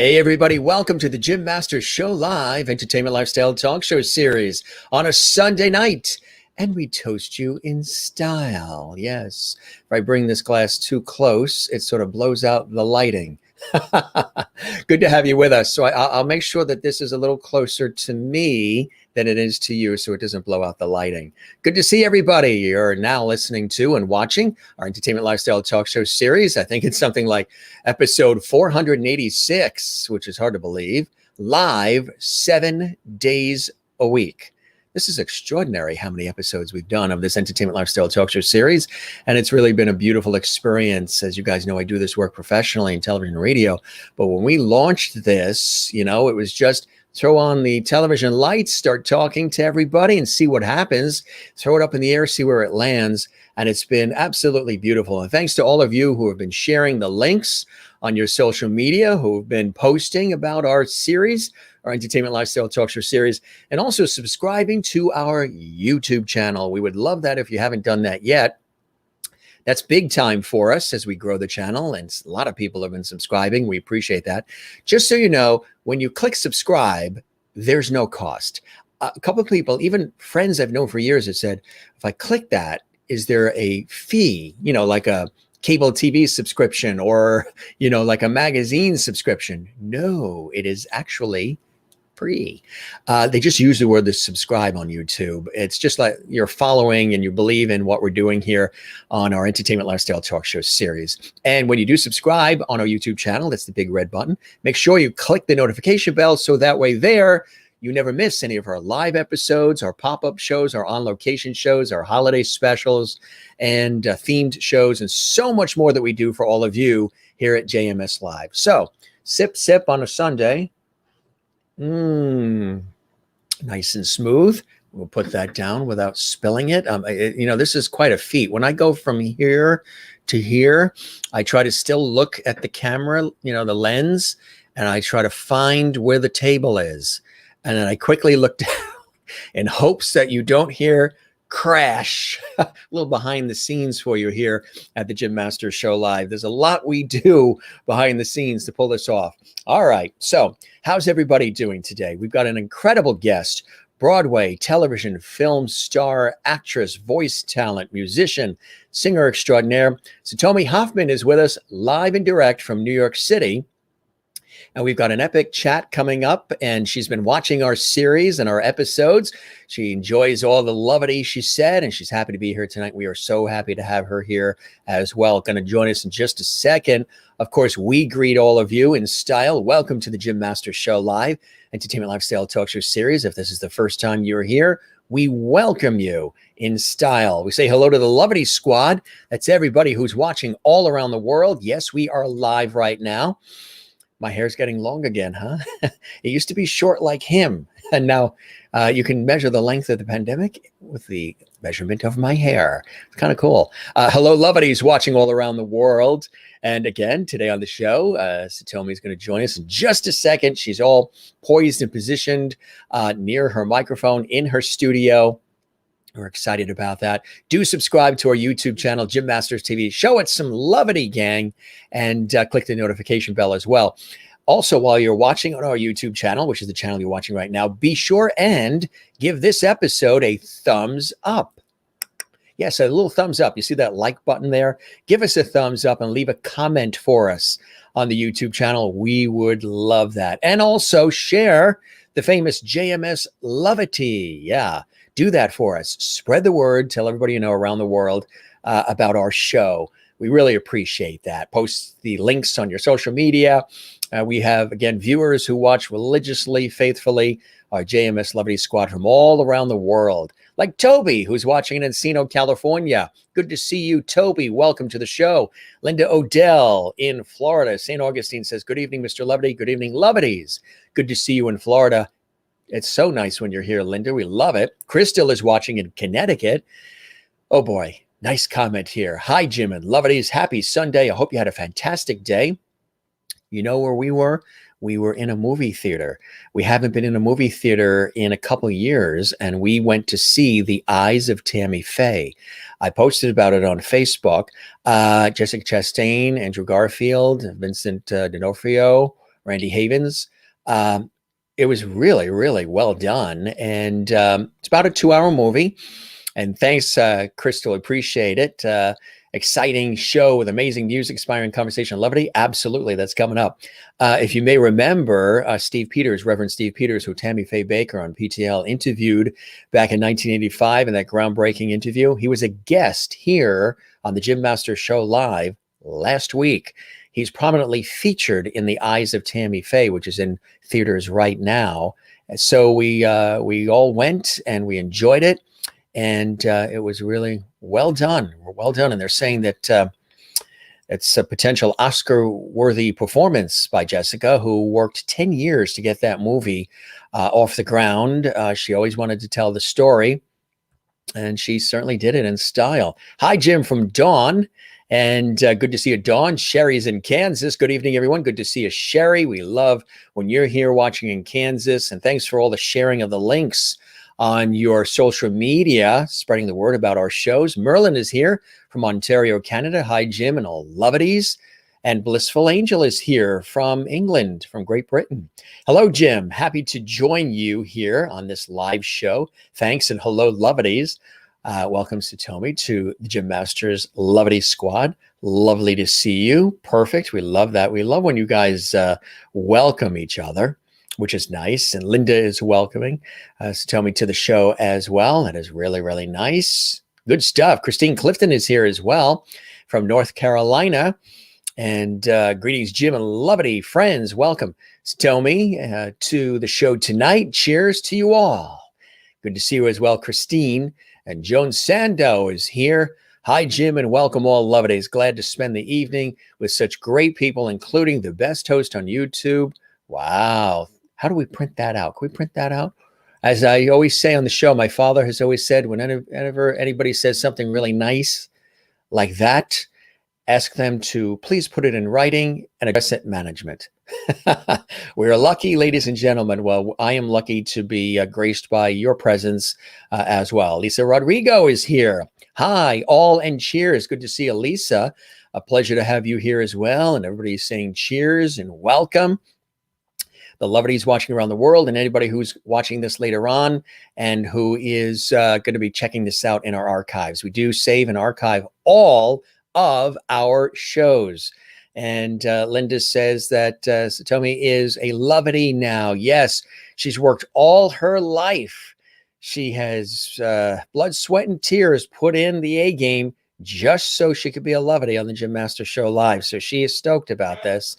Hey everybody, welcome to the Jim Masters Show Live Entertainment Lifestyle Talk Show series on a Sunday night. And we toast you in style. Yes, if I bring this glass too close, it sort of blows out the lighting. Good to have you with us. So I'll make sure that this is a little closer to me than it is to you so it doesn't blow out the lighting. Good to see everybody. You're now listening to and watching our Entertainment Lifestyle Talk Show series. I think it's something like episode 486, which is hard to believe, live 7 days a week. This is extraordinary how many episodes we've done of this Entertainment Lifestyle Talk Show series. And it's really been a beautiful experience. As you guys know, I do this work professionally in television and radio. But when we launched this, it was just throw on the television lights, start talking to everybody and see what happens. Throw it up in the air, see where it lands. And it's been absolutely beautiful. And thanks to all of you who have been sharing the links on your social media, who have been posting about our series, our Entertainment Lifestyle Talk Show series, and also subscribing to our YouTube channel. We would love that if you haven't done that yet. That's big time for us as we grow the channel, and a lot of people have been subscribing. We appreciate that. Just so you know, when you click subscribe, there's no cost. A couple of people, even friends I've known for years, have said, if I click that, is there a fee, like a cable TV subscription or, like a magazine subscription? No, it is actually free. They just use the word subscribe on YouTube. It's just like you're following and you believe in what we're doing here on our Entertainment Lifestyle Talk Show series. And when you do subscribe on our YouTube channel, that's the big red button. Make sure you click the notification bell so that way you never miss any of our live episodes, our pop-up shows, our on-location shows, our holiday specials, and themed shows, and so much more that we do for all of you here at JMS Live. So, sip on a Sunday. Nice and smooth. We'll put that down without spilling it. This is quite a feat. When I go from here to here, I try to still look at the camera, the lens, and I try to find where the table is. And then I quickly look down in hopes that you don't hear crash. A little behind the scenes for you here at the Jim Masters Show Live. There's a lot we do behind the scenes to pull this off. All right. So how's everybody doing today? We've got an incredible guest, Broadway, television, film star, actress, voice talent, musician, singer extraordinaire. Satomi Hofmann is with us live and direct from New York City. And we've got an epic chat coming up, and she's been watching our series and our episodes. She enjoys all the levity, she said, and she's happy to be here tonight. We are so happy to have her here as well. Going to join us in just a second. Of course, we greet all of you in style. Welcome to the Jim Masters Show Live, Entertainment Lifestyle Talk Show series. If this is the first time you're here, we welcome you in style. We say hello to the Levity Squad. That's everybody who's watching all around the world. Yes, we are live right now. My hair's getting long again, huh? It used to be short like him. And now you can measure the length of the pandemic with the measurement of my hair. It's kind of cool. Hello, Lovities watching all around the world. And again, today on the show, Satomi is going to join us in just a second. She's all poised and positioned near her microphone in her studio. We're excited about that. Do subscribe to our YouTube channel, Jim Masters TV. Show it some levity, gang, and click the notification bell as well. Also, while you're watching on our YouTube channel, which is the channel you're watching right now, be sure and give this episode a thumbs up. Yes, a little thumbs up. You see that like button there? Give us a thumbs up and leave a comment for us on the YouTube channel. We would love that. And also share the famous JMS Levity. Yeah. Do that for us. Spread the word. Tell everybody you know around the world about our show. We really appreciate that. Post the links on your social media. We have, again, viewers who watch religiously, faithfully, our JMS Levity Squad from all around the world. Like Toby, who's watching in Encino, California. Good to see you, Toby. Welcome to the show. Linda Odell in Florida. St. Augustine says, good evening, Mr. Levity. Good evening, Levities. Good to see you in Florida. It's so nice when you're here, Linda. We love it. Crystal is watching in Connecticut. Oh, boy. Nice comment here. Hi, Jim and Lovities. Happy Sunday. I hope you had a fantastic day. You know where we were? We were in a movie theater. We haven't been in a movie theater in a couple of years, and we went to see The Eyes of Tammy Faye. I posted about it on Facebook. Jessica Chastain, Andrew Garfield, Vincent D'Onofrio, Randy Havens. It was really, really well done. And it's about a 2-hour movie. And thanks, Crystal. Appreciate it. Exciting show with amazing music, inspiring conversation, levity. Absolutely. That's coming up. If you may remember, Steve Peters, Reverend Steve Peters, who Tammy Faye Baker on PTL interviewed back in 1985 in that groundbreaking interview. He was a guest here on the Jim Master Show Live last week. He's prominently featured in The Eyes of Tammy Faye, which is in theaters right now. So we all went and we enjoyed it. And it was really well done. Well done. And they're saying that it's a potential Oscar-worthy performance by Jessica, who worked 10 years to get that movie off the ground. She always wanted to tell the story, and she certainly did it in style. Hi, Jim, from Dawn. And good to see you, Dawn. Sherry's in Kansas. Good evening, everyone. Good to see you, Sherry. We love when you're here watching in Kansas. And thanks for all the sharing of the links on your social media, spreading the word about our shows. Merlin is here from Ontario, Canada. Hi, Jim and all lovities. And Blissful Angel is here from England, from Great Britain. Hello, Jim. Happy to join you here on this live show. Thanks and hello, lovities. Welcome, Satomi, to the Jim Masters Lovity Squad. Lovely to see you. Perfect. We love that. We love when you guys welcome each other, which is nice. And Linda is welcoming Satomi to the show as well. That is really, really nice. Good stuff. Christine Clifton is here as well from North Carolina. And greetings, Jim and Lovity friends. Welcome, Satomi, to the show tonight. Cheers to you all. Good to see you as well, Christine. And Joan Sando is here. Hi, Jim, and welcome all lovities. Glad to spend the evening with such great people, including the best host on YouTube. Wow. How do we print that out? Can we print that out? As I always say on the show, my father has always said, whenever anybody says something really nice like that, ask them to please put it in writing and address it management. We're lucky, ladies and gentlemen. Well, I am lucky to be graced by your presence as well. Lisa Rodrigo is here. Hi, all, and cheers. Good to see you, Lisa. A pleasure to have you here as well. And everybody's saying cheers and welcome. The lovities watching around the world, and anybody who's watching this later on and who is going to be checking this out in our archives. We do save and archive all of our shows. And Linda says that Satomi is a lovity now. Yes, she's worked all her life. She has blood, sweat, and tears put in the A game just so she could be a lovity on the Jim Master Show Live. So she is stoked about this.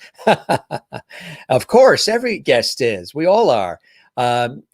Of course, every guest is. We all are.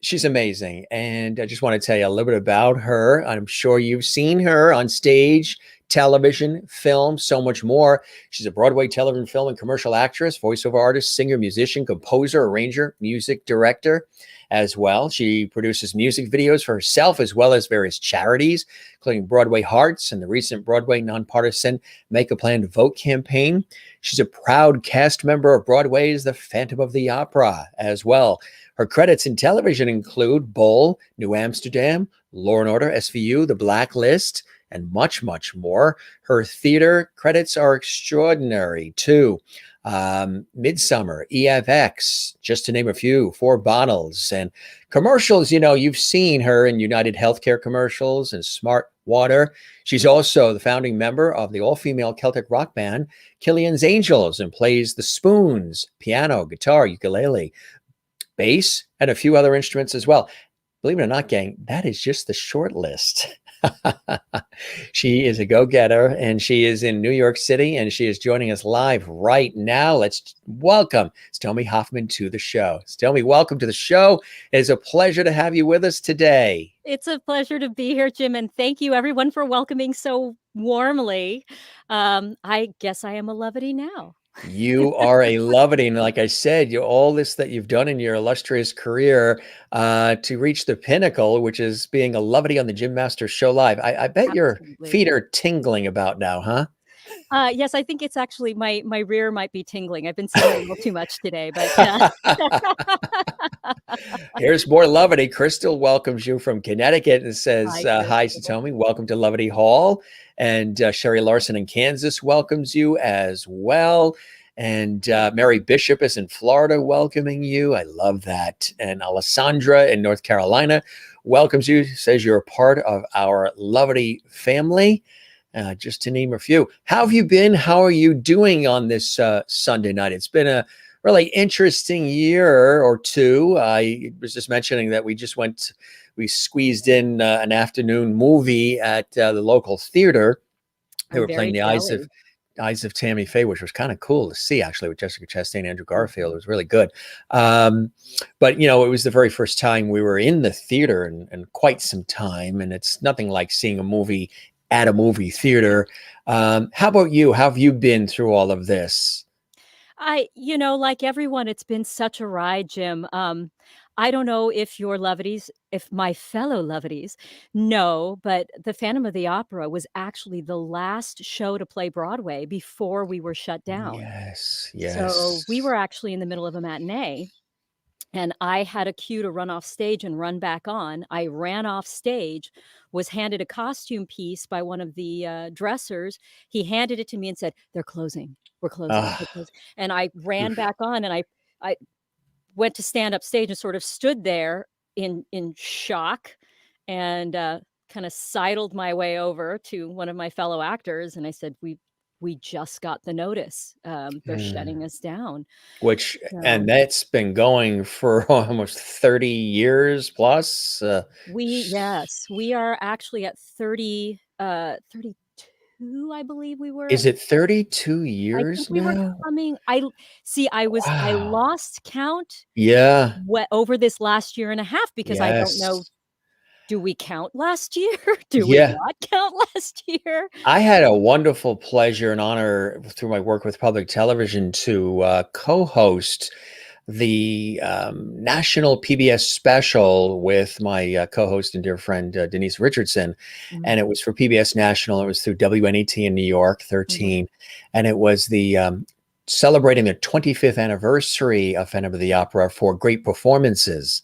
She's amazing. And I just want to tell you a little bit about her. I'm sure you've seen her on stage, television, film, so much more. She's a Broadway, television, film, and commercial actress, voiceover artist, singer, musician, composer, arranger, music director as well. She produces music videos for herself as well as various charities, including Broadway Hearts and the recent Broadway non-partisan Make a Plan to Vote campaign. She's a proud cast member of Broadway's The Phantom of the Opera as well. Her credits in television include Bull, New Amsterdam, Law and Order SVU, The Blacklist, and much, much more. Her theater credits are extraordinary too. Midsummer, EFX, just to name a few, 4 Bottles, and commercials. You know, you've seen her in United Healthcare commercials and Smart Water. She's also the founding member of the all-female Celtic rock band Killian's Angels and plays the spoons, piano, guitar, ukulele, bass, and a few other instruments as well. Believe it or not, gang, that is just the short list. She is a go-getter, and she is in New York City, and she is joining us live right now. Let's welcome Satomi Hofmann to the show. Satomi, welcome to the show. It is a pleasure to have you with us today. It's a pleasure to be here, Jim, and thank you everyone for welcoming so warmly. I guess I am a lovity now. You are a lovity, and like I said, all this that you've done in your illustrious career to reach the pinnacle, which is being a lovity on the Jim Master Show Live. I bet your feet are tingling about now, huh? Yes, I think it's actually my rear might be tingling. I've been saying a little too much today, but here's more lovity. Crystal welcomes you from Connecticut and says, hi, Satomi. Welcome to Lovity Hall. And Sherry Larson in Kansas welcomes you as well. And Mary Bishop is in Florida welcoming you. I love that. And Alessandra in North Carolina welcomes you, says you're a part of our lovely family. Just to name a few. How have you been? How are you doing on this Sunday night? It's been a really interesting year or two. I was just mentioning that we squeezed in an afternoon movie at the local theater. They I'm were playing very the jelly. Eyes of Tammy Faye, which was kind of cool to see, actually, with Jessica Chastain and Andrew Garfield. It was really good. But it was the very first time we were in the theater in quite some time, and it's nothing like seeing a movie at a movie theater. How about you? How have you been through all of this? Like everyone, it's been such a ride, Jim. I don't know if my fellow Lovities know, but the Phantom of the Opera was actually the last show to play Broadway before we were shut down. Yes, So we yes. were actually in the middle of a matinee, and I had a cue to run off stage and run back on. I ran off stage, was handed a costume piece by one of the dressers. He handed it to me and said, "They're closing. We're closing. They're Ah, closing." And I ran oof. back on, and I went to stand up stage and sort of stood there in shock, and kind of sidled my way over to one of my fellow actors, and I said, "We just got the notice. They're Mm. shutting us down." And So that's been going for almost 30 years plus. yes, we are actually at 32, I believe we were. Is it 32 I think years we were now? coming I Wow. lost count Yeah. over this last year and a half because I don't know, Yes. do we count last year? Do we Yeah. not count last year? I had a wonderful pleasure and honor through my work with public television to co-host the national PBS special with my co-host and dear friend Denise Richardson, Mhm, and it was for PBS National. It was through WNET in New York, mhm. 13, and it was the celebrating the 25th anniversary of Phantom of the Opera for great performances.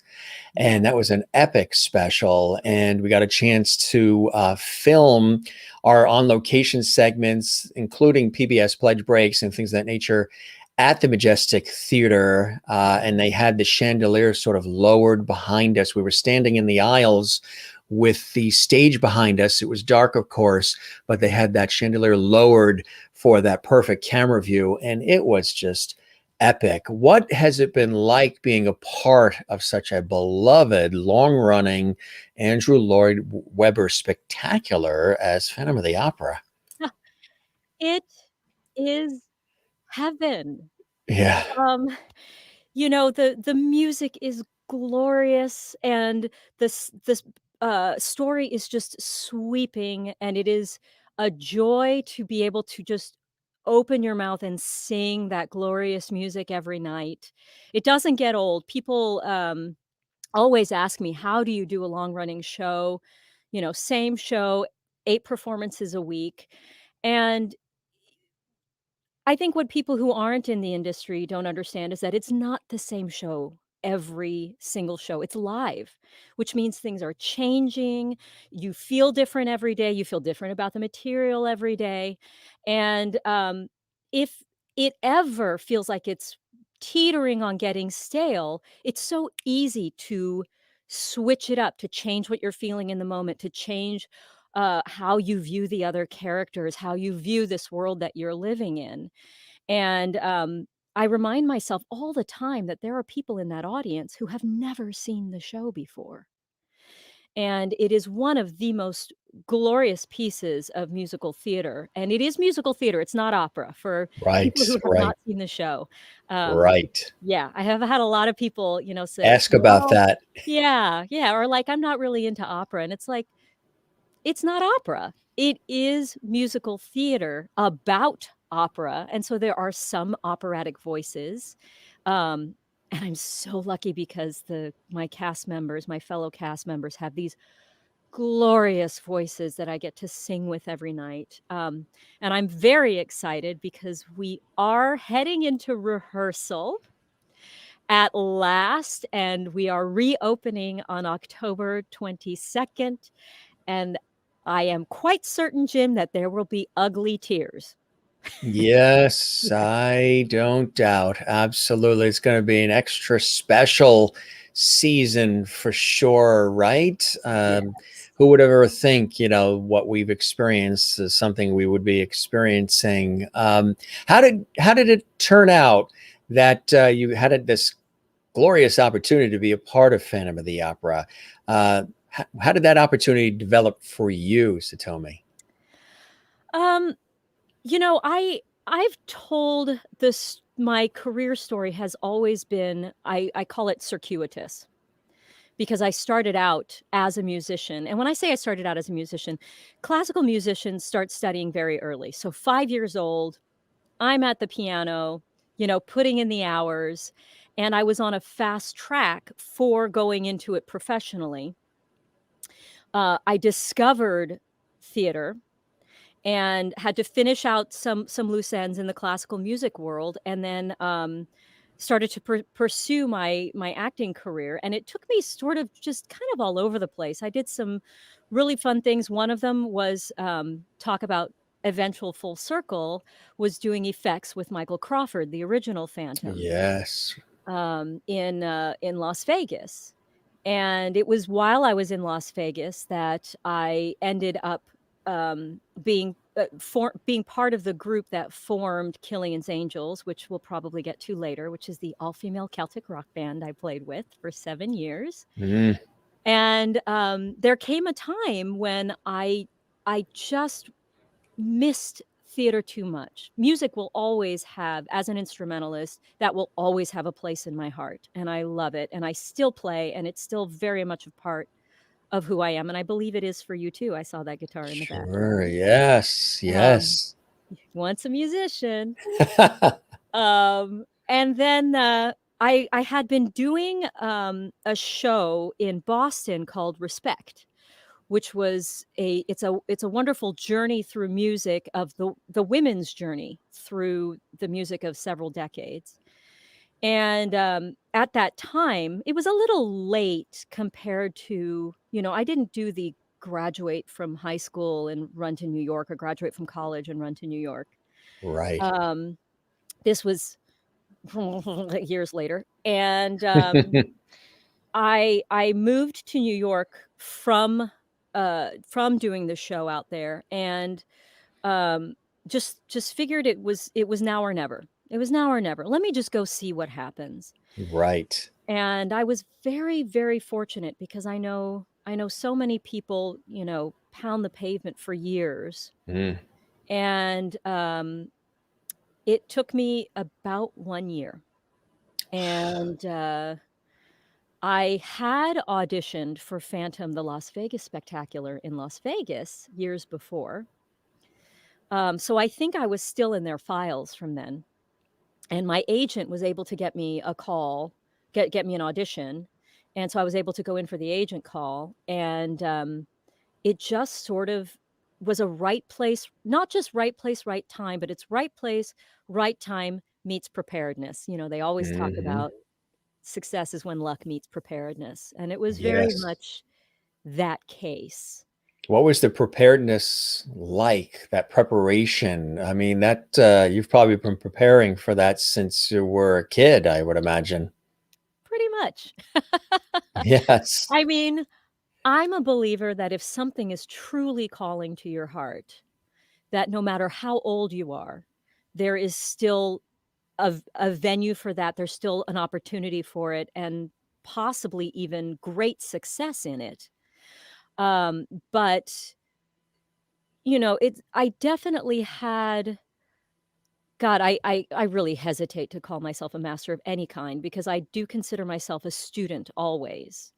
Yeah. And that was an epic special. And we got a chance to film our on location segments, including PBS pledge breaks and things of that nature, at the Majestic Theater. And they had the chandelier sort of lowered behind us. We were standing in the aisles with the stage behind us. It was dark, of course, but they had that chandelier lowered for that perfect camera view. And it was just epic. What has it been like being a part of such a beloved, long running Andrew Lloyd Webber spectacular as Phantom of the Opera? It is heaven. Yeah, Um, the music is glorious, and this story is just sweeping, and it is a joy to be able to just open your mouth and sing that glorious music every night. It doesn't get old. People, always ask me, "How do you do a long-running show?" Same show, 8 performances a week, and I think what people who aren't in the industry don't understand is that it's not the same show every single show. It's live, which means things are changing. You feel different every day. You feel different about the material every day. And if it ever feels like it's teetering on getting stale, it's so easy to switch it up, to change what you're feeling in the moment, to change how you view the other characters, how you view this world that you're living in. And, I remind myself all the time that there are people in that audience who have never seen the show before. And it is one of the most glorious pieces of musical theater, and it is musical theater, it's not opera, for right, people who have right, not seen the show. Um, right. yeah, I have had a lot of people, Ask say, about "Well," that. yeah, yeah, or like, "I'm not really into opera," and it's like, it's not opera. It is musical theater about opera, and so there are some operatic voices, um, and I'm so lucky because my fellow cast members have these glorious voices that I get to sing with every night, and I'm very excited because we are heading into rehearsal at last, and we are reopening on October 22nd. And I am quite certain, Jim, that there will be ugly tears. Yes, I don't doubt. Absolutely. It's going to be an extra special season for sure, right? Yes. Who would ever think, what we've experienced is something we would be experiencing. How did it turn out that you had this glorious opportunity to be a part of Phantom of the Opera? How did that opportunity develop for you, Satomi? Um, I've told this my career story has always been I call it circuitous because I started out as a musician. And when I say I started out as a musician, classical musicians start studying very early. So 5 years old, I'm at the piano, putting in the hours, and I was on a fast track for going into it professionally. I discovered theater and had to finish out some loose ends in the classical music world, and then started to pursue my acting career. And it took me sort of just kind of all over the place. I did some really fun things. One of them was talk about eventual full circle, was doing effects with Michael Crawford, the original Phantom, Yes. in Las Vegas. And it was while I was in Las Vegas that I ended up being part of the group that formed Killian's Angels, which we'll probably get to later, which is the all-female Celtic rock band I played with for 7 years. Mm, And there came a time when I just missed theater too much. Music will always have, as an instrumentalist, that will always have a place in my heart, and I love it, and I still play, and it's still very much a part of who I am, and I believe it is for you too. I saw that guitar in the sure. background. Yes. Um, Yes. Once a musician. And then, I had been doing, a show in Boston called Respect, which was it's a wonderful journey through music of the women's journey through the music of several decades. And, at that time, it was a little late compared to, I didn't do the graduate from high school and run to New York, or graduate from college and run to New York. Right. Um, this was years later, and, I moved to New York from doing the show out there, and, um, just figured it was now or never. It was now or never. Let me just go see what happens. Right. And I was very, very fortunate because I know so many people, pound the pavement for years. Mm, And it took me about 1 year. And I had auditioned for Phantom, the Las Vegas Spectacular in Las Vegas years before. So I think I was still in their files from then. And my agent was able to get me a call, get me an audition. And so I was able to go in for the agent call. And it just sort of was a right place, not just right place, right time, but it's right place, right time meets preparedness. They always talk hmm. about success is when luck meets preparedness. And it was very Yes. much that case. What was the preparedness like, that preparation? I mean, that you've probably been preparing for that since you were a kid, I would imagine. Pretty much. Yes. I mean, I'm a believer that if something is truly calling to your heart, that no matter how old you are, there is still a venue for that. There's still an opportunity for it, and possibly even great success in it. But I definitely had. God, I really hesitate to call myself a master of any kind because I do consider myself a student always.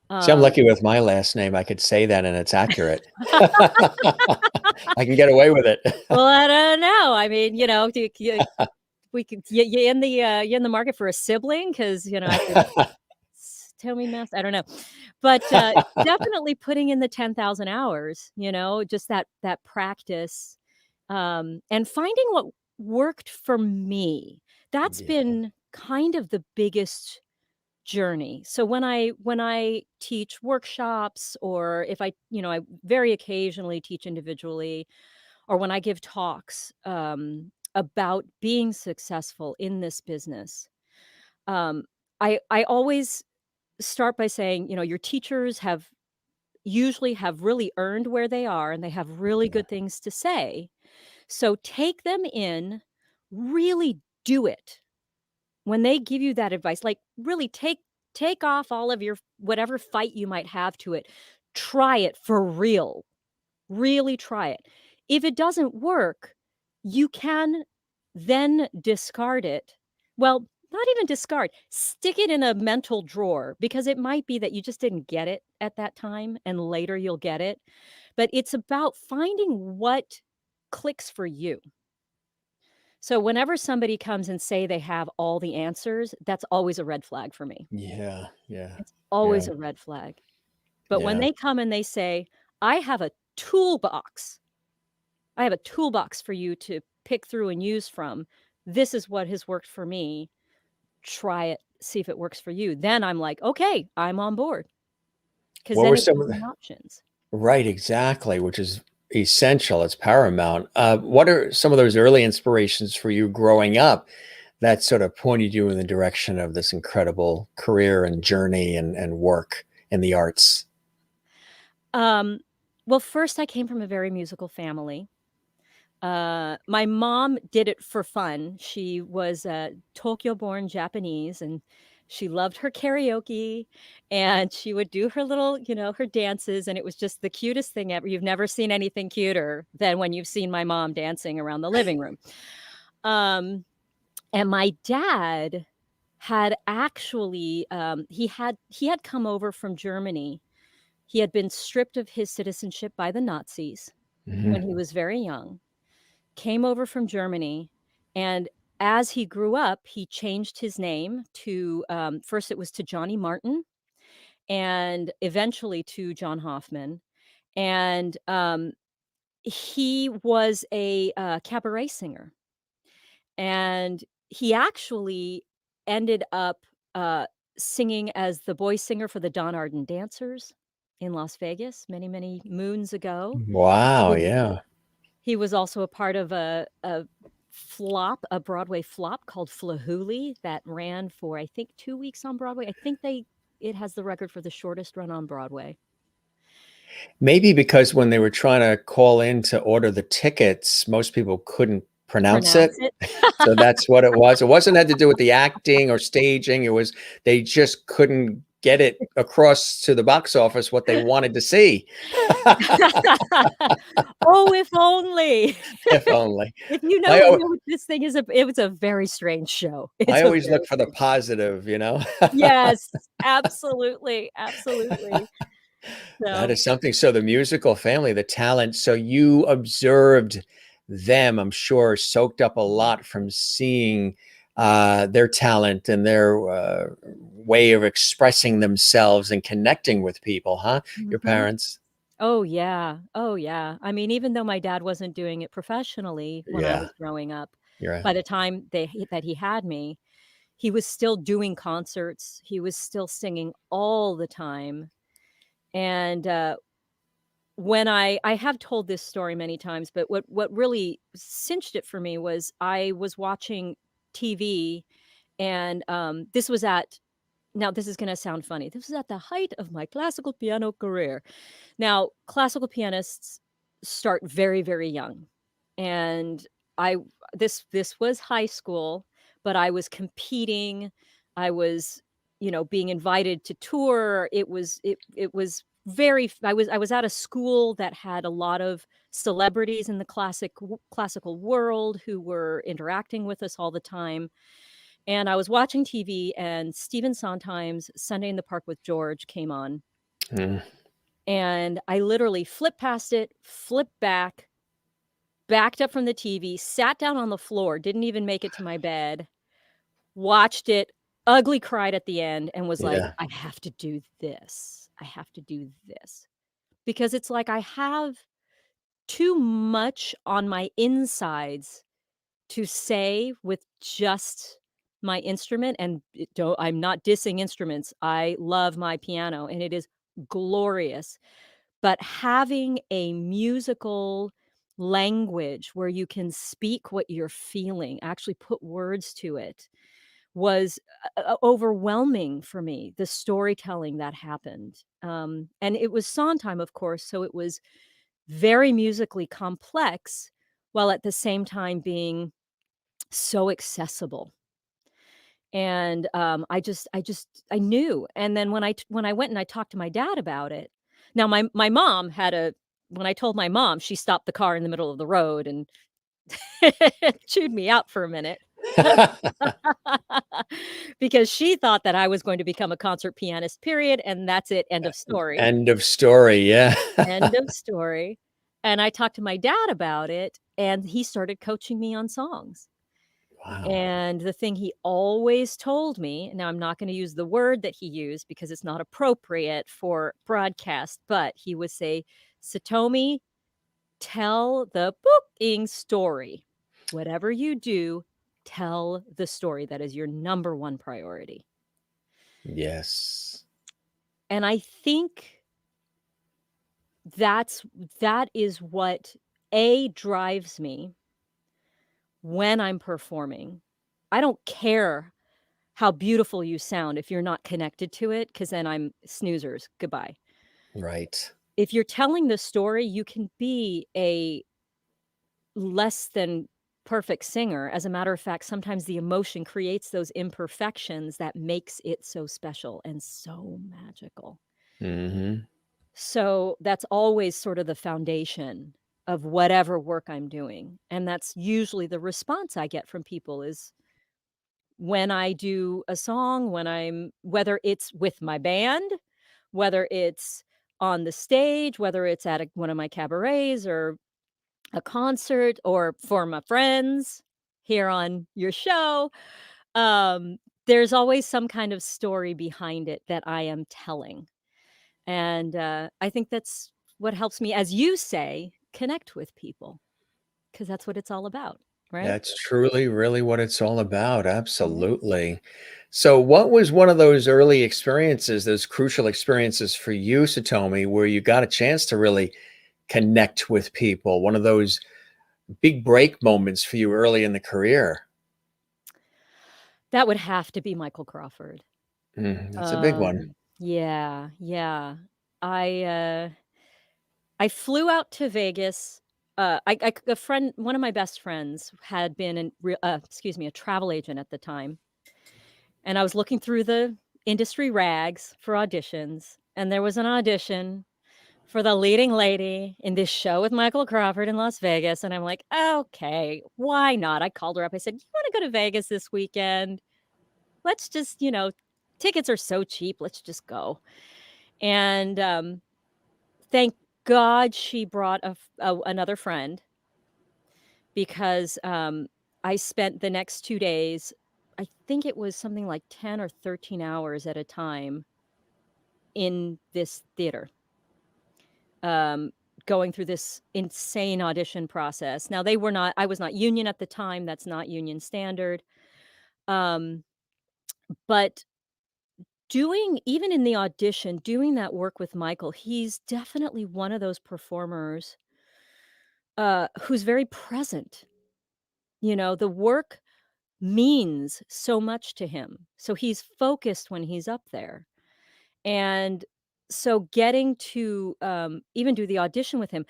See, I'm Um, lucky with my last name. I could say that and it's accurate. I can get away with it. well, I don't know. I mean, we could you in the market for a sibling? 'Cause, I could tell me math. I don't know. But, definitely putting in the 10,000 hours, just that practice, and finding what worked for me. That's Yeah. been kind of the biggest journey. So when I teach workshops, or if I very occasionally teach individually, or when I give talks about being successful in this business, um, I always start by saying, you know, your teachers have usually have really earned where they are, and they have really Yeah. good things to say. So take them in, really do it. When they give you that advice, like, really take off all of your whatever fight you might have to it. Try it for real. Really try it. If it doesn't work, you can then discard it. Well, not even discard, stick it in a mental drawer, because it might be that you just didn't get it at that time and later you'll get it. But it's about finding what clicks for you. So whenever somebody comes and say they have all the answers, that's always a red flag for me. Yeah. Yeah. It's Yeah. always a red flag. But when Yeah. they come and they say, "I have a toolbox. I have a toolbox for you to pick through and use from. This is what has worked for me. Try it, see if it works for you." Then I'm like, "Okay, I'm on board." Because What then were it some gives of me the options. right, exactly, which is essential. It's paramount. What are some of those early inspirations for you growing up that sort of pointed you in the direction of this incredible career and journey and work in the arts? Um, well, first I came from a very musical family. My mom did it for fun. She was, Tokyo-born Japanese, and she loved her karaoke, and she would do her little, you know, her dances, and it was just the cutest thing ever. You've never seen anything cuter than when you've seen my mom dancing around the living room. Um, and my dad had actually, he had come over from Germany. He had been stripped of his citizenship by the Nazis when Mhm. he was very young, came over from Germany, and as he grew up, he changed his name to, first it was to Johnny Martin, and eventually to John Hoffman, and, he was a, cabaret singer, and he actually ended up, uh, singing as the boy singer for the Don Arden Dancers in Las Vegas many, many moons ago. Wow, He yeah. He was also a part of a Broadway flop called Flahooly that ran for, I think, 2 weeks on Broadway. I think it has the record for the shortest run on Broadway. Maybe because when they were trying to call in to order the tickets, most people couldn't pronounce it. Pronounce it. So that's what it was. It wasn't had to do with the acting or staging. It was they just couldn't get it across to the box office what they wanted to see. Oh, if only. If only. If you I know what this thing is, it was a very strange show. I It's a always look very for the strange show. positive, you know? Yes, absolutely, absolutely. That So is something. So the musical family, the talent, so you observed them, I'm sure, soaked up a lot from seeing their talent and their way of expressing themselves and connecting with people, huh? Your Mhm. parents? Oh, yeah. Oh, yeah. I mean, even though my dad wasn't doing it professionally when I Yeah, was growing up, you're right. by the time that he had me, he was still doing concerts, he was still singing all the time, and, when I have told this story many times, but what really cinched it for me was I was watching TV, and, this was at now this is gonna sound funny, this was at the height of my classical piano career. Now, classical pianists start very, very young, and I this was high school, but I was competing. I was, you know, being invited to tour. It was very I was at a school that had a lot of celebrities in the classical world who were interacting with us all the time. And I was watching TV, and Stephen Sondheim's Sunday in the Park with George came on, Mm, and I literally flipped past it, flipped back, backed up from the TV, sat down on the floor, didn't even make it to my bed, watched it, ugly cried at the end, and was like, yeah. "I have to do this. I have to do this." Because it's like I have too much on my insides to say with just my instrument, and it don't I'm not dissing instruments. I love my piano, and it is glorious. But having a musical language where you can speak what you're feeling, actually put words to it, was overwhelming for me, the storytelling that happened. And it was Sondheim, of course, so it was very musically complex while at the same time being so accessible. And I knew. And then when I went and I talked to my dad about it. Now my mom had a when I told my mom, she stopped the car in the middle of the road and chewed me out for a minute. Because she thought that I was going to become a concert pianist, period, and that's it, end of story. End of story. Yeah. End of story. And I talked to my dad about it, and he started coaching me on songs. Wow. And the thing he always told me, now I'm not gonna use the word that he used because it's not appropriate for broadcast, but he would say, "Satomi, tell the booking story. Whatever you do, tell the story. That is your number one priority." Yes. And I think that's that is what drives me when I'm performing. I don't care how beautiful you sound if you're not connected to it, because then I'm snoozers, goodbye. Right. If you're telling the story, you can be a less than perfect singer. As a matter of fact, sometimes the emotion creates those imperfections that makes it so special and so magical. Hmm. So that's always sort of the foundation of whatever work I'm doing. And that's usually the response I get from people is when I do a song, whether it's with my band, whether it's on the stage, whether it's at one of my cabarets or a concert or for my friends here on your show, um, there's always some kind of story behind it that I am telling. And, I think that's what helps me, as you say, connect with people, because that's what it's all about, right? That's truly, really what it's all about. Yeah. Absolutely. So, what was one of those early experiences, those crucial experiences for you, Satomi, where you got a chance to really connect with people? One of those big break moments for you early in the career? That would have to be Michael Crawford. That's a big one. Yeah, yeah. I, uh I flew out to Vegas. I a friend one of my best friends had been a travel agent at the time, and I was looking through the industry rags for auditions, and there was an audition for the leading lady in this show with Michael Crawford in Las Vegas, and I'm like, "Okay, why not?" I called her up, I said, "You wanna go to Vegas this weekend? Let's just, tickets are so cheap, let's just go." And, thank God she brought another friend because, I spent the next 2 days, I think it was something like 10 or 13 hours at a time in this theater, um, going through this insane audition process. Now I was not union at the time, that's not union standard, um, but doing even in the audition, doing that work with Michael, he's definitely one of those performers, who's very present. The work means so much to him. So he's focused when he's up there. And so getting to even do the audition with him,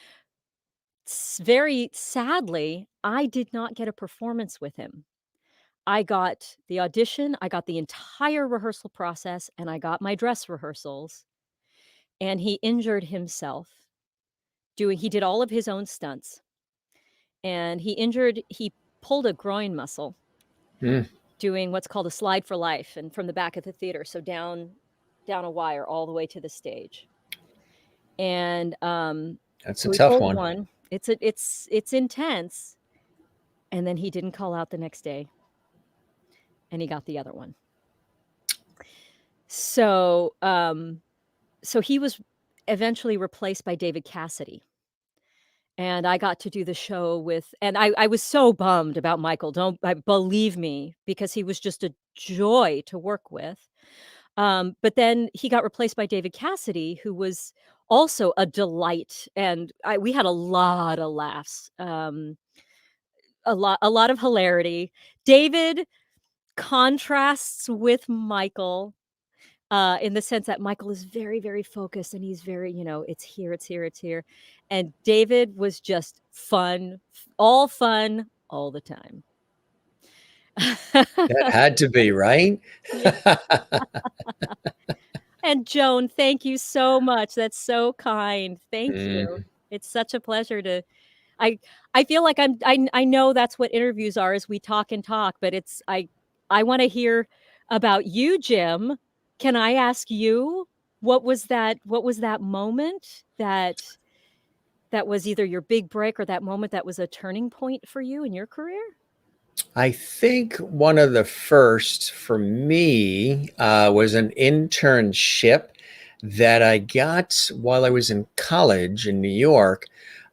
very sadly, I did not get a performance with him. I got the audition, I got the entire rehearsal process, and I got my dress rehearsals. And he injured himself he did all of his own stunts. And he pulled a groin muscle Mm, doing what's called a slide for life and from the back of the theater, so down a wire all the way to the stage. And, that's a so he tough pulled one. one. It's intense, and then he didn't call out the next day, and he got the other one. So, so he was eventually replaced by David Cassidy, and I got to do the show and I was so bummed about Michael, don't believe me, because he was just a joy to work with. But then he got replaced by David Cassidy, who was also a delight, and we had a lot of laughs, a lot of hilarity. David contrasts with Michael, in the sense that Michael is very, very focused and he's very, it's here, it's here, it's here. And David was just fun all the time. That had to be, right? Yeah. And Joan, thank you so much. That's so kind. Thank you. Mm. It's such a pleasure to I I feel like I know that's what interviews are, is we talk and talk, but I wanna hear about you, Jim. Can I ask you, what was that moment that was either your big break or that moment that was a turning point for you in your career? I think one of the first for me was an internship that I got while I was in college in New York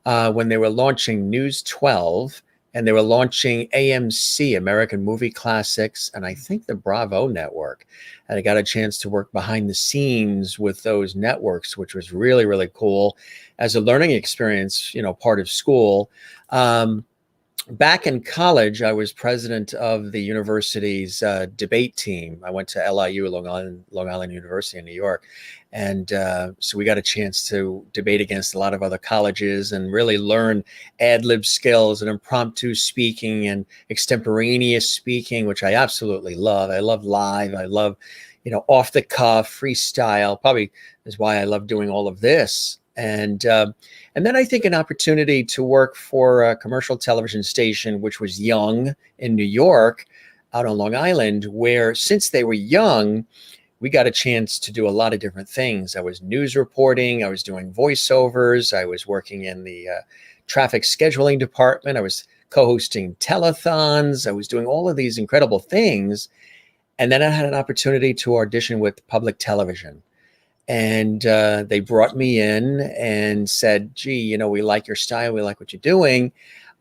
when they were launching News 12 and they were launching AMC, American Movie Classics, and I think the Bravo Network. And I got a chance to work behind the scenes with those networks, which was really, really cool as a learning experience, part of school. Back in college, I was president of the university's debate team. I went to LIU, Long Island University in New York. And so we got a chance to debate against a lot of other colleges and really learn ad lib skills and impromptu speaking and extemporaneous speaking, which I absolutely love. I love live. I love, off the cuff, freestyle. Probably is why I love doing all of this. And then I think an opportunity to work for a commercial television station, which was Young in New York, out on Long Island, where since they were young, we got a chance to do a lot of different things. I was news reporting, I was doing voiceovers, I was working in the traffic scheduling department, I was co-hosting telethons, I was doing all of these incredible things. And then I had an opportunity to audition with public television. And they brought me in and said, gee, we like your style. We like what you're doing.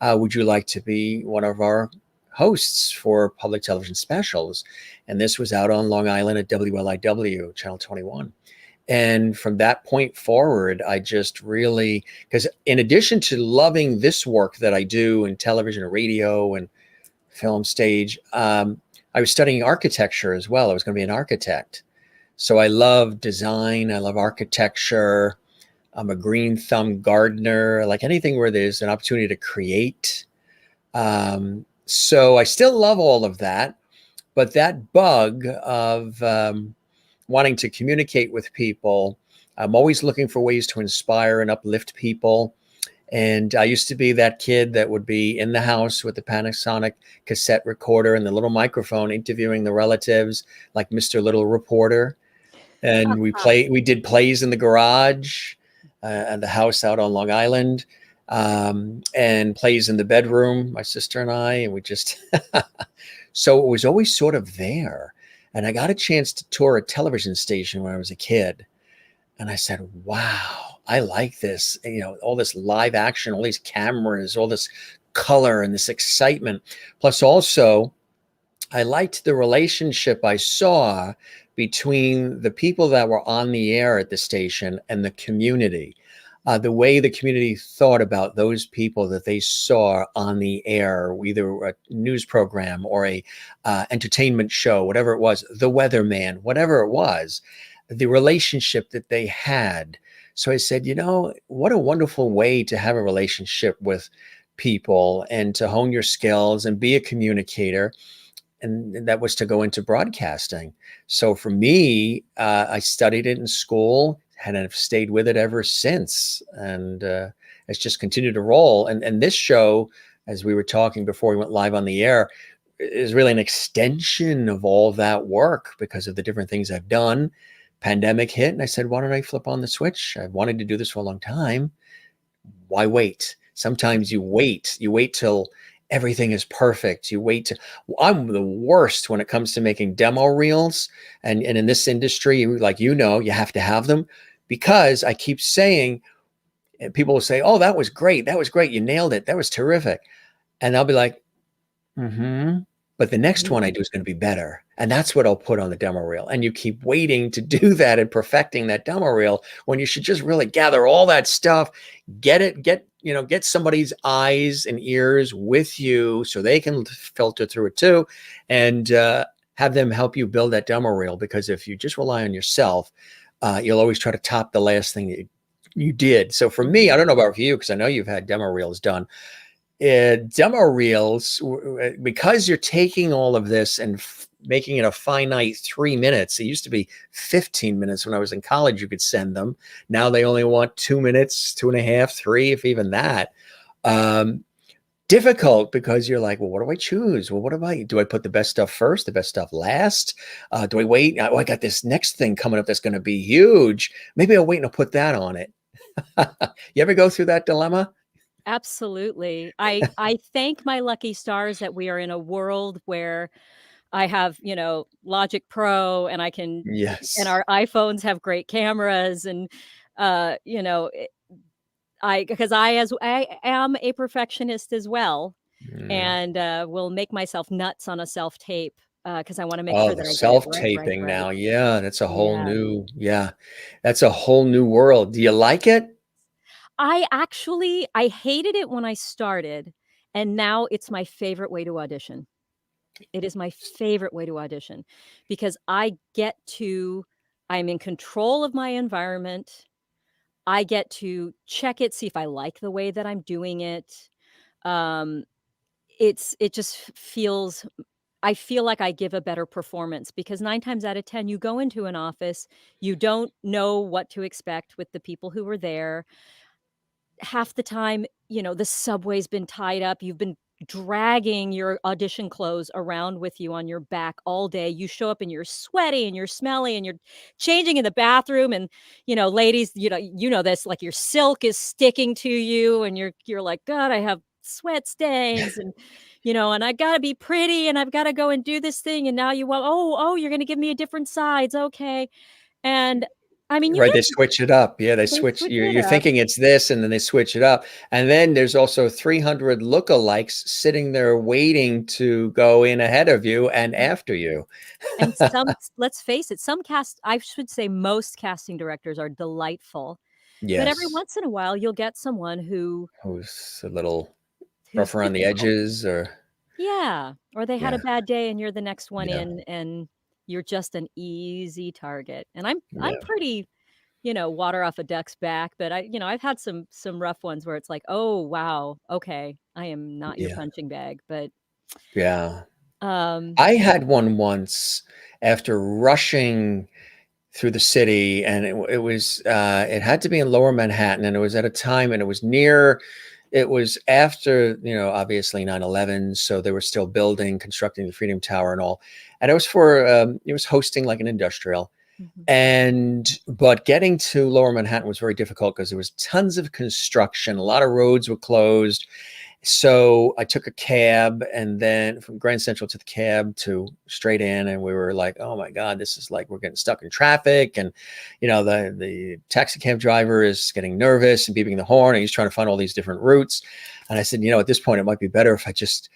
Would you like to be one of our hosts for public television specials? And this was out on Long Island at WLIW, Channel 21. And from that point forward, I just really, because in addition to loving this work that I do in television and radio and film stage, I was studying architecture as well. I was going to be an architect. So I love design. I love architecture. I'm a green thumb gardener, like anything where there's an opportunity to create. So I still love all of that. But that bug of wanting to communicate with people, I'm always looking for ways to inspire and uplift people. And I used to be that kid that would be in the house with the Panasonic cassette recorder and the little microphone interviewing the relatives like Mr. Little Reporter. And we did plays in the garage at the house out on Long Island, and plays in the bedroom, my sister and I, and we just, so it was always sort of there. And I got a chance to tour a television station when I was a kid. And I said, wow, I like this, all this live action, all these cameras, all this color and this excitement. Plus also, I liked the relationship I saw between the people that were on the air at the station and the community. The way the community thought about those people that they saw on the air, either a news program or a entertainment show, whatever it was, the weatherman, whatever it was, the relationship that they had. So I said, what a wonderful way to have a relationship with people and to hone your skills and be a communicator. And that was to go into broadcasting. So for me, I studied it in school and I've stayed with it ever since. And it's just continued to roll. And this show, as we were talking before we went live on the air, is really an extension of all that work because of the different things I've done. Pandemic hit and I said, why don't I flip on the switch? I wanted to do this for a long time. Why wait? Sometimes you wait till everything is perfect. I'm the worst when it comes to making demo reels. And in this industry, like, you have to have them because I keep saying, and people will say, oh, that was great. That was great. You nailed it. That was terrific. And I'll be like, but but the next one I do is going to be better. And that's what I'll put on the demo reel. And you keep waiting to do that and perfecting that demo reel when you should just really gather all that stuff, get somebody's eyes and ears with you so they can filter through it too, and have them help you build that demo reel. Because if you just rely on yourself, you'll always try to top the last thing that you did. So for me, I don't know about you, because I know you've had demo reels done. Demo reels, because you're taking all of this and making it a finite 3 minutes. It used to be 15 minutes when I was in college. You could send them. Now they only want 2 minutes, 2.5, 3, if even that. Difficult, because you're like, well, what do I choose? Well, do I put the best stuff first, the best stuff last? Do I wait? Oh, I got this next thing coming up that's going to be huge. Maybe I'll wait and I'll put that on it. You ever go through that dilemma? Absolutely. I thank my lucky stars that we are in a world where I have, Logic Pro, and and Yes. our iPhones have great cameras, and you know, it- because I am a perfectionist as well, Mm. and will make myself nuts on a self tape because I want to make Oh, sure the that I get it right, right, self-taping right. now. Yeah, Yeah. that's a whole new world. Do you like it? I hated it when I started, and now it's my favorite way to audition. It is my favorite way to audition because I'm in control of my environment. I get to check it, see if I like the way that I'm doing it. Um, it just feels I feel like I give a better performance because 9 times out of 10 you go into an office, you don't know what to expect with the people who are there. Half the time, the subway's been tied up, you've been dragging your audition clothes around with you on your back all day. You show up and you're sweaty and you're smelly and you're changing in the bathroom, and, ladies, this, like, your silk is sticking to you and you're like, "God, I have sweat stains," and I gotta be pretty and I've gotta go and do this thing, and now you want, "Oh, you're gonna give me a different sides, okay." And, I mean, you Right, they get switch it up. Yeah, they they switch. switch You're it you're up. thinking it's this, and then they switch it up. And then there's also 300 lookalikes sitting there waiting to go in ahead of you and after you. And let's face it, I should say most casting directors are delightful, but every Yes. once in a while, you'll get someone Who's a little who's rough around the difficult. edges, or Yeah, or they had a yeah, bad day and you're the next one yeah, in, and you're just an easy target. And I'm yeah, pretty, water off a duck's back, but I've had some rough ones where it's like, "Oh, wow, okay, I am not your yeah, punching bag," but, yeah. um I had one once after rushing through the city, and it had to be in Lower Manhattan, and it was at a time, and it was after, obviously 9/11, so they were still constructing the Freedom Tower and all. And it was hosting like an industrial. Mhm. But getting to Lower Manhattan was very difficult because there was tons of construction, a lot of roads were closed. So I took a cab, and then from Grand Central to the cab to straight in, and we were like, "Oh my God, this is like we're getting stuck in traffic." And the taxi cab driver is getting nervous and beeping the horn, and he's trying to find all these different routes. And I said, at this point, it might be better if I just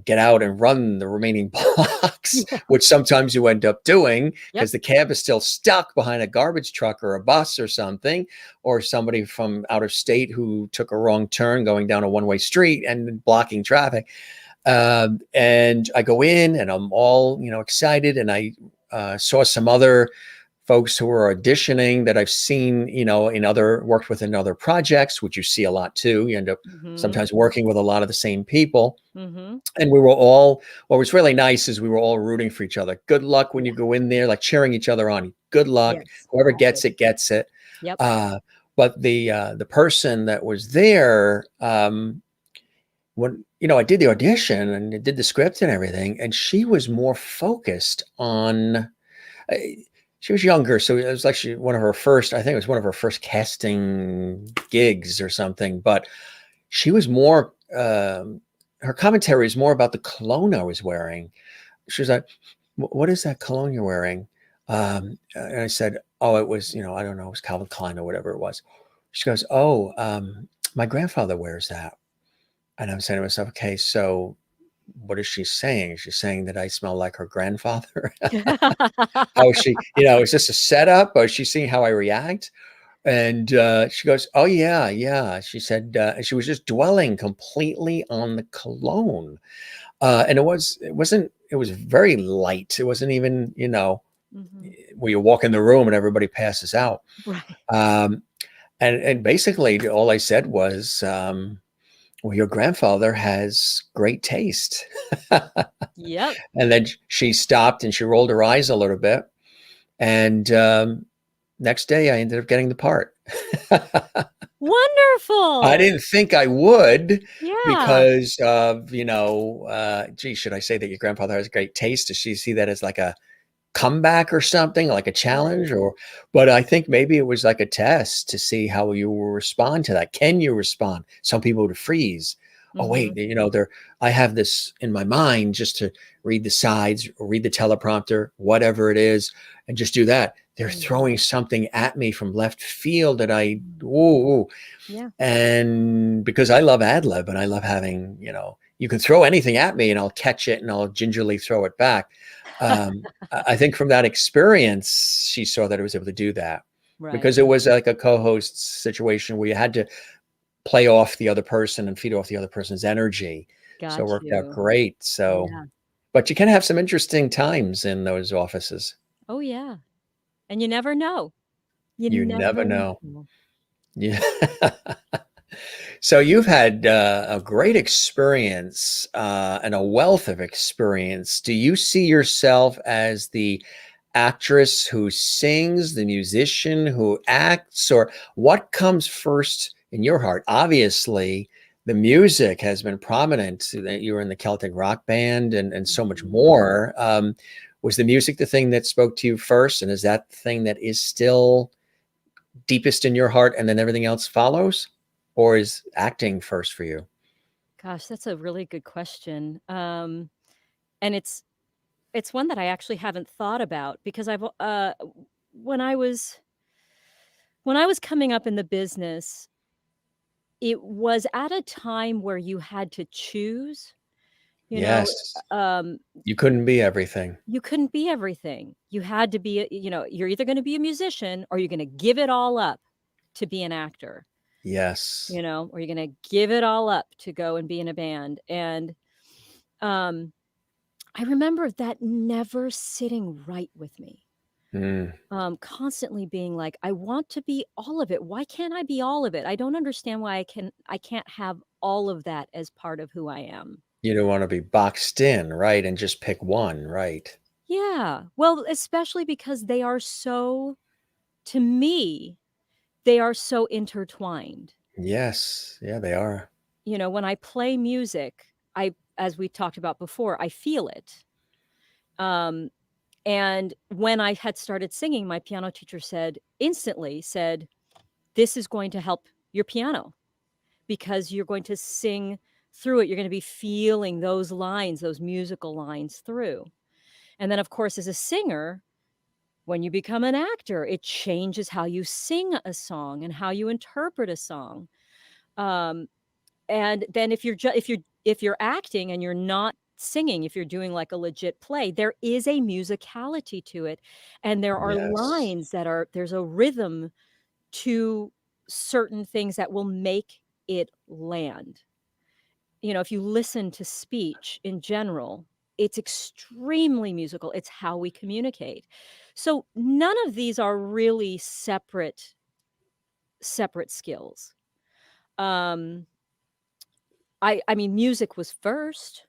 get out and run the remaining blocks, Yeah. which sometimes you end up doing Yep. because the cab is still stuck behind a garbage truck or a bus or something, or somebody from out of state who took a wrong turn going down a one-way street and blocking traffic. And I go in and I'm all, excited. And I saw some other folks who were auditioning that I've seen, worked with in other projects, which you see a lot too. You end up Mhm. sometimes working with a lot of the same people. Mhm. And what was really nice is we were all rooting for each other. Good luck when Yeah. you go in there, like cheering each other on. Good luck. Yes, Whoever exactly. gets it, gets it. Yep. Uh, but the person that was there, when I did the audition and I did the script and everything, and she was more focused on. uh, She was younger, so it was actually one of her first. I think it was one of her first casting gigs or something. But she was more. Her commentary is more about the cologne I was wearing. She was like, What is that cologne you're wearing?" And I said, "Oh, it was, I don't know, it was Calvin Klein or whatever it was." She goes, "Oh, my grandfather wears that." And I'm saying to myself, "Okay, so what is she saying? She's saying that I smell like her grandfather. How is she, is this a setup? Or is she seeing how I react? And she goes, oh, yeah, yeah. She said, she was just dwelling completely on the cologne. And it was very light. It wasn't even, Mhm. where you walk in the room and everybody passes out. Right. Um, and basically all I said was, well, your grandfather has great taste. Yep. And then she stopped and she rolled her eyes a little bit. And next day I ended up getting the part. I Wonderful. didn't think I would Yeah. because of, gee, should I say that your grandfather has great taste? Does she see that as like a comeback or something, like a challenge? Right. But I think maybe it was like a test to see how you will respond to that. Can you respond? Some people would freeze. Oh, wait, Mhm. I have this in my mind just to read the sides or read the teleprompter, whatever it is, and just do that. They're Mhm. throwing something at me from left field that Mm. ooh. Yeah. And because I love ad lib and I love having, you can throw anything at me and I'll catch it and I'll gingerly throw it back. I think from that experience, she saw that I was able to do that Right. because it was like a co-host situation where you had to play off the other person and feed off the other person's energy. So it Got worked out you. great. So, Yeah. but you can have some interesting times in those offices. Oh, yeah. And you never know. You You never never know. know. Yeah. So you've had a great experience and a wealth of experience. Do you see yourself as the actress who sings, the musician who acts, or what comes first in your heart? Obviously, the music has been prominent. That you were in the Celtic rock band and so much Mhm. more. Was the music the thing that spoke to you first, and is that the thing that is still deepest in your heart and then everything else follows? Or is acting first for you? Gosh, that's a really good question. And it's one that I actually haven't thought about because when I was coming up in the business, it was at a time where you had to choose, you know, Yes. um, You couldn't be everything. you couldn't be everything. You had to be, you're either going to be a musician or you're going to give it all up to be an actor, Yes. or you're going to give it all up to go and be in a band. And um, I remember that never sitting right with me. Mm, Constantly being like, I want to be all of it. Why can't I be all of it? I don't understand why I can't have all of that as part of who I am. you don't want to be boxed in, right? And just pick one, right? Yeah. Well, especially because to me, they are so intertwined. Yes. Yeah, they are. When I play music, as we talked about before, I feel it. Um, and when I had started singing, my piano teacher instantly said, this is going to help your piano because you're going to sing through it. You're going to be feeling those lines, those musical lines through. And then, of course, as a singer, when you become an actor, it changes how you sing a song and how you interpret a song. Um, and then if you're acting and you're not singing, if you're doing like a legit play, there is a musicality to it, and there are Yes. lines there's a rhythm to certain things that will make it land. If you listen to speech in general, it's extremely musical. It's how we communicate. So none of these are really separate skills. Um, I mean, music was first,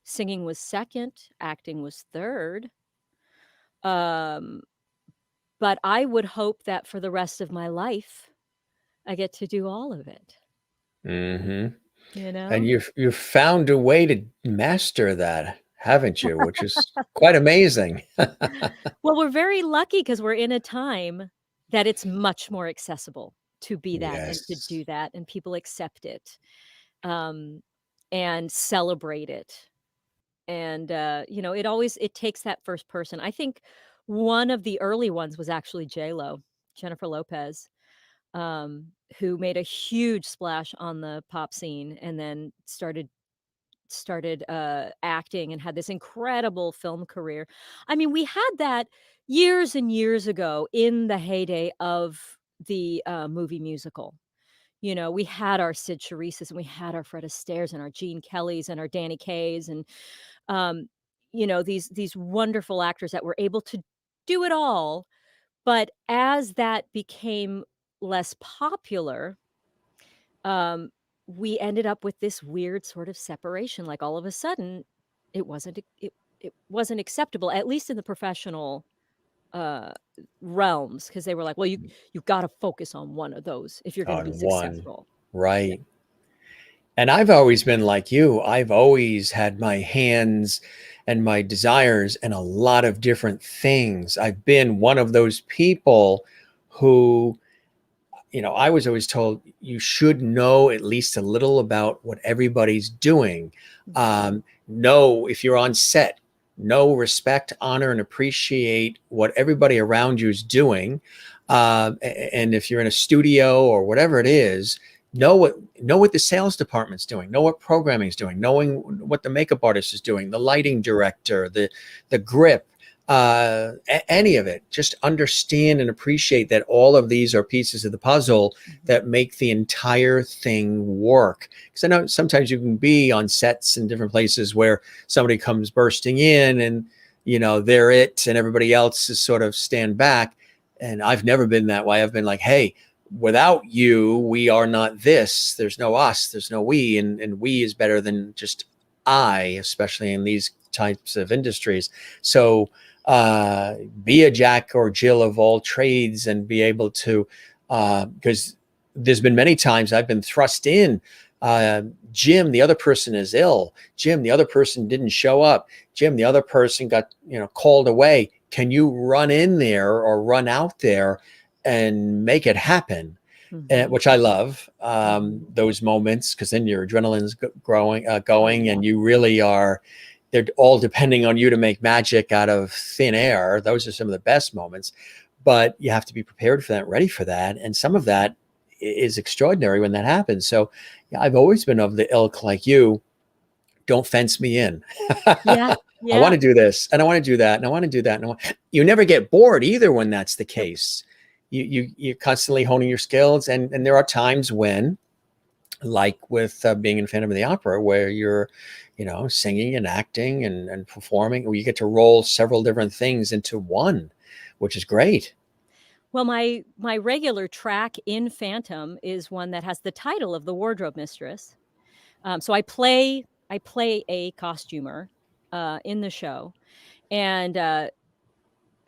singing was second, acting was third. Um, but I would hope that for the rest of my life, I get to do all of it, Hmm. you And know? you've found a way to master that, haven't you? Which is quite amazing. Well, we're very lucky because 'cause we're in a time that it's much more accessible to be that and to Yes. do that, and people accept it, um, and celebrate it. And, it takes that first person. I think one of the early ones was actually J.Lo, Jennifer Lopez, who made a huge splash on the pop scene and then started started acting and had this incredible film career. I mean, we had that years and years ago in the heyday of the movie musical. You know, we had our Sid Charises and we had our Fred Astaire's and our Gene Kellys and our Danny Kays and um, you know, these wonderful actors that were able to do it all. But as that became less popular, um, we ended up with this weird sort of separation. Like all of a sudden, it wasn't acceptable, at least in the professional uh realms, because they were like, well, you've got to focus on one of those if you're going to be On one. successful. Yeah. Right. And I've always been like you. I've always had my hands and my desires in a lot of different things. I've been one of those people who, I was always told you should know at least a little about what everybody's doing. Know if you're on set, know, respect, honor, and appreciate what everybody around you is doing. And if you're in a studio or whatever it is, know what the sales department's doing, know what programming is doing, knowing what the makeup artist is doing, the lighting director, the grip, any of it. Just understand and appreciate that all of these are pieces of the puzzle that make the entire thing work. Because I know sometimes you can be on sets in different places where somebody comes bursting in and they're it and everybody else is sort of stand back. And I've never been that way. I've been like, hey, without you, we are not this. There's no us, there's no we, and we is better than just I, especially in these types of industries. So be a Jack or Jill of all trades and be able to, because there's been many times I've been thrust in. Jim, the other person is ill. Jim, the other person didn't show up. Jim, the other person got called away. Can you run in there or run out there and make it happen? Which I love, those moments, because then your adrenaline's going, and you really are. They're all depending on you to make magic out of thin air. Those are some of the best moments, but you have to be prepared for that, ready for that, and some of that is extraordinary when that happens. So, yeah, I've always been of the ilk like you. Don't fence me in. Yeah. I want to do this, and I want to do that, and I want to do that, and you never get bored either when that's the case. You're constantly honing your skills, and there are times when, like with being in Phantom of the Opera, where you're, singing and acting and performing, where you get to roll several different things into one, which is great. Well, my regular track in Phantom is one that has the title of the wardrobe mistress. So I play a costumer in the show, and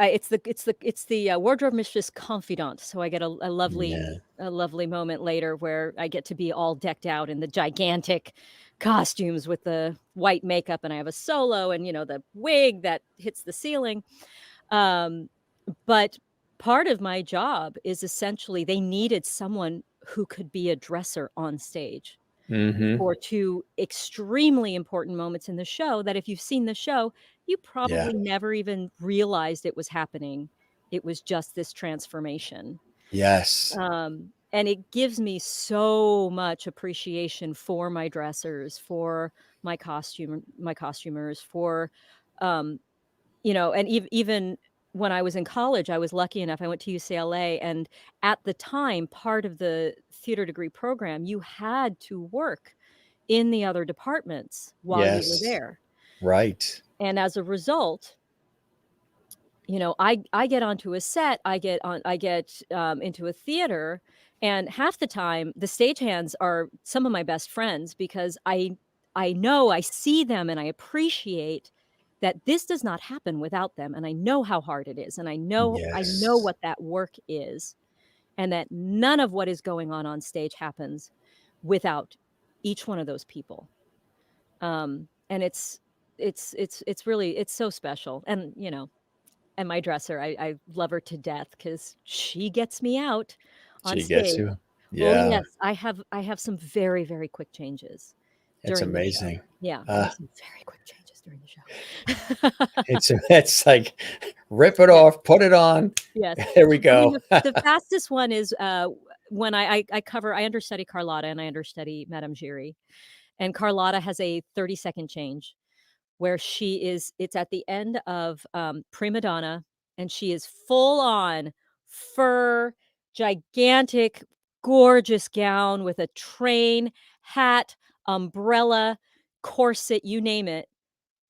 it's the wardrobe mistress confidant. So I get a Yeah. lovely moment later where I get to be all decked out in the gigantic costumes with the white makeup, and I have a solo and the wig that hits the ceiling. Um, but part of my job is essentially they needed someone who could be a dresser on stage Mm-hmm. for two extremely important moments in the show that if you've seen the show, you Yeah. probably never even realized it was happening. It was just this transformation. Yes. And it gives me so much appreciation for my dressers, for my costumers, for um, and even when I was in college, I was lucky enough, I went to UCLA, and at the time, part of the theater degree program, you had to work in the other departments while you were Yes. there. Right. And as a result, I get onto a set, I get into a theater, and half the time the stagehands are some of my best friends because I know I see them and I appreciate that this does not happen without them, and I know how hard it is, and I know Yes. what that work is, and that none of what is going on stage happens without each one of those people. And it's really it's so special, and and my dresser, I love her to death because she gets me out on She gets stage. you. Oh, Yeah. yes, I have some very, very quick changes It's during the show. amazing. Yeah, I Uh, have some very quick changes during the show. it's like, rip it Yeah, off, put it on. yes. Here we I mean, go. the fastest one is, when I understudy Carlotta and I understudy Madame Giry, And Carlotta has a 30-second change where it's at the end of Prima Donna, and she is full on fur, gigantic, gorgeous gown with a train, hat, umbrella, corset, you name it.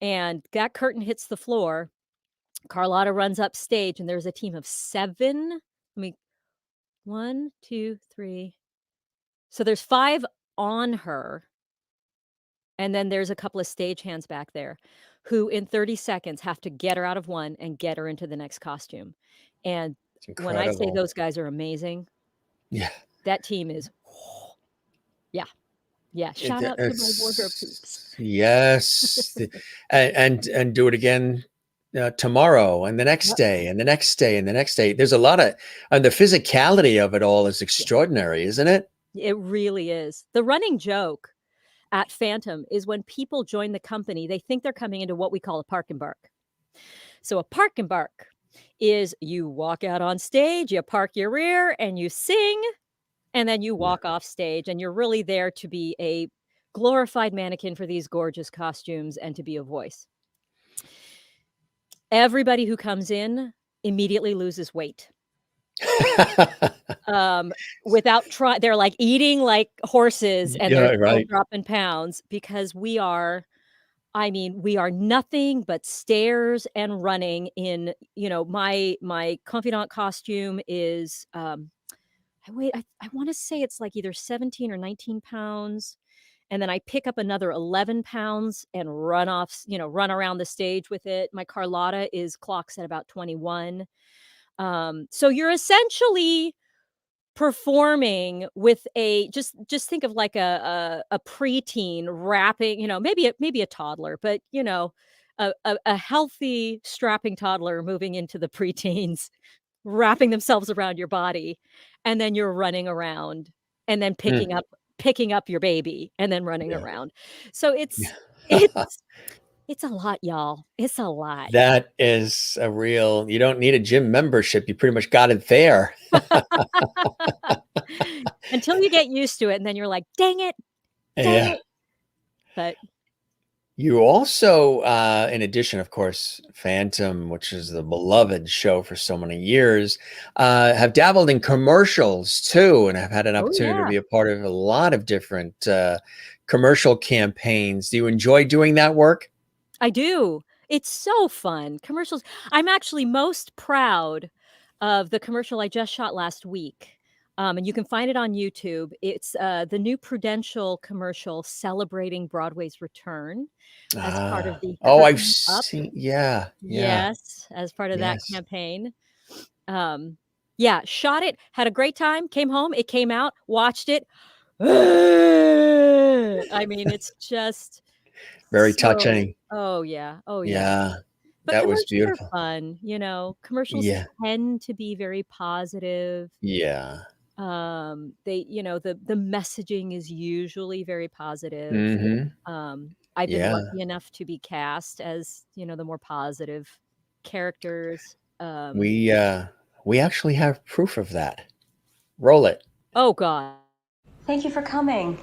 And that curtain hits the floor. Carlotta runs up stage, and there's a team of 7. Let me 1, 2, 3. So there's 5 on her, and then there's a couple of stagehands back there who in 30 seconds have to get her out of one and get her into the next costume. And It's when I say incredible. those guys are amazing, Yeah. that team is yeah. Yeah, shout out to my wardrobe peeps. Yes. And do it again tomorrow and the next Yep. day and the next day and the next day. There's a lot of, and the physicality of it all is extraordinary, isn't it? It really is. The running joke at Phantom is when people join the company, they think they're coming into what we call a park and bark. So a park and bark is you walk out on stage, you park your rear, and you sing, and then you walk off stage, and you're really there to be a glorified mannequin for these gorgeous costumes and to be a voice. Everybody who comes in immediately loses weight. Without trying, they're like eating like horses, and Yeah, they're still right. dropping pounds because we are nothing but stairs and running in, my confidant costume is, I wanna say it's like either 17 or 19 pounds, and then I pick up another 11 pounds and run around the stage with it. My Carlotta clocks at about 21. So you're essentially performing with just think of like a preteen wrapping, maybe a toddler, but, a healthy strapping toddler moving into the preteens, wrapping themselves around your body, and then you're running around, and then picking up your baby, and then running Yeah. around. So Yeah. it's a lot, y'all. It's a lot. That is a real, you don't need a gym membership. You pretty much got it there. Until you get used to it, and then you're like, "Dang it, dang Yeah. it." But You also, in addition, of course, Phantom, which is the beloved show for so many years, have dabbled in commercials too, and have had an oh, opportunity to yeah. be a part of a lot of different commercial campaigns. Do you enjoy doing that work? I do. It's so fun. Commercials. I'm actually most proud of the commercial I just shot last week. And you can find it on YouTube. It's the new Prudential commercial celebrating Broadway's return as part of the Oh, I've Curtain Up. seen, yeah, yeah, Yes, as part of that yes. campaign. Yeah, shot it, had a great time, came home, it came out, watched it. I mean, it's just Very so touching. oh, yeah, oh, yeah. Yeah, But that was commercials are beautiful. fun, commercials Yeah, tend to be very positive. yeah. The messaging is usually very positive. Hmm. I've been Yeah. lucky enough to be cast as, the more positive characters. We we actually have proof of that. Roll it. Oh god. Thank you for coming.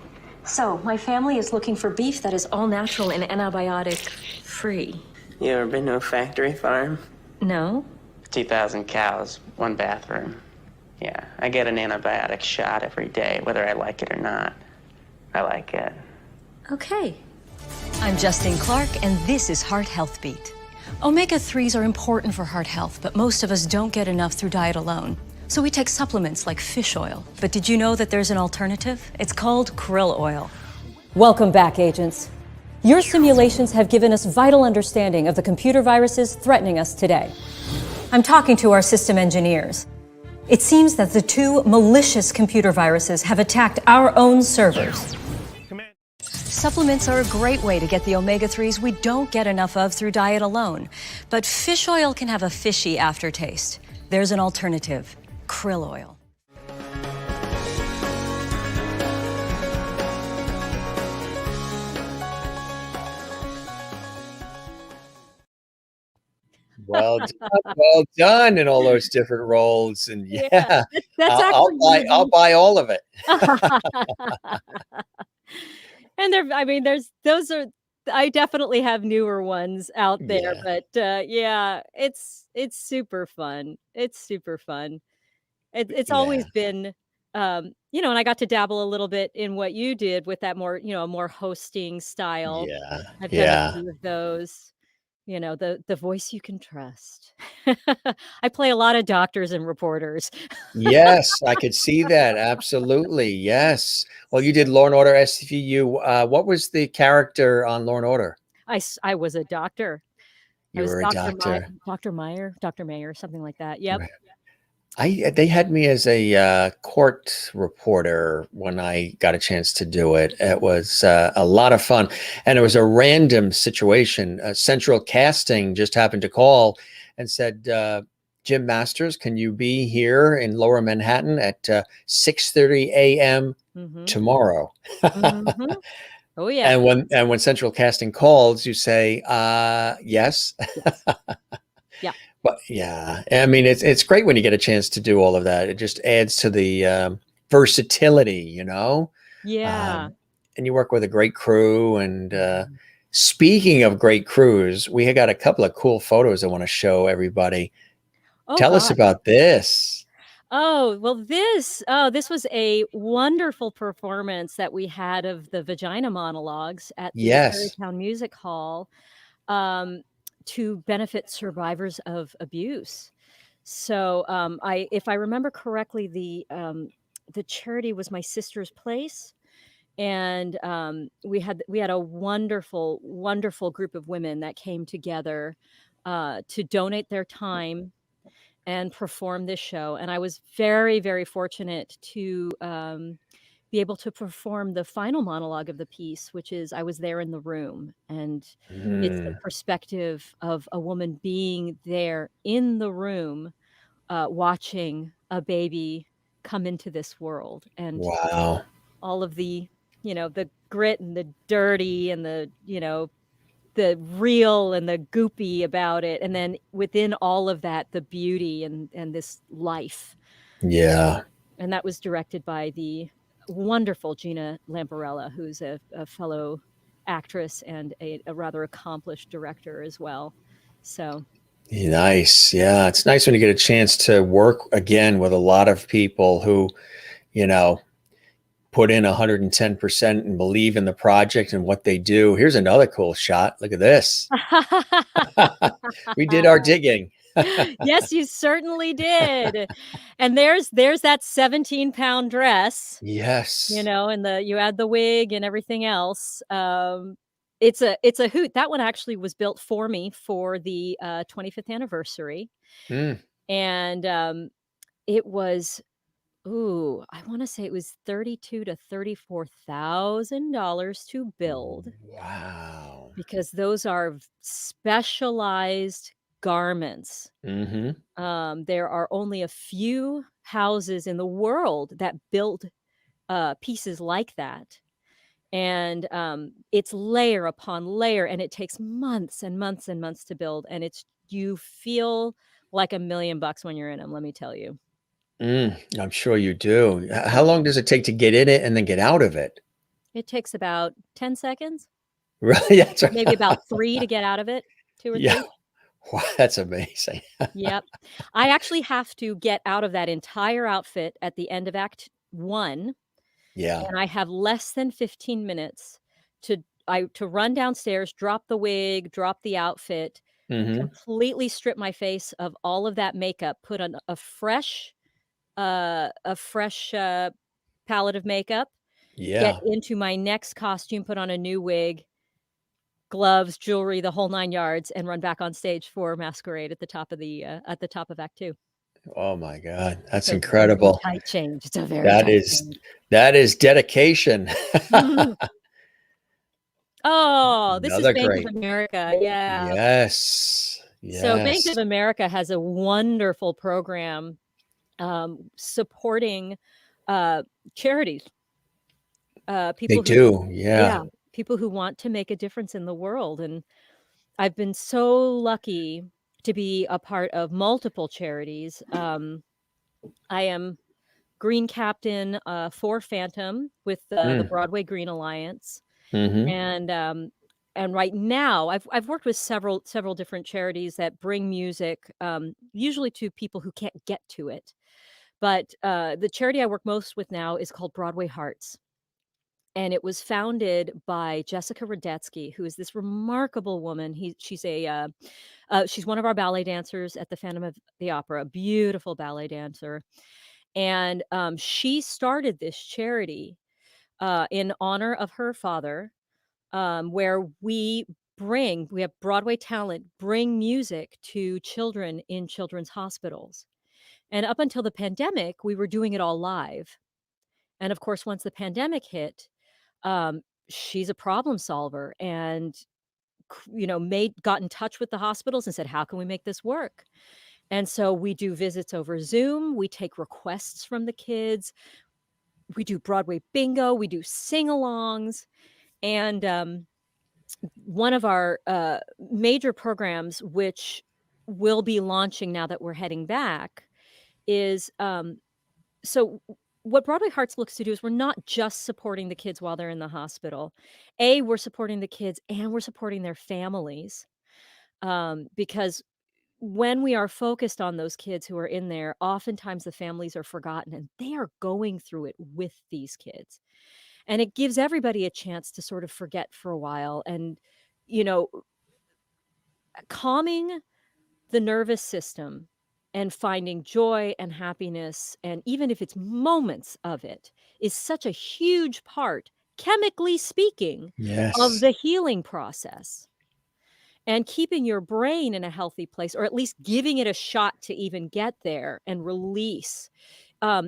So, my family is looking for beef that is all natural and antibiotic free. You ever been to a factory farm? No? 2,000 cows, one bathroom. Yeah, I get an antibiotic shot every day, whether I like it or not. I like it. Okay. I'm Justine Clark, and this is Heart Health Beat. Omega-3s are important for heart health, but most of us don't get enough through diet alone. So we take supplements like fish oil. But did you know that there's an alternative? It's called krill oil. Welcome back, agents. Your simulations have given us vital understanding of the computer viruses threatening us today. I'm talking to our system engineers. It seems that the 2 malicious computer viruses have attacked our own servers. Supplements are a great way to get the omega-3s we don't get enough of through diet alone. But fish oil can have a fishy aftertaste. There's an alternative, krill oil. Well done in all those different roles, and Yeah, yeah, that's I'll actually one of buy the all of it. And I mean, those are, I definitely have newer ones out there, Yeah. but yeah, it's super fun. It's super fun. It's Yeah. always been, and I got to dabble a little bit in what you did with that more, more hosting style. Yeah. I've done a Yeah. few of those. The voice you can trust. I play a lot of doctors and reporters. Yes, I could see that. Absolutely. Yes. Well, you did Law and Order SVU. What was the character on Law and Order? I was a doctor. I You was were a doctor. Dr. Mayer, something like that. Yep. They had me as a court reporter when I got a chance to do it. It was a lot of fun, and it was a random situation. Central Casting just happened to call and said, "Jim Masters, can you be here in Lower Manhattan at 6:30 a.m. Mhm. tomorrow?" Mhm. Oh, yeah. And when Central Casting calls, you say, "Yes." Yes. Yeah. But yeah, I mean, it's great when you get a chance to do all of that. It just adds to the versatility, Yeah. and you work with a great crew. And Mhm. speaking of great crews, we have got a couple of cool photos I want to show everybody. Oh Tell us gosh. about this. Oh, well, this was a wonderful performance that we had of the Vagina Monologues at the Yes. Tarrytown Music Hall, um, to benefit survivors of abuse. So, if I remember correctly, the charity was My Sister's Place, and we had a wonderful, wonderful group of women that came together to donate their time and perform this show. And I was very, very fortunate to be able to perform the final monologue of the piece, which is I was there in the room. And it's the Mm, perspective of a woman being there in the room, watching a baby come into this world. And wow. all of the grit and the dirty and the real and the goopy about it, and then within all of that, the beauty and this life. Yeah. And that was directed by the wonderful Gina Lamparella, who's a fellow actress and a rather accomplished director as well. So Nice. Yeah. It's nice when you get a chance to work again with a lot of people who, you know, put in 110% and believe in the project and what they do. Here's another cool shot. Look at this. We did our digging. yes, you certainly did. And there's that 17-pound dress, Yes. and you add the wig and everything else. It's a hoot. That one actually was built for me for the 25th anniversary, Mm. and it was, ooh, I want to say it was $32,000 to $34,000 to build, Wow. because those are specialized garments. Hmm. There are only a few houses in the world that build pieces like that. And it's layer upon layer, and it takes months and months and months to build. And you feel like $1,000,000 when you're in them, let me tell you. I'm sure you do. How Yeah. long does it take to get in it and then get out of it? It takes about 10 seconds, Right. That's maybe right. about 3 to get out of it, 2 or Yeah. 3. Wow, that's amazing. Yep. I actually have to get out of that entire outfit at the end of Act 1. Yeah. And I have less than 15 minutes to run downstairs, drop the wig, drop the outfit, Hmm. completely strip my face of all of that makeup, put on a fresh palette of makeup, get Yeah. into my next costume, put on a new wig, gloves, jewelry, the whole 9 yards, and run back on stage for Masquerade at the top of Act 2. Oh my God. That's It's a very incredible. tight change. It's a very That tight is change. that is dedication. Oh, this is Another Bank of great. America, yeah. Yes. So Bank Yes. of America has a wonderful program, supporting, uh, charities, They people who do. Yeah. yeah, people who want to make a difference in the world, and I've been so lucky to be a part of multiple charities. I am Green Captain, for Phantom with, the Mm. Broadway Green Alliance. Hmm. And right now I've worked with several different charities that bring music, usually to people who can't get to it. But the charity I work most with now is called Broadway Hearts. And it was founded by Jessica Radetzky, who is this remarkable woman. She's one of our ballet dancers at the Phantom of the Opera, a beautiful ballet dancer. And she started this charity in honor of her father, where we have Broadway talent bring music to children in children's hospitals. And up until the pandemic, we were doing it all live. And of course, once the pandemic hit, um, she's a problem solver and made got in touch with the hospitals and said, how can we make this work? And so we do visits over Zoom, we take requests from the kids, we do Broadway bingo, we do sing-alongs. And one of our major programs, which will be launching now that we're heading back, is so what Broadway Hearts looks to do is we're not just supporting the kids while they're in the hospital. We're supporting the kids and we're supporting their families, because when we are focused on those kids who are in there, oftentimes the families are forgotten and they are going through it with these kids. And it gives everybody a chance to sort of forget for a while and, you know, calming the nervous system and finding joy and happiness, and even if it's moments of it, is such a huge part, chemically speaking, of Yes. the healing process. And keeping your brain in a healthy place, or at least giving it a shot to even get there and release,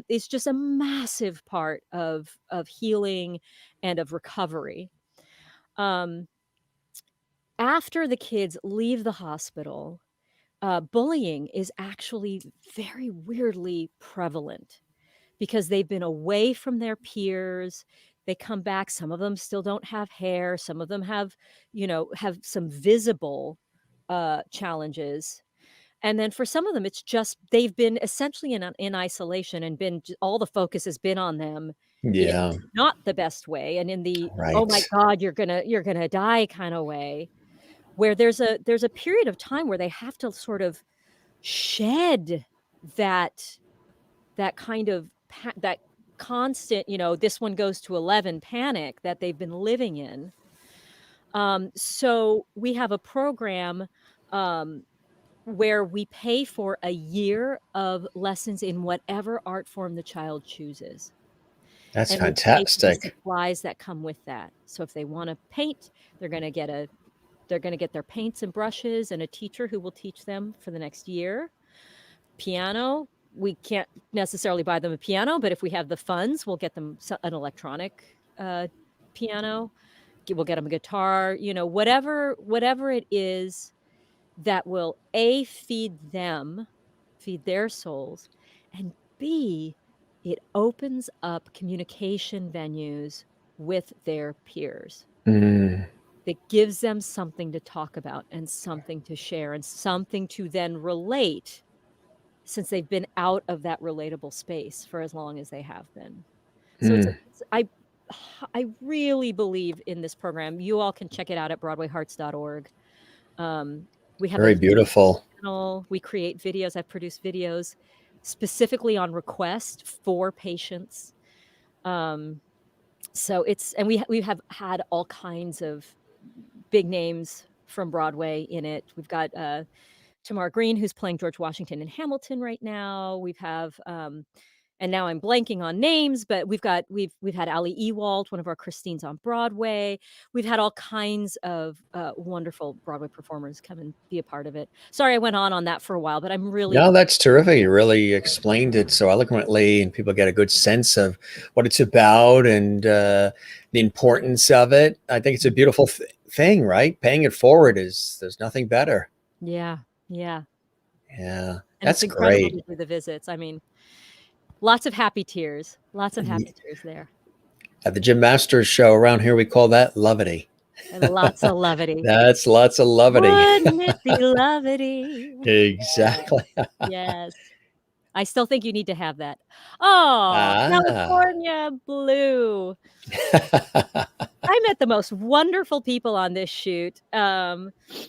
is just a massive part of healing and of recovery. Um, After the kids leave the hospital, bullying is actually very weirdly prevalent because they've been away from their peers. They come back. Some of them still don't have hair. Some of them have some visible challenges. And then for some of them, it's just they've been essentially in isolation and all the focus has been on them in Yeah. not the best way and in the oh my Right. God, you're gonna die kind of way, where there's a period of time where they have to sort of shed that kind of that constant, this one goes to 11 panic that they've been living in. So we have a program um, where we pay for a year of lessons in whatever art form the child chooses. That's And we pay for the fantastic. supplies that come with that. So if they want to paint, they're going to get their paints and brushes and a teacher who will teach them for the next year. Piano, we can't necessarily buy them a piano, but if we have the funds, we'll get them an electronic piano. We'll get them a guitar, whatever it is that will feed their souls, and B, it opens up communication venues with their peers. Mm. That gives them something to talk about and something to share and something to then relate, since they've been out of that relatable space for as long as they have been. So Mm. I really believe in this program. You all can check it out at broadwayhearts.org. We have a Very beautiful. channel. We create videos. I've produced videos specifically on request for patients. So we have had all kinds of big names from Broadway in it. We've got Tamar Green, who's playing George Washington in Hamilton right now. And now I'm blanking on names, but we've had Ali Ewald, one of our Christines on Broadway. We've had all kinds of wonderful Broadway performers come and be a part of it. Sorry, I went on that for a while, but I'm really No, that's terrific. You really explained it so eloquently, and people get a good sense of what it's about and the importance of it. I think it's a beautiful thing, right? Paying it forward there's nothing better. yeah. Yeah, And that's it's incredible great. to do the visits. I mean, lots of happy tears. Lots of happy tears there. At the Jim Masters show around here, we call that levity. And lots of levity. That's lots of levity. Wouldn't it be levity? Exactly. Yes. I still think you need to have that. Oh, Ah. California blue. I met the most wonderful people on this shoot.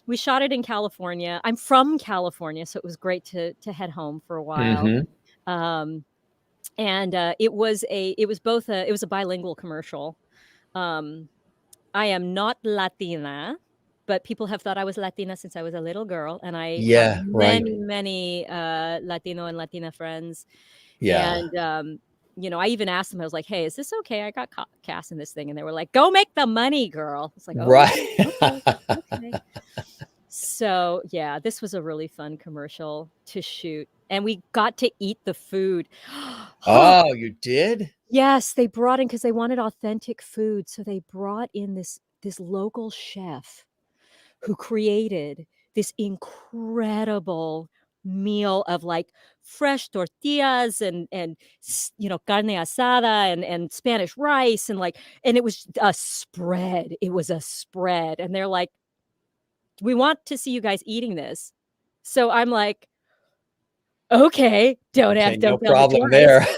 We shot it in California. I'm from California, so it was great to head home for a while. Hmm. Um, and it was a bilingual commercial. I am not Latina, but people have thought I was Latina since I was a little girl, and I have Yeah, right. many Latino and Latina friends. Yeah. And I even asked them, I was like, "Hey, is this okay? I got cast in this thing." And they were like, "Go make the money, girl." It's like, "Oh, Right. okay, okay." So, yeah, this was a really fun commercial to shoot, and we got to eat the food. Oh, you did? Yes, they brought in because they wanted authentic food, so they brought in this local chef who created this incredible meal of, like, fresh tortillas and carne asada and Spanish rice and it was a spread. It was a spread, and they're like, "We want to see you guys eating this." So I'm like, "Okay, don't Okay, no tell me problem twice."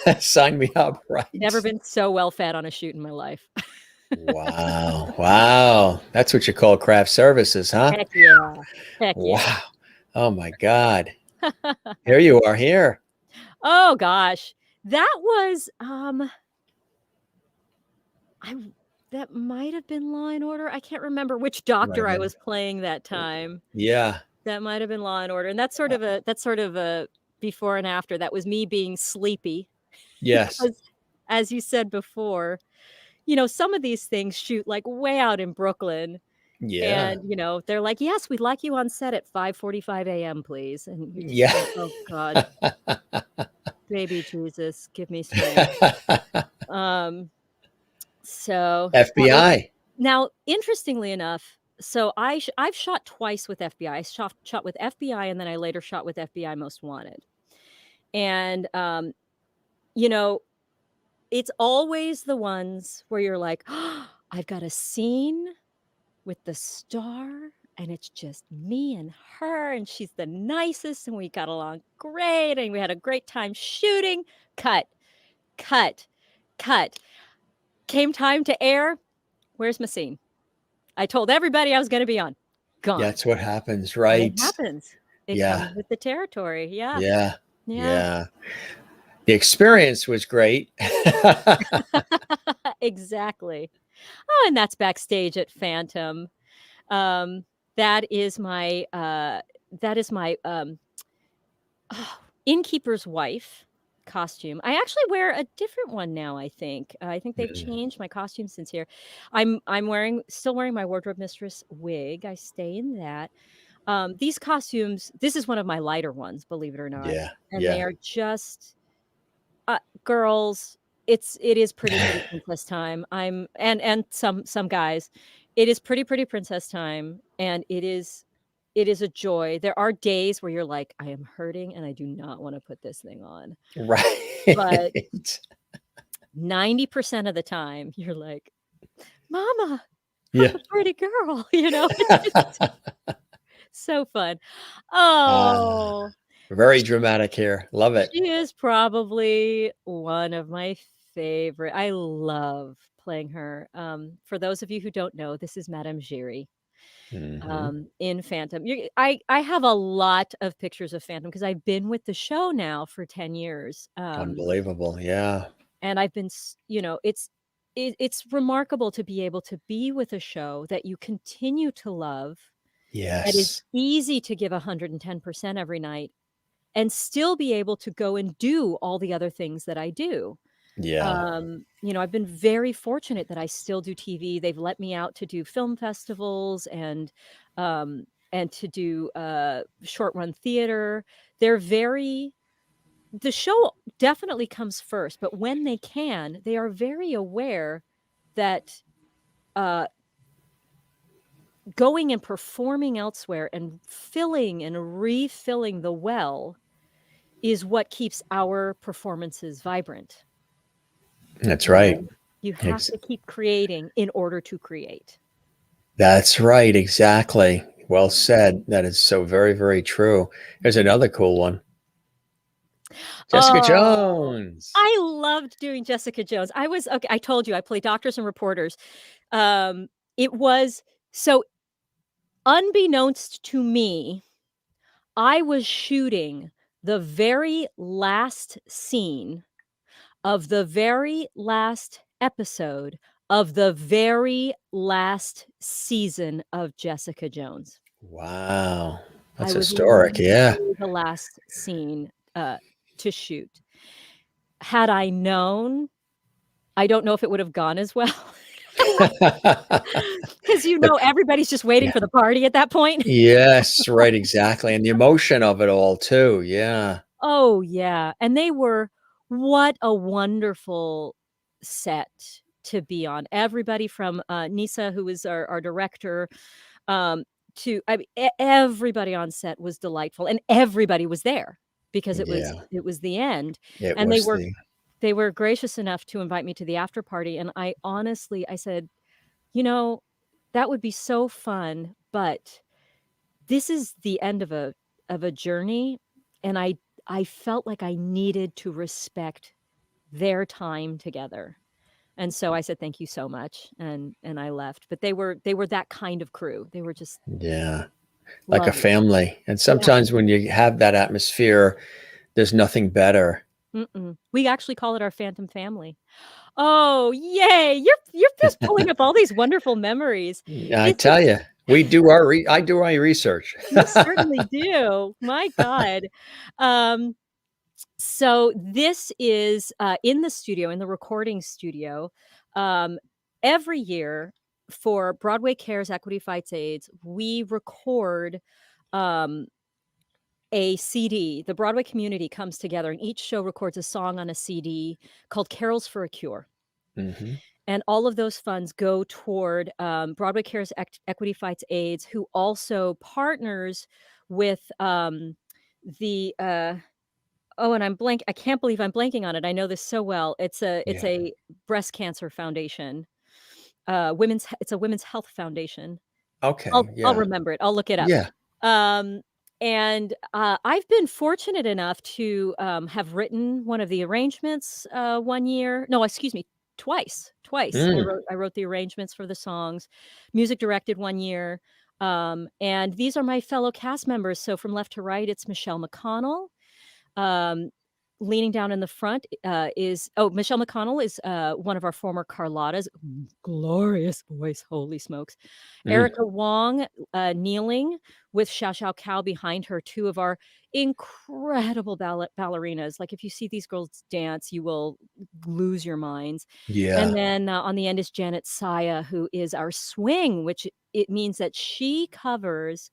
there. Sign me up, right? Never been so well fed on a shoot in my life. Wow. Wow. That's what you call craft services, huh? Heck yeah. Heck yeah. Wow. Oh my God. Here you are here. Oh gosh. That was, I that might have been Law& and Order. I can't remember which Might have doctor I been. was playing that time. Yeah. That might have been Law& and Order, and that's sort of a before and after. That was me being sleepy Yes. because, as you said before, some of these things shoot, like, way out in Brooklyn, Yeah. and, they're like, "Yes, we'd like you on set at 5:45 AM, please," and you're just Yeah. like, "Oh god, baby Jesus, give me strength." Um, so that was FBI. now, interestingly enough, so I've shot twice with FBI. I shot with FBI, and then I later shot with FBI Most Wanted. And, you know, it's always the ones where you're like, "Oh, I've got a scene with the star, and it's just me and her, and she's the nicest, and we got along great, and we had a great time shooting." Cut, cut, cut. Came time to air. Where's my scene? I told everybody I was gonna be on. Gone. That's what happens, And it right? happens. It Yeah. comes with the territory. Yeah. Yeah. Yeah. Yeah. The experience was great. Exactly. Oh, and that's backstage at Phantom. Um, that is my, innkeeper's wife costume. I actually wear a different one now, I think. I think they've Mm. changed my costume since here. I'm still wearing my wardrobe mistress wig. I stay in that. These costumes, this is one of my lighter ones, believe it or not. Yeah. And they Yeah. are just girls, it is pretty princess time. And some guys. It is pretty princess time, and it is a joy. There are days where you're like, "I am hurting and I do not want to put this thing on." But Right. 90% of the time you're like, "Mama, I'm Yeah. a pretty girl," It's just so fun. Oh, Very dramatic here. Love it. she is probably one of my favorite. I love playing her. For those of you who don't know, this is Madame Giry, Mhm. in Phantom. I have a lot of pictures of Phantom because I've been with the show now for 10 years. Unbelievable. Yeah. And I've been, it's remarkable to be able to be with a show that you continue to love, that is Yes. easy to give 110% every night, and still be able to go and do all the other things that I do. Yeah. I've been very fortunate that I still do TV. They've let me out to do film festivals and to do short run theater. The show definitely comes first, but when they can, they are very aware that going and performing elsewhere and filling and refilling the well is what keeps our performances vibrant. That's right. You have to keep creating in order to create. That's right. Exactly. Well said. That is so very, very true. Here's another cool one. Jessica Oh, Jones. I loved doing Jessica Jones. Okay, I told you I play doctors and reporters. Um, it was so unbeknownst to me, I was shooting the very last scene of the very last episode of the very last season of Jessica Jones. Wow. I That's was historic. Yeah. literally the last scene to shoot. Had I known, I don't know if it would have gone as well. Because everybody's just waiting Yeah. for the party at that point. Yes, right, exactly. And the emotion of it all too. Yeah. Oh, yeah, and what a wonderful set to be on. Everybody from, Nisa, who was our director, to everybody on set was delightful, and everybody was there because Yeah. it was the end, It and was the they were gracious enough to invite me to the after party, and I said, "You know, that would be so fun, but this is the end of a journey, and I felt like I needed to respect their time together." And so I said, "Thank you so much," and I left. But they were that kind of crew. They were just yeah, like a lovely. family. And Yeah. sometimes when you have that atmosphere, there's nothing better. We actually call it our phantom family. Oh, yay! You're just pulling up all these wonderful memories. I This is tell you, we do I do my research. You certainly do. My God. Um, so this is in the studio, in the recording studio. Um, every year for Broadway Cares Equity Fights AIDS, we record um, a CD. The Broadway community comes together and each show records a song on a CD called Carols for a Cure. Hmm. And all of those funds go toward Broadway Cares Equity Fights AIDS, who also partners with the and I can't believe I'm blanking on it. I know this so well. It's Yeah. a breast cancer foundation. It's a women's health foundation. Okay. I'll Yeah. remember it. I'll look it up. Yeah. Um, and I've been fortunate enough to have written one of the arrangements one year. No, excuse me, twice. Twice. Mm. I wrote the arrangements for the songs, music directed one year. And these are my fellow cast members. So from left to right, it's Michelle McConnell. Leaning down in the front is Michelle McConnell is one of our former Carlottas. Glorious voice, holy smokes. Mm. Erica Wong kneeling with Xiao Xiao Cao behind her, two of our incredible ballerinas. Like if you see these girls dance, you will lose your minds. Yeah. And then on the end is Janet Saya, who is our swing, which it means that she covers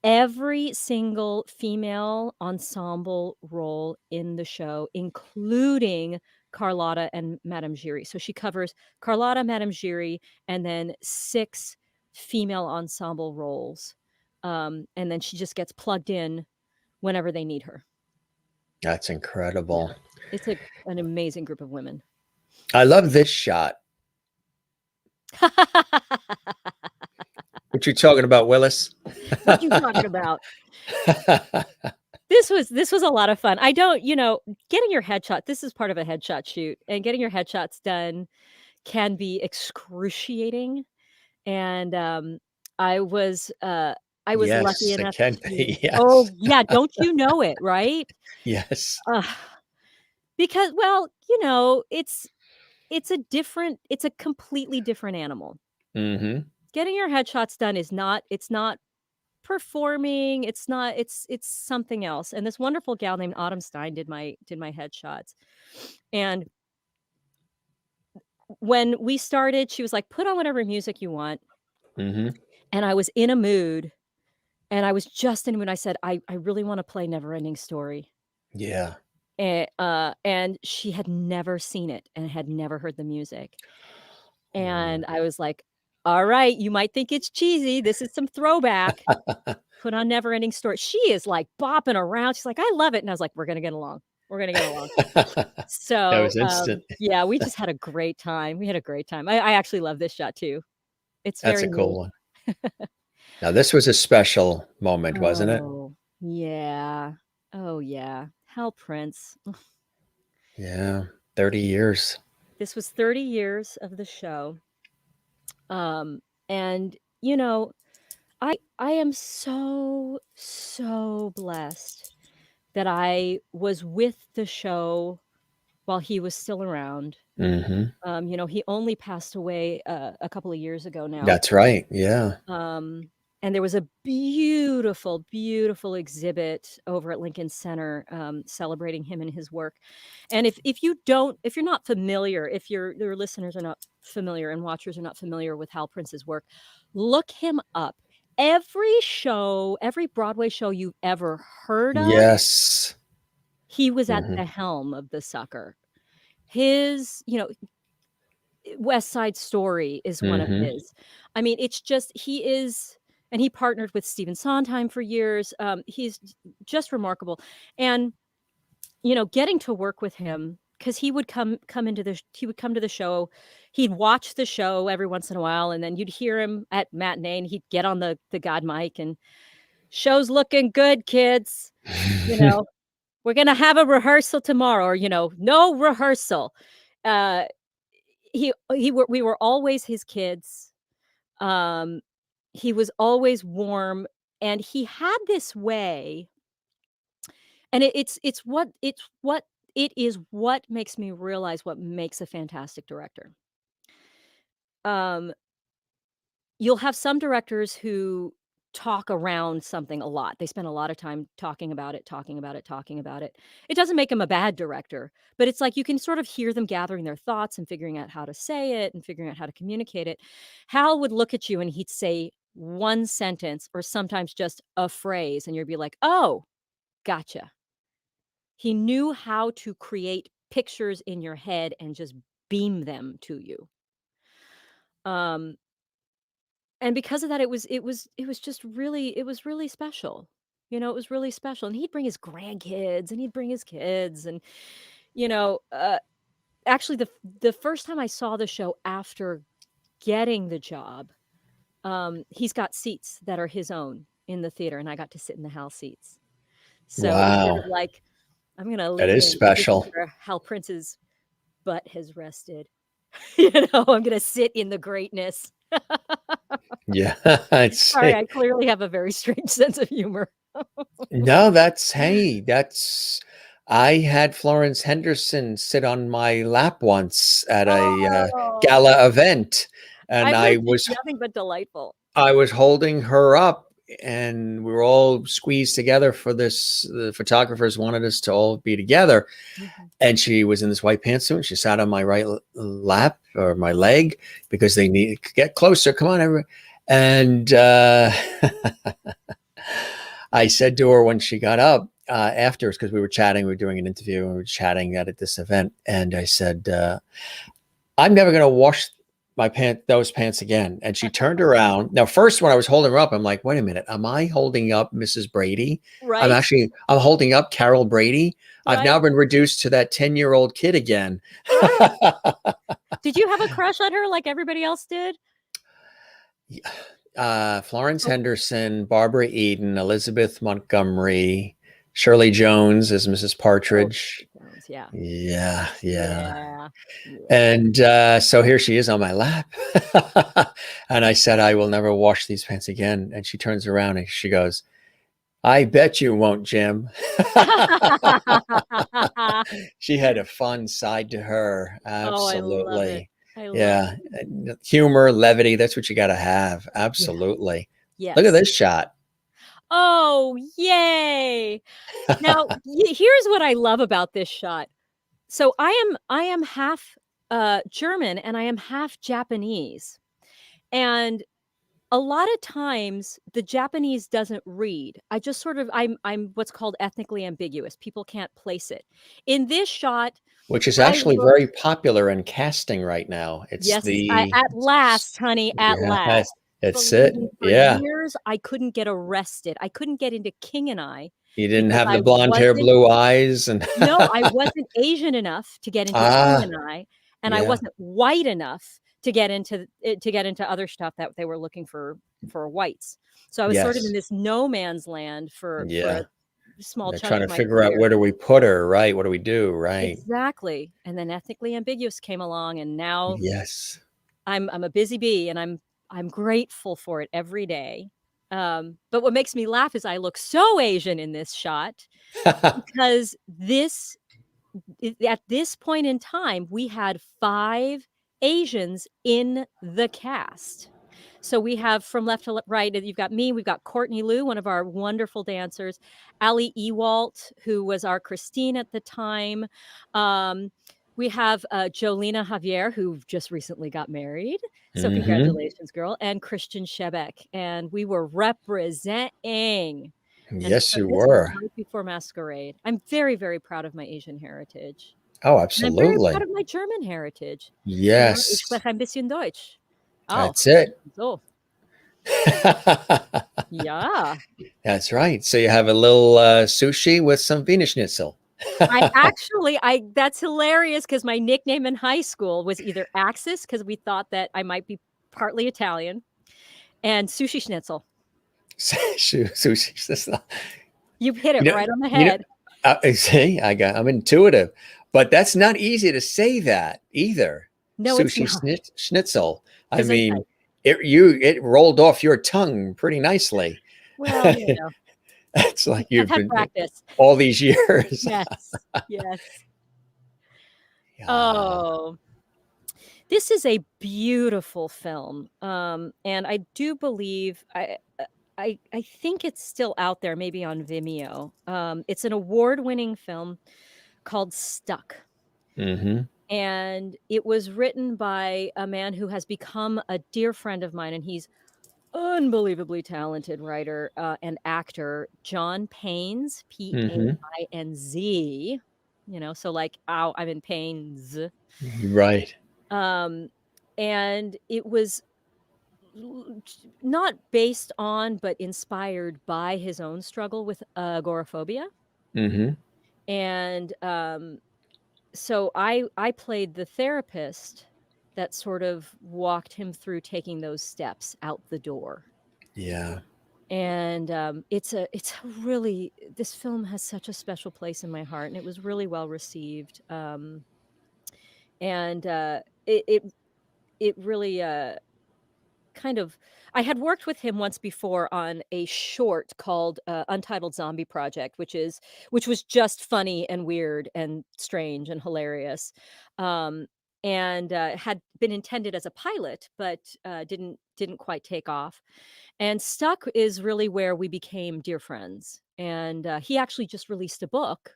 every single female ensemble role in the show, including Carlotta and Madame Giry. So she covers Carlotta, Madame Giry, and then 6 female ensemble roles. And then she just gets plugged in whenever they need her. That's incredible. It's an amazing group of women. I love this shot. What you talking about, Willis? What you talking about? This was a lot of fun. I don't, getting your headshot, this is part of a headshot shoot, and getting your headshots done can be excruciating. And I was Yes, lucky it enough can to be. Yes. Oh, yeah, don't you know it, right? Yes. Because it's a completely different animal. Mm-hmm. Getting your headshots done it's not performing, it's something else. And this wonderful gal named Autumn Stein did my headshots. And when we started, she was like, "Put on whatever music you want." Mm-hmm. And I was in a mood, and I was just in a mood. I said, I really want to play Neverending Story. Yeah. And she had never seen it and had never heard the music. And I was like, "All right, you might think it's cheesy. This is some throwback." Put on Neverending Story. She is like bopping around. She's like, "I love it." And I was like, "We're going to get along. We're going to get along." So That was instant. yeah, we just had a great time. We had a great time. I actually love this shot too. It's That's very a cool neat. one. Now, this was a special moment, wasn't it? Oh, yeah. Oh, yeah. Hal Prince. Yeah, 30 years. This was 30 years of the show. And you know, I am so blessed that I was with the show while he was still around. Hmm. You know, he only passed away a couple of years ago now. That's right. Yeah. And there was a beautiful, beautiful exhibit over at Lincoln Center celebrating him and his work. And if you're not familiar, if your listeners are not familiar and watchers are not familiar with Hal Prince's work, look him up. Every show, every Broadway show you've ever heard of, Yes. he was at Hmm. the helm of the sucker. His, West Side Story is one of Hmm. his. I mean, it's just he is, and he partnered with Stephen Sondheim for years. He's just remarkable, and getting to work with him because he would come to the show. He'd watch the show every once in a while, and then you'd hear him at matinee, and he'd get on the God mic and show's looking good, kids. We're gonna have a rehearsal tomorrow, or no rehearsal. We were always his kids. He was always warm, and he had this way, and it's what makes me realize what makes a fantastic director. You'll have some directors who talk around something a lot. They spend a lot of time talking about it, talking about it, talking about it. It doesn't make them a bad director, but it's like you can sort of hear them gathering their thoughts and figuring out how to say it and figuring out how to communicate it. Hal would look at you and he'd say one sentence or sometimes just a phrase, and you'd be like, "Oh, gotcha." He knew how to create pictures in your head and just beam them to you. And because of that, it was just really special. It was really special. And he'd bring his grandkids and he'd bring his kids. And, you know, uh, actually the first time I saw the show after getting the job, he's got seats that are his own in the theater, and I got to sit in the Hal seats. So it was sort Wow. of like, I'm gonna That lean is in. This is special. where Hal Prince's butt has rested. I'm gonna sit in the greatness. Yeah. I'd Sorry, say. I clearly have a very strange sense of humor. No, I had Florence Henderson sit on my lap once at a Oh, gala event, and I've heard she's nothing but delightful. I was holding her up, and we were all squeezed together for this. The photographers wanted us to all be together, and she was in this white pantsuit. And she sat on my right lap or my leg because they need to get closer. Come on, everyone. And I said to her when she got up afterwards, because we were chatting, we were doing an interview, and we were chatting at this event, and I said, "I'm never going to wash those pants again." And she turned around. Now, first, when I was holding her up, I'm like, "Wait a minute, am I holding up Mrs. Brady? Right. I'm holding up Carol Brady. I've now Right. been reduced to that 10-year-old kid again." Did you have a crush on her like everybody else did? Florence Henderson, Barbara Eden, Elizabeth Montgomery, Shirley Jones as Mrs. Partridge. Yeah. Yeah. And so here she is on my lap. And I said, "I will never wash these pants again." And she turns around and she goes, "I bet you won't, Jim." She had a fun side to her. Absolutely. I love Yeah. it. Humor, levity. That's what you got to have. Absolutely. Yes. Look at this shot. Oh, yay. Now, here's what I love about this shot. So I am half German and I am half Japanese. And a lot of times the Japanese doesn't read. I just sort of I'm what's called ethnically ambiguous. People can't place it. In this shot, Which is I actually look- very popular in casting right now. It's yes, at last, honey, at last. It's Believe it. me, for Yeah. years, I couldn't get arrested. I couldn't get into King and I. You didn't because have the I blonde hair, wasn't- blue eyes, and No, I wasn't Asian enough to get into King and I, and I yeah. wasn't white enough to get into other stuff that they were looking for whites. So I was sort of Yes. in this no man's land for small They're chunk trying of to my figure out career. where do we put her, right? What do we do, right? Exactly. And then Ethnically Ambiguous came along, and now Yes. I'm a busy bee, and I'm grateful for it every day. But what makes me laugh is I look so Asian in this shot because at this point in time, we had 5 Asians in the cast. So we have from left to right, you've got me, we've got Courtney Liu, one of our wonderful dancers, Ali Ewalt, who was our Christine at the time. We have Jolena Javier, who just recently got married. So Hmm. congratulations, girl. And Christian Shebeck. And we were representing. And Yes, so you this was were. right before Masquerade. I'm very, very proud of my Asian heritage. Oh, And I'm very proud absolutely. of my German heritage. You know, ich Yes, spreche ein bisschen Deutsch. Auch. that's it. So, yeah. That's right. So you have a little sushi with some Wiener Schnitzel. That's hilarious because my nickname in high school was either Axis, because we thought that I might be partly Italian, and Sushi Schnitzel. Sushi Schnitzel. You hit it You know, right on the you know, head. see, I'm intuitive, but that's not easy to say that either. No, it's Sushi not. schnitzel. I Gesundheit. mean, it rolled off your tongue pretty nicely. Well, you know, It's like I've you've had been practice. all these years. Yes. Yes. Yeah. Oh, this is a beautiful film. And I do believe I think it's still out there, maybe on Vimeo. It's an award-winning film called Stuck. Hmm. And it was written by a man who has become a dear friend of mine, and he's unbelievably talented writer and actor, John Pains, Hmm. Painz. You know, so like, ow, I'm in pains. Right. And it was not based on, but inspired by his own struggle with agoraphobia. Hmm. And so I played the therapist that sort of walked him through taking those steps out the door. Yeah. And it's a really, this film has such a special place in my heart, and it was really well received. And it really kind of, I had worked with him once before on a short called Untitled Zombie Project, which was just funny and weird and strange and hilarious. And had been intended as a pilot, but didn't quite take off. And Stuck is really where we became dear friends. And he actually just released a book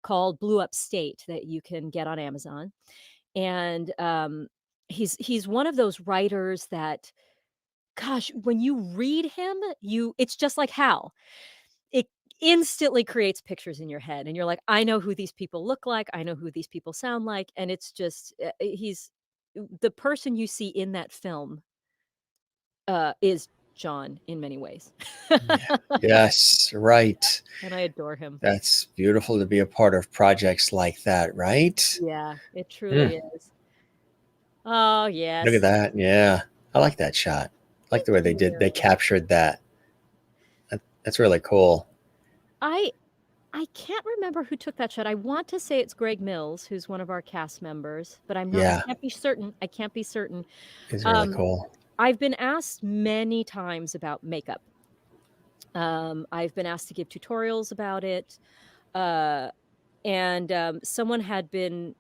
called Blue Up State that you can get on Amazon. And he's one of those writers that, gosh, when you read him, it's just like Hal. It instantly creates pictures in your head, and you're like, I know who these people look like, I know who these people sound like, and it's just he's the person you see in that film is John in many ways. Yeah. Yes. Right. And I adore him. That's beautiful to be a part of projects like that, right? Yeah, it truly is. Oh, yes. Look at that. Yeah. I like that shot. I like the way they captured that. That's really cool. I can't remember who took that shot. I want to say it's Greg Mills, who's one of our cast members, but I'm not. Yeah. I can't be certain. It's really cool. I've been asked many times about makeup. I've been asked to give tutorials about it, and someone had been,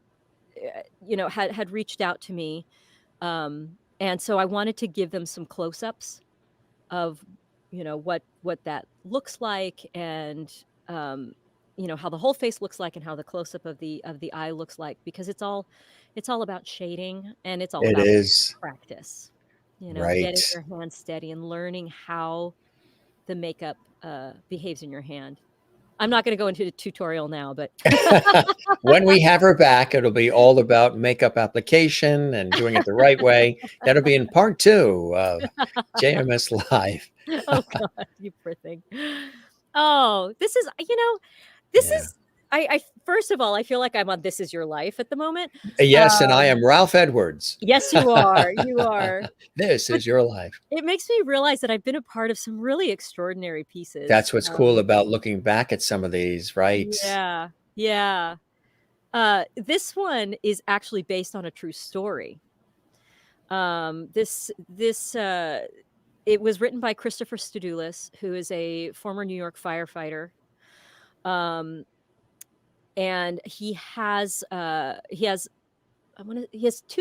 had reached out to me, and so I wanted to give them some close-ups of, what that looks like, and how the whole face looks like, and how the close-up of the eye looks like, because it's all about shading, and it's all It about is. practice. Right. Getting your hand steady and learning how the makeup behaves in your hand. I'm not going to go into the tutorial now, but When we have her back, it'll be all about makeup application and doing it the right way. That'll be in part 2 of JMS Live. Oh God, you poor thing. Oh, this is, Yeah. I first of all, I feel like I'm on This Is Your Life at the moment. Yes, and I am Ralph Edwards. Yes, you are. You are. This is your life. It makes me realize that I've been a part of some really extraordinary pieces. That's what's cool about looking back at some of these, right? Yeah. Yeah. This one is actually based on a true story. It was written by Christopher Stadoulis, who is a former New York firefighter. And he has 2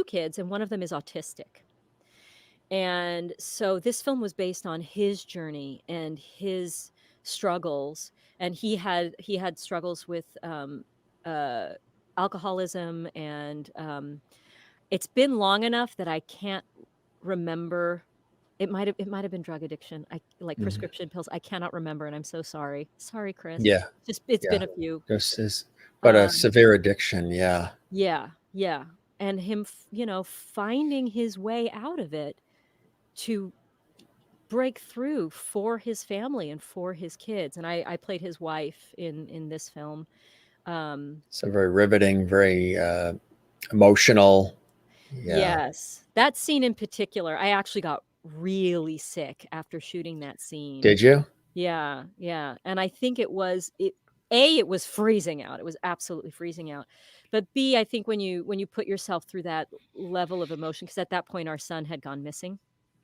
kids, and one of them is autistic. And so this film was based on his journey and his struggles. And he had struggles with alcoholism, and it's been long enough that I can't remember. It might have been drug addiction. Prescription pills. I cannot remember, and I'm so sorry. Sorry, Chris. Yeah. It's been a few. This is, but a severe addiction. Yeah. Yeah. Yeah. And him, finding his way out of it to break through for his family and for his kids. And I played his wife in this film. So very riveting, very emotional. Yeah. Yes. That scene in particular, I actually got really sick after shooting that scene. Did you? Yeah. Yeah. And I think it was freezing out. It was absolutely freezing out. But B, I think when you put yourself through that level of emotion, because at that point our son had gone missing.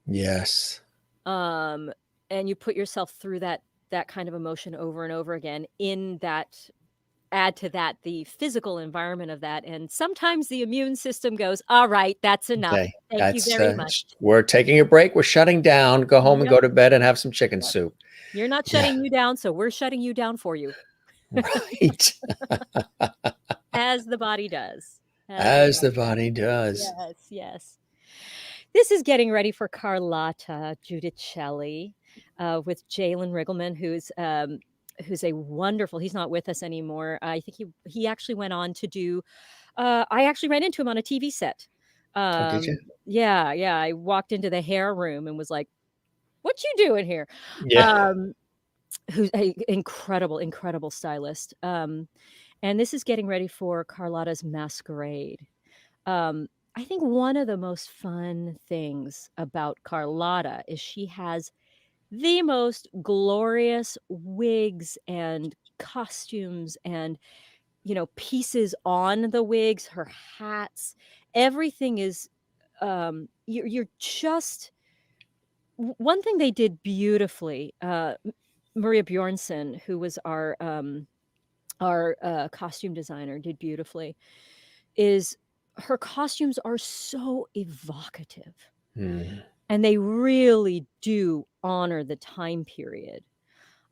Yes. And you put yourself through that kind of emotion over and over again, add to that the physical environment of that. And sometimes the immune system goes, all right, that's enough. Okay. Thank you very much. We're taking a break. We're shutting down. Go home and go to bed and have some chicken soup. You're not shutting you down, so we're shutting you down for you. Right. As the body does. As the body does. Yes, yes. This is getting ready for Carlotta Giudicelli with Jalen Riggleman, who's a wonderful, he's not with us anymore. I think he actually went on to do, I actually ran into him on a TV set. Did you? Yeah. I walked into the hair room and was like, what you doing here? Yeah. Who's an incredible stylist. And this is getting ready for Carlotta's Masquerade. I think one of the most fun things about Carlotta is she has the most glorious wigs and costumes and, pieces on the wigs, her hats, everything is, you're just, one thing they did beautifully, Maria Bjornsson, who was our costume designer, did beautifully, is her costumes are so evocative. And they really do honor the time period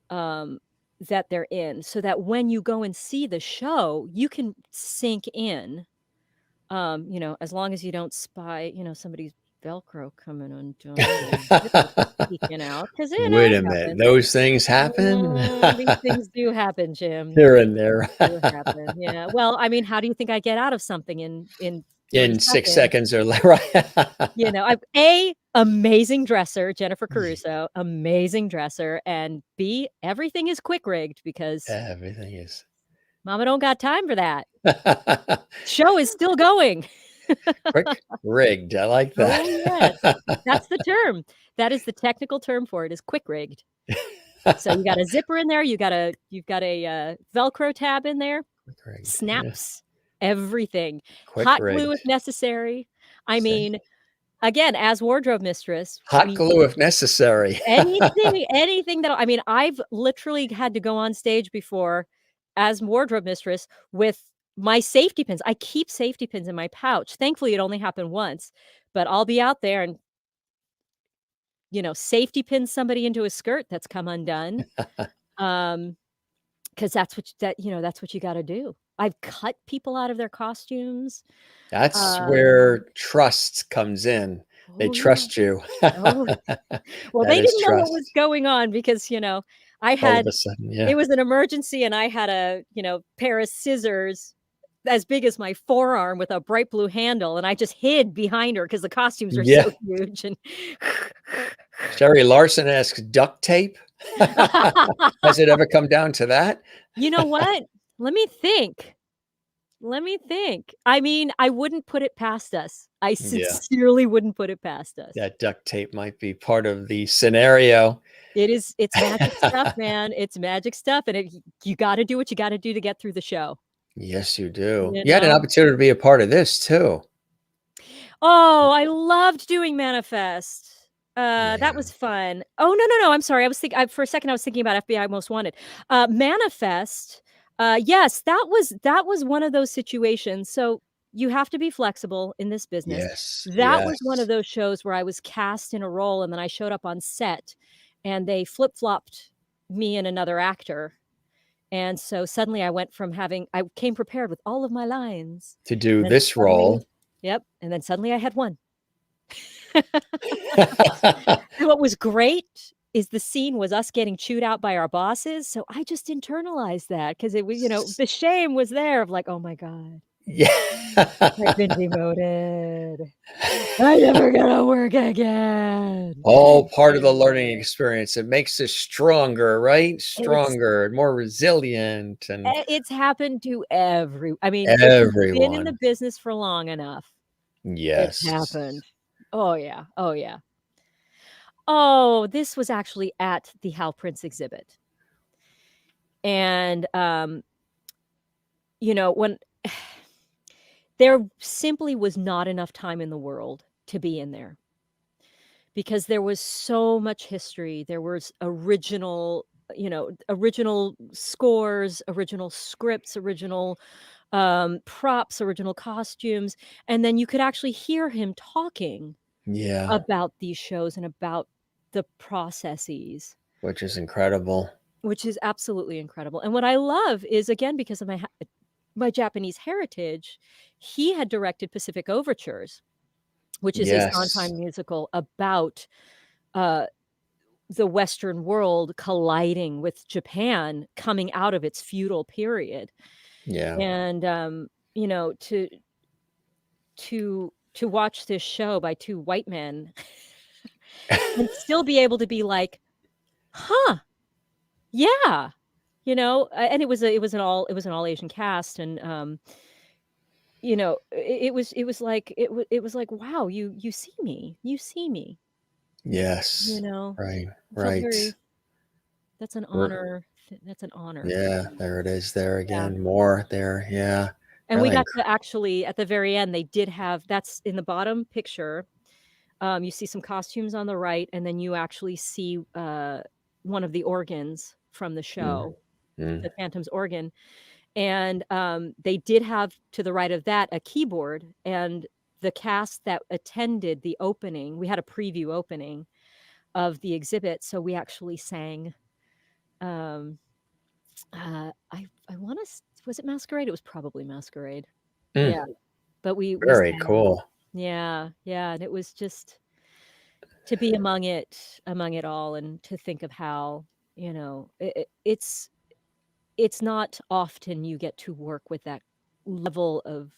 that they're in, so that when you go and see the show, you can sink in, as long as you don't spy, somebody's Velcro coming undone, peeking out. Because wait a minute, those things happen. These things do happen, Jim. Here and there. Do happen. Yeah. Well, I mean, how do you think I get out of something in 6 seconds or less? Right. I'm amazing dresser, Jennifer Caruso, amazing dresser, and B, everything is quick rigged because everything is. Mama don't got time for that. Show is still going. Quick rigged. I like that. Oh, yes. That's the term. That is the technical term for it, is quick rigged. So you got a zipper in there. You've got a Velcro tab in there. Snaps. Everything. Hot glue if necessary. I mean, again, as wardrobe mistress, hot glue if necessary. anything that, I mean, I've literally had to go on stage before as wardrobe mistress with my safety pins. I keep safety pins in my pouch. Thankfully, it only happened once, but I'll be out there and, safety pin somebody into a skirt that's come undone. Because that's what you got to do. I've cut people out of their costumes. That's where trust comes in. They trust you. Well, they didn't know what was going on because, I had, all of a sudden, it was an emergency and I had a, pair of scissors as big as my forearm with a bright blue handle. And I just hid behind her because the costumes are so huge. And Sherry Larson-esque duct tape. Has it ever come down to that? You know what? Let me think. Let me think. I mean, I wouldn't put it past us. I Yeah. sincerely wouldn't put it past us. That duct tape might be part of the scenario. It's magic stuff, man. It's magic stuff, and you gotta do what you gotta do to get through the show, Yes, you do. you You had an know? opportunity to be a part of this too. Oh, I loved doing Manifest. That Yeah. was fun. Oh, no, I'm sorry. For a second, I was thinking about FBI Most Wanted. Manifest, yes, that was one of those situations. So you have to be flexible in this business. Yes. That was one of Yes. those shows where I was cast in a role, and then I showed up on set, and they flip-flopped me and another actor. And so suddenly I came prepared with all of my lines. To do And then this suddenly, role. yep, and then suddenly I had one. And what was great is the scene was us getting chewed out by our bosses, so I just internalized that because it was, the shame was there of like, "Oh my god, Yeah. I've been demoted. I'm never gonna work again." All part of the And, learning experience. It makes us stronger, right? it's Stronger, more resilient, and it's happened to I mean, if you've been in the everyone. business for long enough, it's Yes. happened. Oh, yeah. Oh, yeah. Oh, this was actually at the Hal Prince exhibit. And, when there simply was not enough time in the world to be in there because there was so much history. There was original scores, original scripts, original props, original costumes. And then you could actually hear him talking Yeah, about these shows and about the processes, which is incredible. which is absolutely incredible. And what I love is, again, because of my Japanese heritage, he had directed Pacific Overtures, which is a Yes. Sondheim musical about uh, the Western world colliding with Japan coming out of its feudal period. Yeah. And to watch this show by two white men and still be able to be like, huh, yeah, and it was an all Asian cast, and it was like, wow, you see me, Yes. Right. I felt Right. that's an R- honor. That's an honor. Yeah, there it is there Yeah. again. More there. Yeah. And we Really got to actually, at the very end, they did have, that's in the bottom picture. You see some costumes on the right, and then you actually see one of the organs from the show, mm, the Phantom's organ. And they did have to the right of that a keyboard, and the cast that attended the opening, we had a preview opening of the exhibit, so we actually sang. I want to, was it Masquerade? It was probably Masquerade. mm. Yeah, but we Very sang. cool. Yeah, and it was just to be among it all, and to think of how, it's not often you get to work with that level of,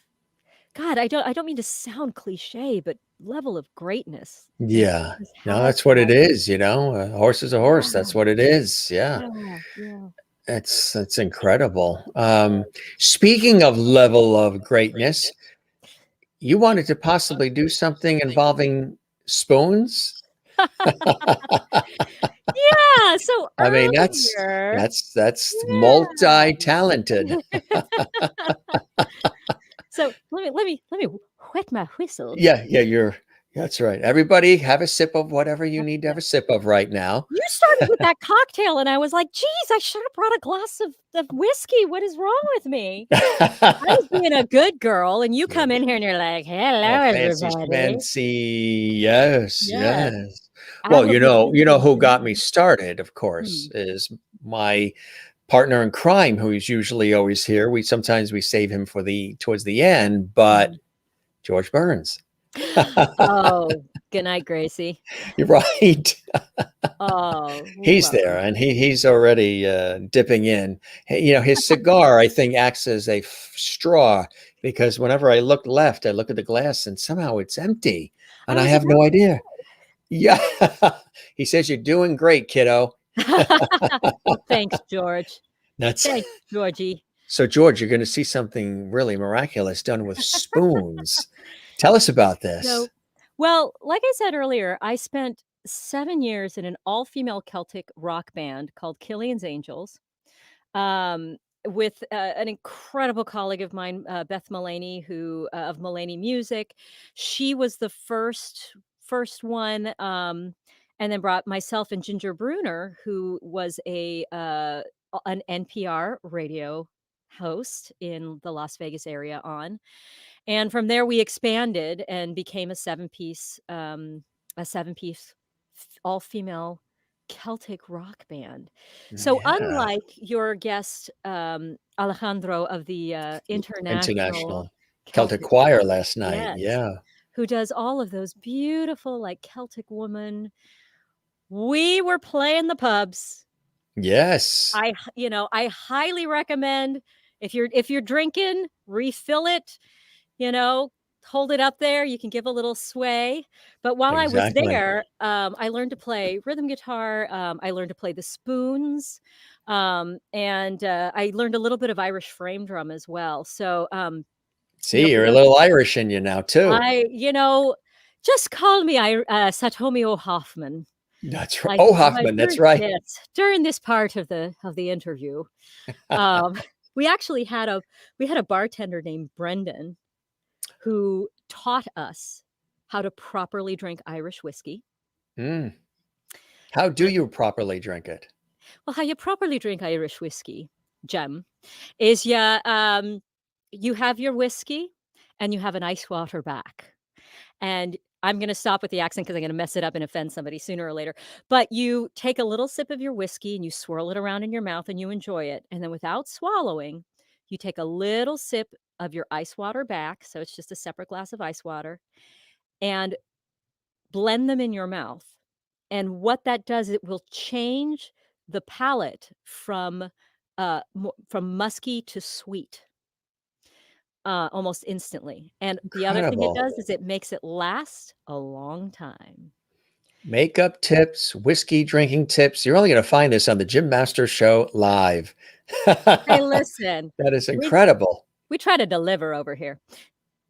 God, I don't mean to sound cliche, but level of greatness. Yeah. Just No, have that's what it that. is, A horse is a horse. That's Yeah, what it is. Yeah. yeah. That's incredible. Speaking of level of greatness, you wanted to possibly do something involving spoons? Yeah, so I mean, earlier, that's yeah. multi-talented. So let me wet my whistle. Yeah, that's right. Everybody have a sip of whatever you need to have a sip of right now. You started with that cocktail, and I was like, "Geez, I should have brought a glass of whiskey. What is wrong with me?" I was being a good girl, and you come in here and you're like, "Hello, Oh, fancy everybody." schmancy. Yes, Yes. yes. I Well, will be you know who drinking got me tonight. started, of course, is my partner in crime, who is usually always here. Sometimes we save him for towards the end, but George Burns. Oh, good night, Gracie. You're right. Oh, He's love there, him. and he's already dipping in. His cigar, I think, acts as a straw, because whenever I look left, I look at the glass, and somehow it's empty, and I I was have about no idea. Yeah, he says, "You're doing great, kiddo." Well, thanks, George. That's Thanks, Georgie. So, George, you're going to see something really miraculous done with spoons. Tell us about this. So, well, like I said earlier, I spent 7 years in an all-female Celtic rock band called Killian's Angels, um, with an incredible colleague of mine, Beth Mullaney, who of Mullaney Music. She was the first one, and then brought myself and Ginger Bruner, who was an NPR radio host in the Las Vegas area on. And from there, we expanded and became a seven-piece all-female Celtic rock band. So Yeah. unlike your guest, Alejandro of the International International Celtic Choir last night. Yes, Yeah. who does all of those beautiful, like, Celtic woman, we were playing the pubs. Yes. I highly recommend if you're drinking, refill it, hold it up there. You can give a little sway. But while I was Exactly. there, I learned to play rhythm guitar. I learned to play the spoons, and I learned a little bit of Irish frame drum as well. So, See, for you're a those, little Irish in you now, too. just call me Satomi Hofmann. That's right. Like, Oh, Hoffman, that's right. yes, during this part of the interview, um, we actually had a bartender named Brendan who taught us how to properly drink Irish whiskey. Mm. How do you properly drink it? Well, how you properly drink Irish whiskey, Jem, is you have your whiskey and you have an ice water back. And I'm going to stop with the accent because I'm going to mess it up and offend somebody sooner or later. But you take a little sip of your whiskey and you swirl it around in your mouth and you enjoy it. And then without swallowing, you take a little sip of your ice water back. So it's just a separate glass of ice water and blend them in your mouth. And what that does, it will change the palate from musky to sweet. Almost instantly. And the other thing it Incredible. does is it makes it last a long time. Makeup tips, whiskey drinking tips. You're only going to find this on the Jim Master Show live. Hey, listen, That is we incredible. we try to deliver over here.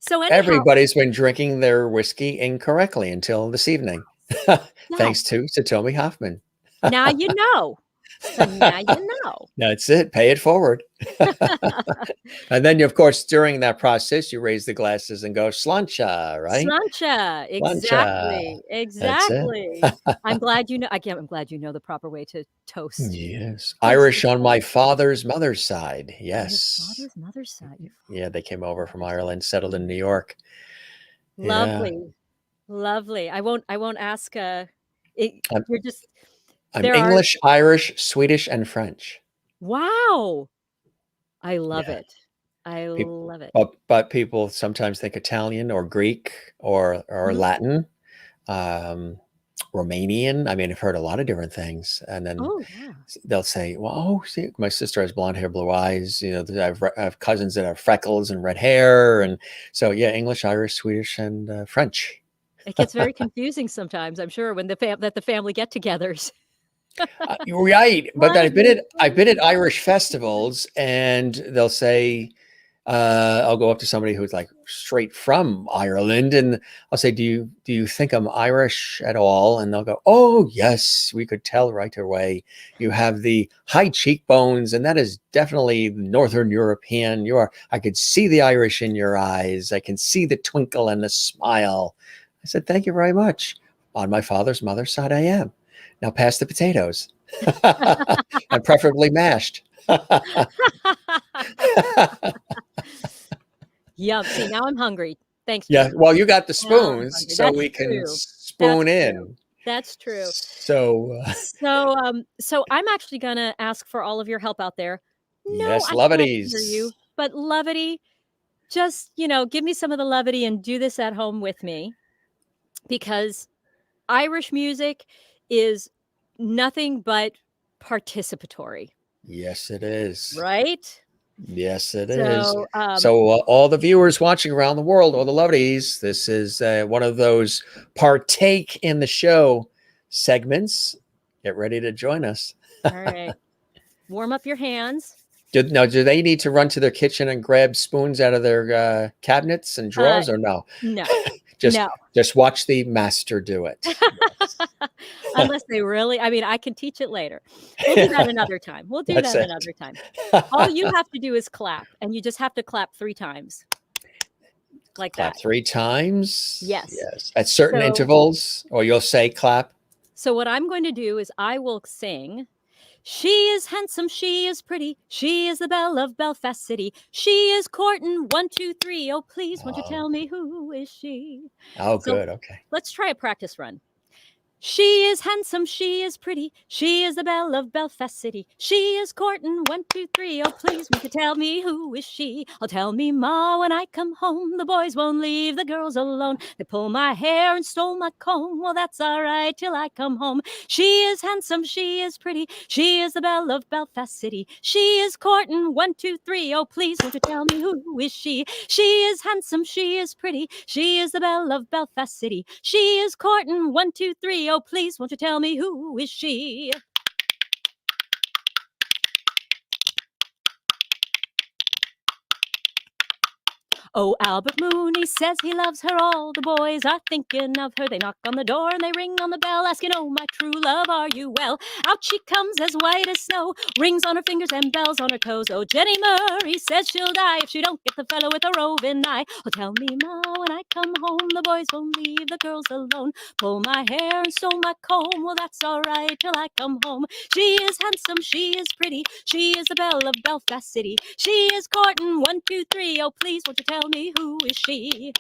So anyhow, Everybody's been drinking their whiskey incorrectly until this evening. Thanks to Satomi Hofmann. now you know. So now you know. That's it. Pay it forward. And then, of course, during that process, you raise the glasses and go slancha, right? Slancha. Slancha. Exactly. That's it. I'm glad you know. I'm glad you know the proper way to toast. Yes. Irish on my father's mother's side. Yes. Father's mother's side. Yeah, they came over from Ireland, settled in New York. Lovely. Lovely. I won't ask I'm you're just English, Irish, Swedish, and French. Wow. I love Yeah. it. I love it. But people sometimes think Italian or Greek or Mhm. Latin, Romanian. I mean, I've heard a lot of different things. And then Oh, yeah. they'll say, well, see, my sister has blonde hair, blue eyes. I have cousins that have freckles and red hair. And so, yeah, English, Irish, Swedish, and French. It gets very confusing sometimes, I'm sure, when the family get-togethers. Right. But Why I've been at Irish festivals and they'll say, I'll go up to somebody who's like straight from Ireland and I'll say, do you think I'm Irish at all? And they'll go, oh yes, we could tell right away. You have the high cheekbones and that is definitely Northern European. I could see the Irish in your eyes. I can see the twinkle and the smile. I said, thank you very much. On my father's mother's side, I am. Now pass the potatoes and preferably mashed. Yum. See, now I'm hungry. Thanks, Yeah. Jim. Well, you got the Now I'm spoons, hungry. so That's we can true. spoon That's in. true. That's true. So, So I'm actually gonna ask for all of your help out there. No, yes, I can't hear you, lovities. but levity, just, give me some of the levity and do this at home with me because Irish music is nothing but participatory, Yes, it is. right? Yes, it is. So, So, all the viewers watching around the world, all the lovities, this is one of those partake in the show segments. Get ready to join us. all right, warm up your hands. Do they need to run to their kitchen and grab spoons out of their cabinets and drawers, or no? No, Just no. just watch the master do it. Unless they really, I mean, I can teach it later. We'll do that another time. We'll do That's that it. another time. All you have to do is clap, and you just have to clap 3 times. Like Clap that. 3 times. Yes. Yes. At certain So- intervals, or you'll say clap. So what I'm going to do is I will sing, she is handsome, she is pretty, she is the belle of Belfast City. She is courting 1, 2, 3. Oh, please, won't you tell me who is she? Oh, So- good. Okay. Let's try a practice run. She is handsome, she is pretty, she is the belle of Belfast City. She is courting 1, 2, 3. Oh, please, won't you tell me who is she? I'll tell me ma when I come home. The boys won't leave the girls alone. They pull my hair and stole my comb. Well, that's all right till I come home. She is handsome, she is pretty, she is the belle of Belfast City. She is courting 1, 2, 3. Oh, please, won't you tell me who is she? She is handsome, she is pretty, she is the belle of Belfast City. She is courting 1, 2, 3. Oh, please, won't you tell me who is she? Oh, Albert Mooney says he loves her. All the boys are thinking of her. They knock on the door and they ring on the bell, asking, oh, my true love, are you well? Out she comes as white as snow, rings on her fingers and bells on her toes. Oh, Jenny Murray says she'll die if she don't get the fellow with a roving eye. Oh, tell me, ma, when I come home, the boys won't leave the girls alone. Pull my hair and stole my comb. Well, that's all right till I come home. She is handsome, she is pretty, she is the belle of Belfast City. She is courting 1, 2, 3. Oh, please, won't you tell me who is she?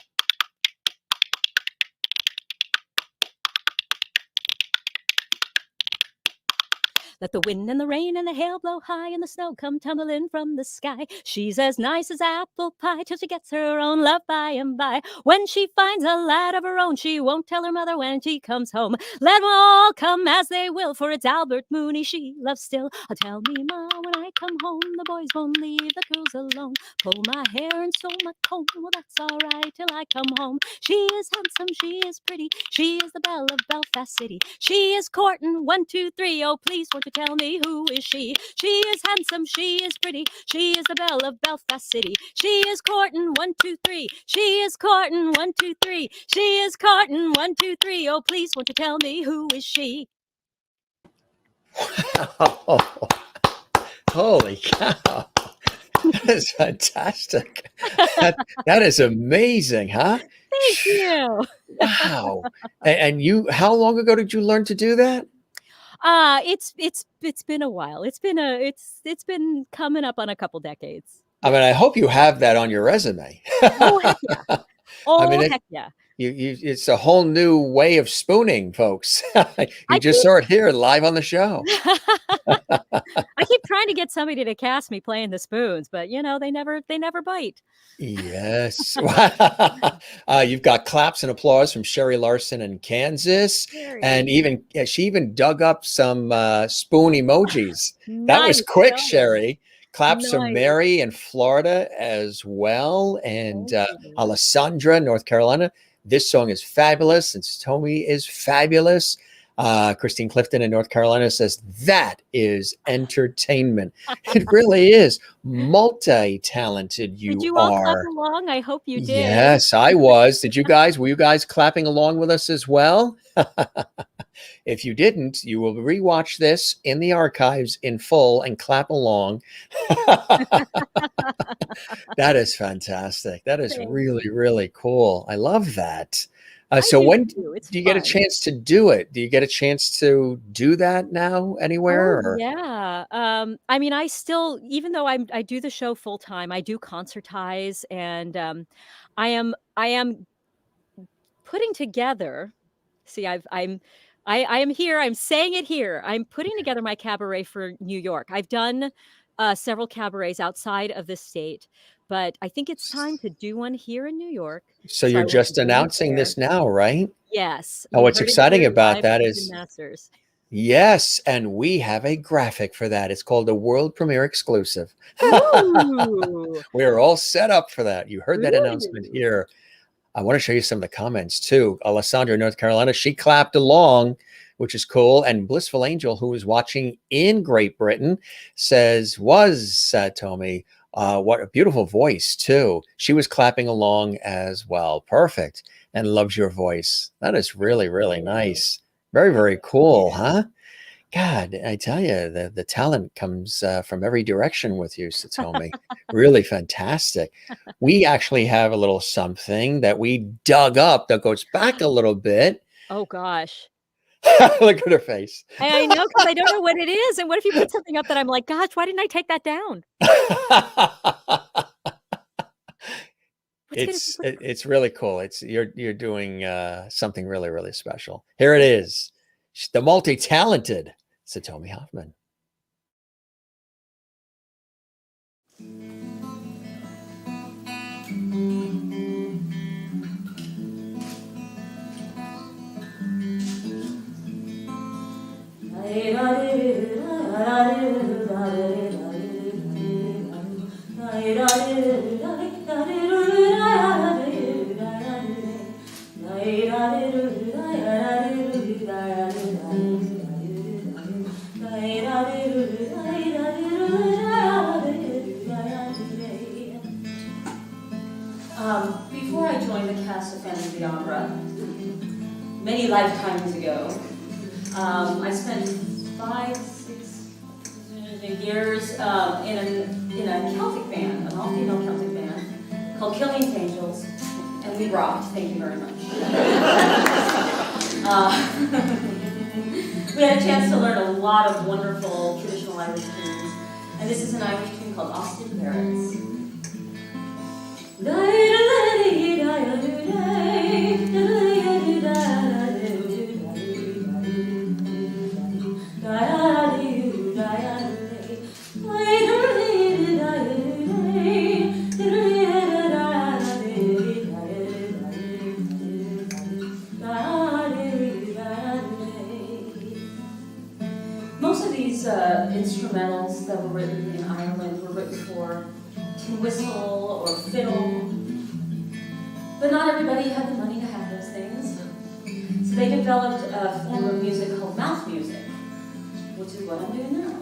Let the wind and the rain and the hail blow high and the snow come tumbling from the sky. She's as nice as apple pie till she gets her own love by and by. When she finds a lad of her own, she won't tell her mother when she comes home. Let them all come as they will, for it's Albert Mooney she loves still. Oh, tell me, ma, when I come home, the boys won't leave the girls alone. Pull my hair and stole my comb. Well, that's all right till I come home. She is handsome, she is pretty, she is the belle of Belfast City. She is courting 1, 2, 3. Oh, please, won't you tell me who is she? She is handsome, she is pretty, she is the belle of Belfast City. She is courting 1, 2, 3. She is courting 1, 2, 3. She is courting 1, 2, 3. Oh, please, won't you tell me who is she? Oh, holy cow. That is fantastic. That is amazing, huh? Thank you. Wow. And you, how long ago did you learn to do that? It's been a while. It's been coming up on a couple decades. I mean, I hope you have that on your resume. Oh, heck yeah. Oh, mean, heck yeah. It's a whole new way of spooning, folks. You just saw it here live on the show. I keep trying to get somebody to cast me playing the spoons, but you know, they never bite. Yes. You've got claps and applause from Sherry Larson in Kansas. And she even dug up some spoon emojis. That was Nice, quick, nice. Sherry. Claps from Nice. Mary in Florida as well. And Alessandra, North Carolina. This song is fabulous. And Satomi is fabulous. Christine Clifton in North Carolina says, that is entertainment. It really is. Multi-talented you are. Did you all clap along? I hope you did. Yes, I was. Did you guys? Were you guys clapping along with us as well? If you didn't, you will rewatch this in the archives in full and clap along. That is fantastic. That is really, really cool. I love that. So when do you get a chance to do it? Do you get a chance to do that now anywhere? Oh, yeah. I mean, I still, even though I do the show full time, I do concertize, and I am putting together. See, I am here. I'm saying it here. I'm putting together my cabaret for New York. I've done several cabarets outside of the state, but I think it's time to do one here in New York. So I you're will just be doing it announcing this there. now, right? Yes. Oh, You what's heard it exciting here about live that from is, Masters. yes, and we have a graphic for that. It's called a world premiere exclusive. Ooh. We are all set up for that. You heard that announcement Ooh. here. I want to show you some of the comments too. Alessandra, North Carolina, she clapped along which is cool. And Blissful Angel, who is watching in Great Britain, says, was Satomi. What a beautiful voice, too. She was clapping along as well. Perfect. And loves your voice. That is really, really nice. Very, very cool, huh? God, I tell you, the talent comes from every direction with you, Satomi. Really fantastic. We actually have a little something that we dug up that goes back a little bit. Oh gosh. Look at her face. I know, because I don't know what it is. And what if you put something up that I'm like, gosh, why didn't I take that down? It's really cool. You're doing something really, really special. Here it is. The multi-talented Satomi Hofmann. Before I joined the cast of Phantom of the Opera, many lifetimes ago, I spent 5-6 years in a Celtic band, an all-female Celtic band called Killian's Angels, and we rocked. Thank you very much. We had a chance to learn a lot of wonderful traditional Irish tunes, and this is an Irish tune called Austin Barrett's. Most of these instrumentals that were written in Ireland were written for tin whistle or fiddle, but not everybody had the money to have those things. So they developed a form of music called mouth music, which is what I'm doing now.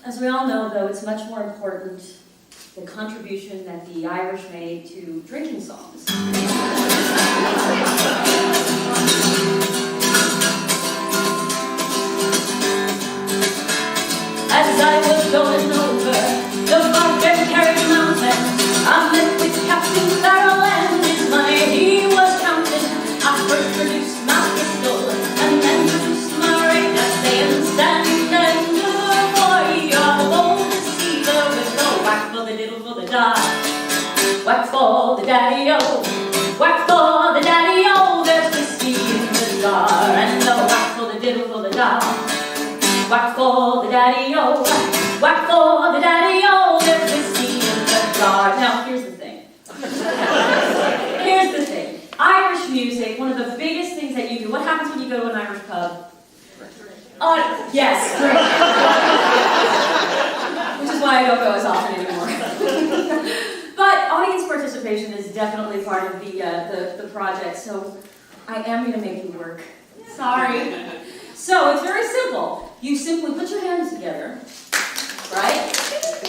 As we all know, though, it's much more important the contribution that the Irish made to drinking songs. As I was going over the Carrick Mountain, I met with Captain Farrell and his money he was counting. I first produced my pistol and then produced my radar, saying, "Stand tender, boy, you're bold to see the whistle. Whack for the diddle for the dog, whack for the daddy-o, whack for the daddy-o, there's whiskey in the jar, and the whack for the diddle for the dog, whack for the daddy-o, whack for the daddy-o, there's whiskey in the jar." Now, here's the thing. Here's the thing. Irish music, one of the biggest things that you do, what happens when you go to an Irish pub? Yes, drink. Which is why I don't go as often anymore. But audience participation is definitely part of the project, so I am going to make you work. Sorry. So it's very simple. You simply put your hands together, right?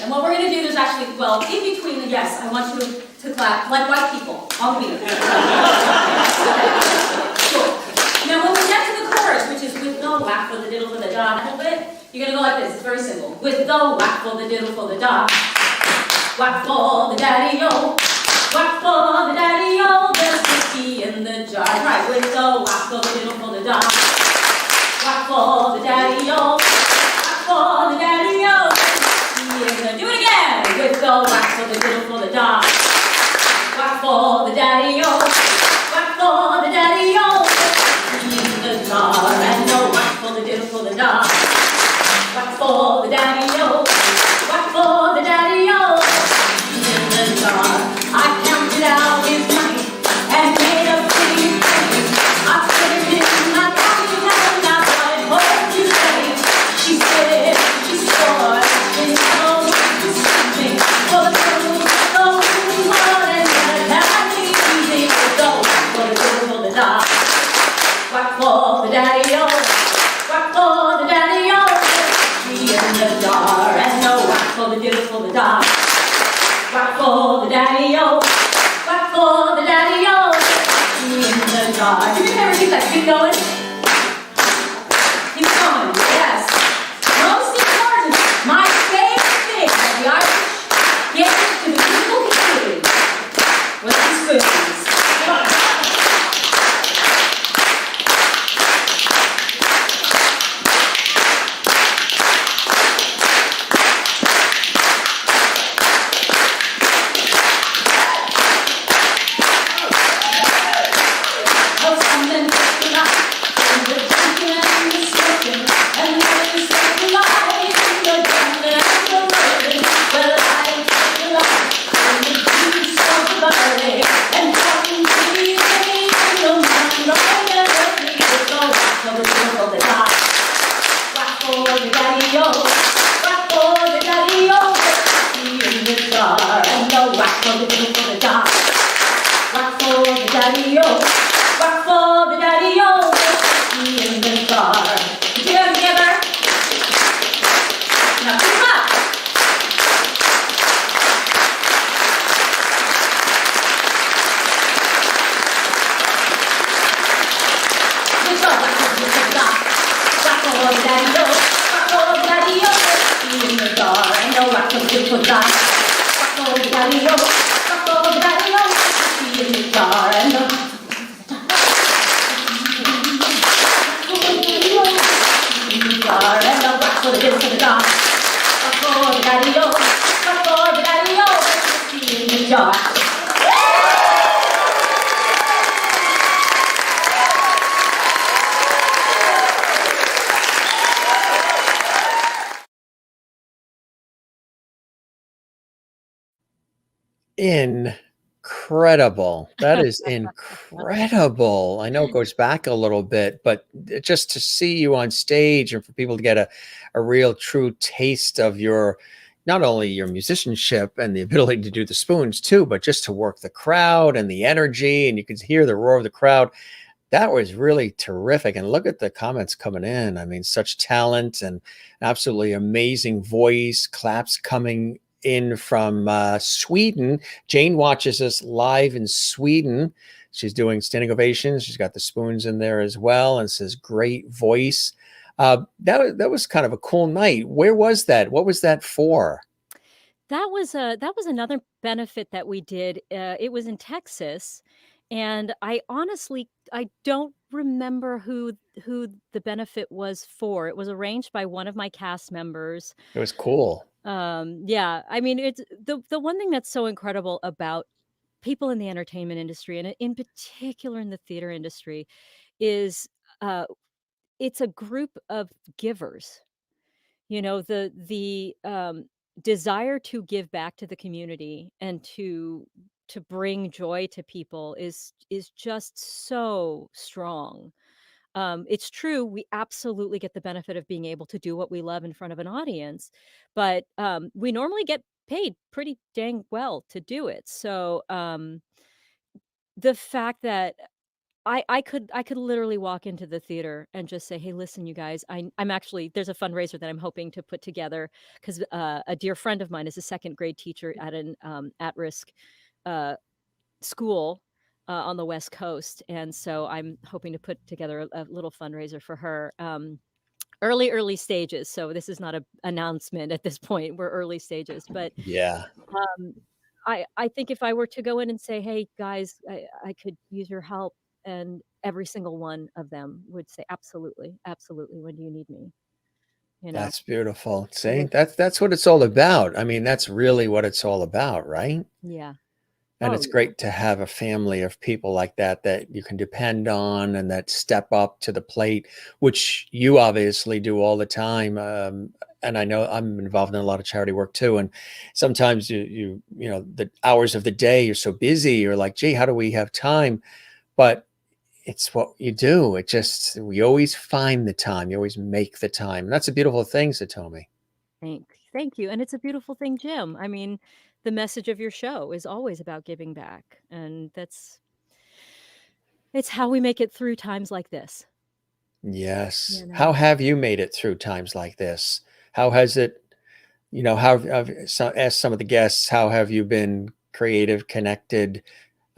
And what we're going to do is actually, well, in between the yes, I want you to clap like white people on me. Cool. Now when we get to the chorus, which is with the whack for the diddle for the da, a little bit, you're going to go like this. It's very simple. With the whack for the diddle for the da, whack for the daddy-o, whack for the daddy-o, there's whiskey in the jar. Right, with the whack for the diddle for the da, whack for the daddy-o, whack for the daddy-o, there's whiskey in the... Do it again! With the whack for the diddle for the da, whack for the daddy-o, whack for the daddy-o, there's whiskey in the jar. And no whack for the diddle for the da, whack for the daddy-o, whack for the daddy-o, jar. You can never keep that beat going. Keep going, yes. Most important, my favorite thing that the Irish gave to the musical community was the spoons. Come on. Incredible. That is incredible. I know it goes back a little bit, but just to see you on stage and for people to get a real true taste of your, not only your musicianship and the ability to do the spoons too, but just to work the crowd and the energy, and you could hear the roar of the crowd. That was really terrific. And look at the comments coming in. I mean, such talent and absolutely amazing voice, claps coming in from Sweden. Jane watches us live in Sweden. She's doing standing ovations. She's got the spoons in there as well and says, great voice. That was kind of a cool night. Where was that? What was that for? That was another benefit that we did. It was in Texas, and I honestly I don't remember who the benefit was for. It was arranged by one of my cast members. It was cool. Yeah, I mean, it's the one thing that's so incredible about people in the entertainment industry, and in particular in the theater industry, is it's a group of givers. You know, the desire to give back to the community and to bring joy to people is just so strong. It's true, we absolutely get the benefit of being able to do what we love in front of an audience, but we normally get paid pretty dang well to do it. So the fact that I could literally walk into the theater and just say, "Hey, listen, you guys, I'm actually there's a fundraiser that I'm hoping to put together because a dear friend of mine is a second grade teacher at an at-risk uh, school on the West Coast, and so I'm hoping to put together a little fundraiser for her. Early stages, so this is not a announcement at this point. We're early stages, but Yeah. um, I think if I were to go in and say, "Hey, guys, I could use your help," and every single one of them would say, "Absolutely, absolutely. When do you need me?" You know, That's beautiful. it See, was, that's what it's all about. I mean, that's really what it's all about, right? yeah. And Oh, it's yeah. great to have a family of people like that that you can depend on and that step up to the plate, which you obviously do all the time. And I know I'm involved in a lot of charity work too. And sometimes you know, the hours of the day, you're so busy, you're like, gee, how do we have time? But it's what you do. It just, we always find the time. You always make the time. And that's a beautiful thing, Satomi. Thank you. And it's a beautiful thing, Jim. I mean, the message of your show is always about giving back, and it's how we make it through times like this. Yes. You How know. have you made it through times like this? How has it, I've asked some of the guests, how have you been creative, connected,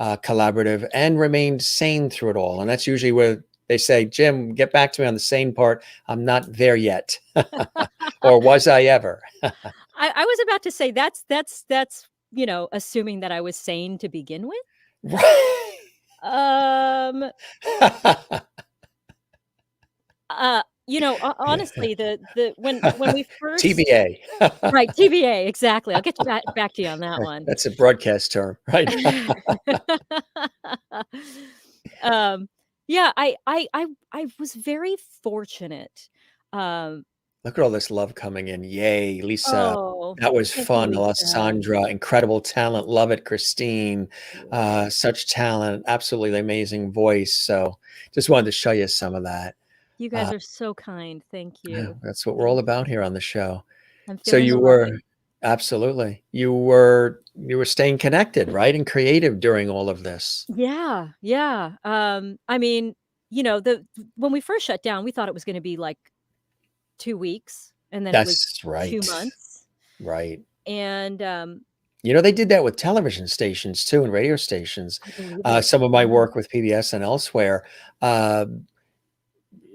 collaborative, and remained sane through it all. And that's usually where they say, Jim, get back to me on the sane part. I'm not there yet. Or was I ever? I was about to say that's assuming that I was sane to begin with. Right. Um, honestly, the when we first TBA. right, TBA, exactly. I'll get you back to you on that one. That's a broadcast term, right? Um, yeah, I was very fortunate. Um, Look at all this love coming in. Yay, Lisa. oh, That was thank you, fun. Lisa. Alessandra, incredible talent. Love it, Christine. Such talent. Absolutely amazing voice. So just wanted to show you some of that. You guys are so kind. Thank Yeah, you. that's what we're all about here on the show. I'm So feeling the you love. were absolutely you were staying connected, right? And creative during all of this. Yeah, yeah. I mean, the when we first shut down, we thought it was gonna be like 2 weeks, and then it was That's 2 right. months, Right. and, They did that with television stations too and radio stations. I believe it. Some of my Yeah. work with PBS and elsewhere, uh,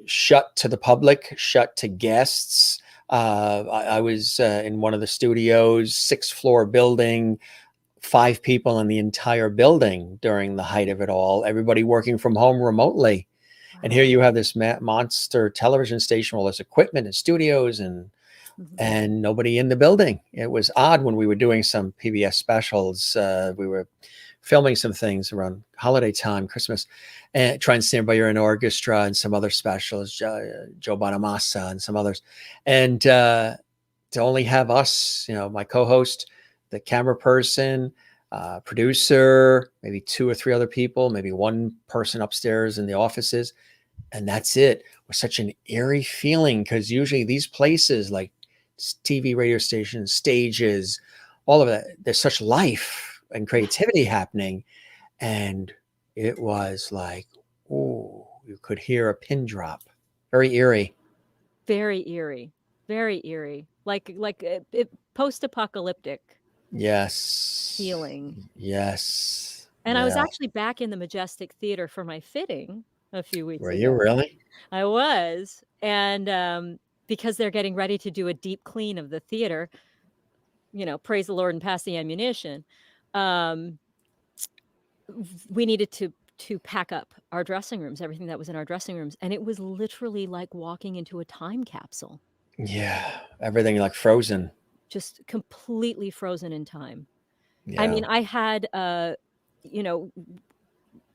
shut to the public, shut to guests. I was in one of the studios, 6th floor building, 5 people in the entire building during the height of it all, everybody working from home remotely. And here Wow. you have this monster television station, all this equipment and studios and Mhm. nobody in the building. It was odd when we were doing some PBS specials. We were filming some things around holiday time, Christmas, and trying to stand by your own orchestra and some other specials, Joe Bonamassa and some others. And to only have us, my co-host, the camera person, producer, maybe 2 or 3 other people, maybe one person upstairs in the offices, and that's it. Was such an eerie feeling because usually these places like TV, radio stations, stages, all of that, there's such life and creativity happening. And it was like, oh, you could hear a pin drop. Very eerie. Very eerie. Very eerie. Like it post-apocalyptic Yes. feeling. Yes. And I was Yeah. actually back in the Majestic Theater for my fitting a few weeks Were you ago. really? I was, and, because they're getting ready to do a deep clean of the theater, praise the Lord and pass the ammunition, um, we needed to pack up our dressing rooms, everything that was in our dressing rooms, and it was literally like walking into a time capsule, Yeah. Everything like frozen. just completely frozen in time. I Yeah. mean, I had, you know,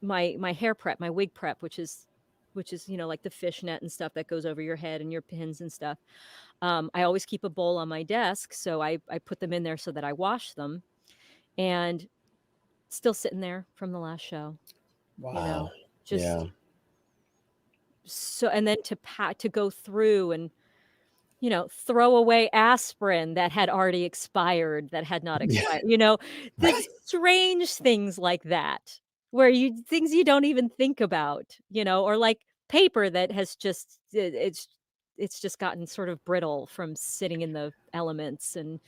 my hair prep, my wig prep, which is, like the fishnet and stuff that goes over your head and your pins and stuff. I always keep a bowl on my desk, so I put them in there so that I wash them, and still sitting there from the last show, you know, Wow. Yeah. just so and then to go through and, throw away aspirin that had already expired, that had not Yeah. expired, the Right. strange things like that, where things you don't even think about, or like paper that has just it's just gotten sort of brittle from sitting in the elements and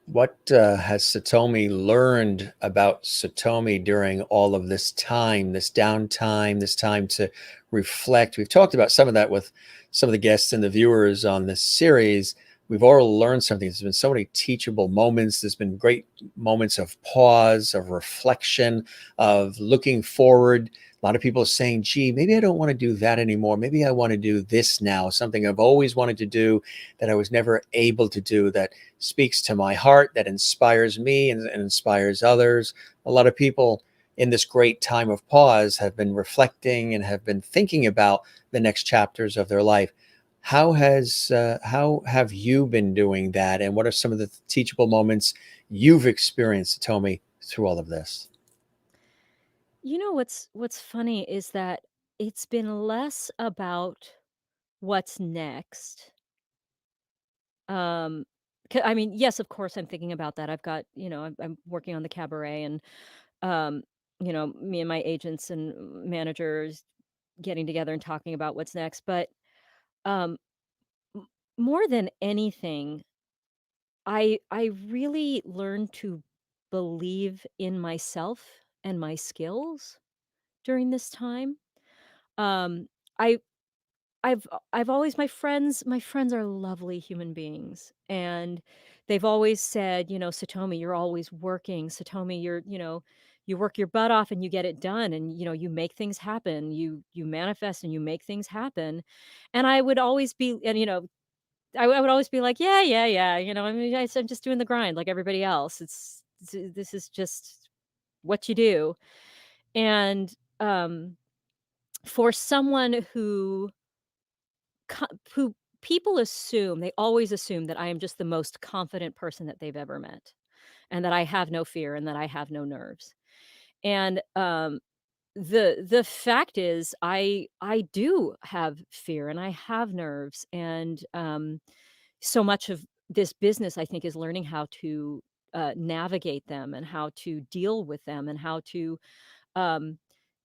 What has Satomi learned about Satomi during all of this time, this downtime, this time to reflect? We've talked about some of that with some of the guests and the viewers on this series. We've all learned something. There's been so many teachable moments. There's been great moments of pause, of reflection, of looking forward. A lot of people are saying, gee, maybe I don't want to do that anymore. Maybe I want to do this now, something I've always wanted to do that I was never able to do, that speaks to my heart, that inspires me and inspires others. A lot of people in this great time of pause have been reflecting and have been thinking about the next chapters of their life. How have you been doing that, and what are some of the teachable moments you've experienced, Tomi, through all of this? what's funny is that it's been less about what's next. Um, I mean, yes, of course, I'm thinking about that. I've got, I'm working on the cabaret, and um, me and my agents and managers getting together and talking about what's next. But um, m- more than anything, I really learned to believe in myself and my skills during this time. Um, I I've always my friends are lovely human beings, and they've always said, "Satomi, you're always working. Satomi, you work your butt off and you get it done, and you make things happen. You manifest and you make things happen." And I would always be, and I would always be like, "Yeah, yeah, yeah." I mean, I'm just doing the grind like everybody else. This is just what you do. And for someone who people assume, they always assume that I am just the most confident person that they've ever met, and that I have no fear and that I have no nerves. And the fact is, I do have fear and I have nerves, and so much of this business, I think, is learning how to navigate them and how to deal with them and how to um,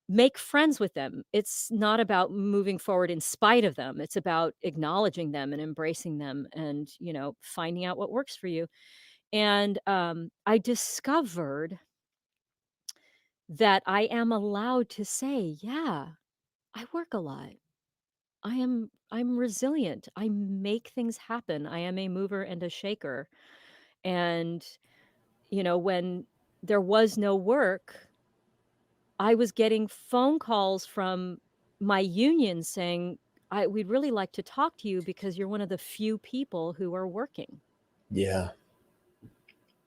make friends with them. It's not about moving forward in spite of them. It's about acknowledging them and embracing them and, finding out what works for you. And I discovered that I am allowed to say, yeah, I work a lot. I'm resilient. I make things happen. I am a mover and a shaker. And, when there was no work, I was getting phone calls from my union saying, we'd really like to talk to you because you're one of the few people who are working. Yeah.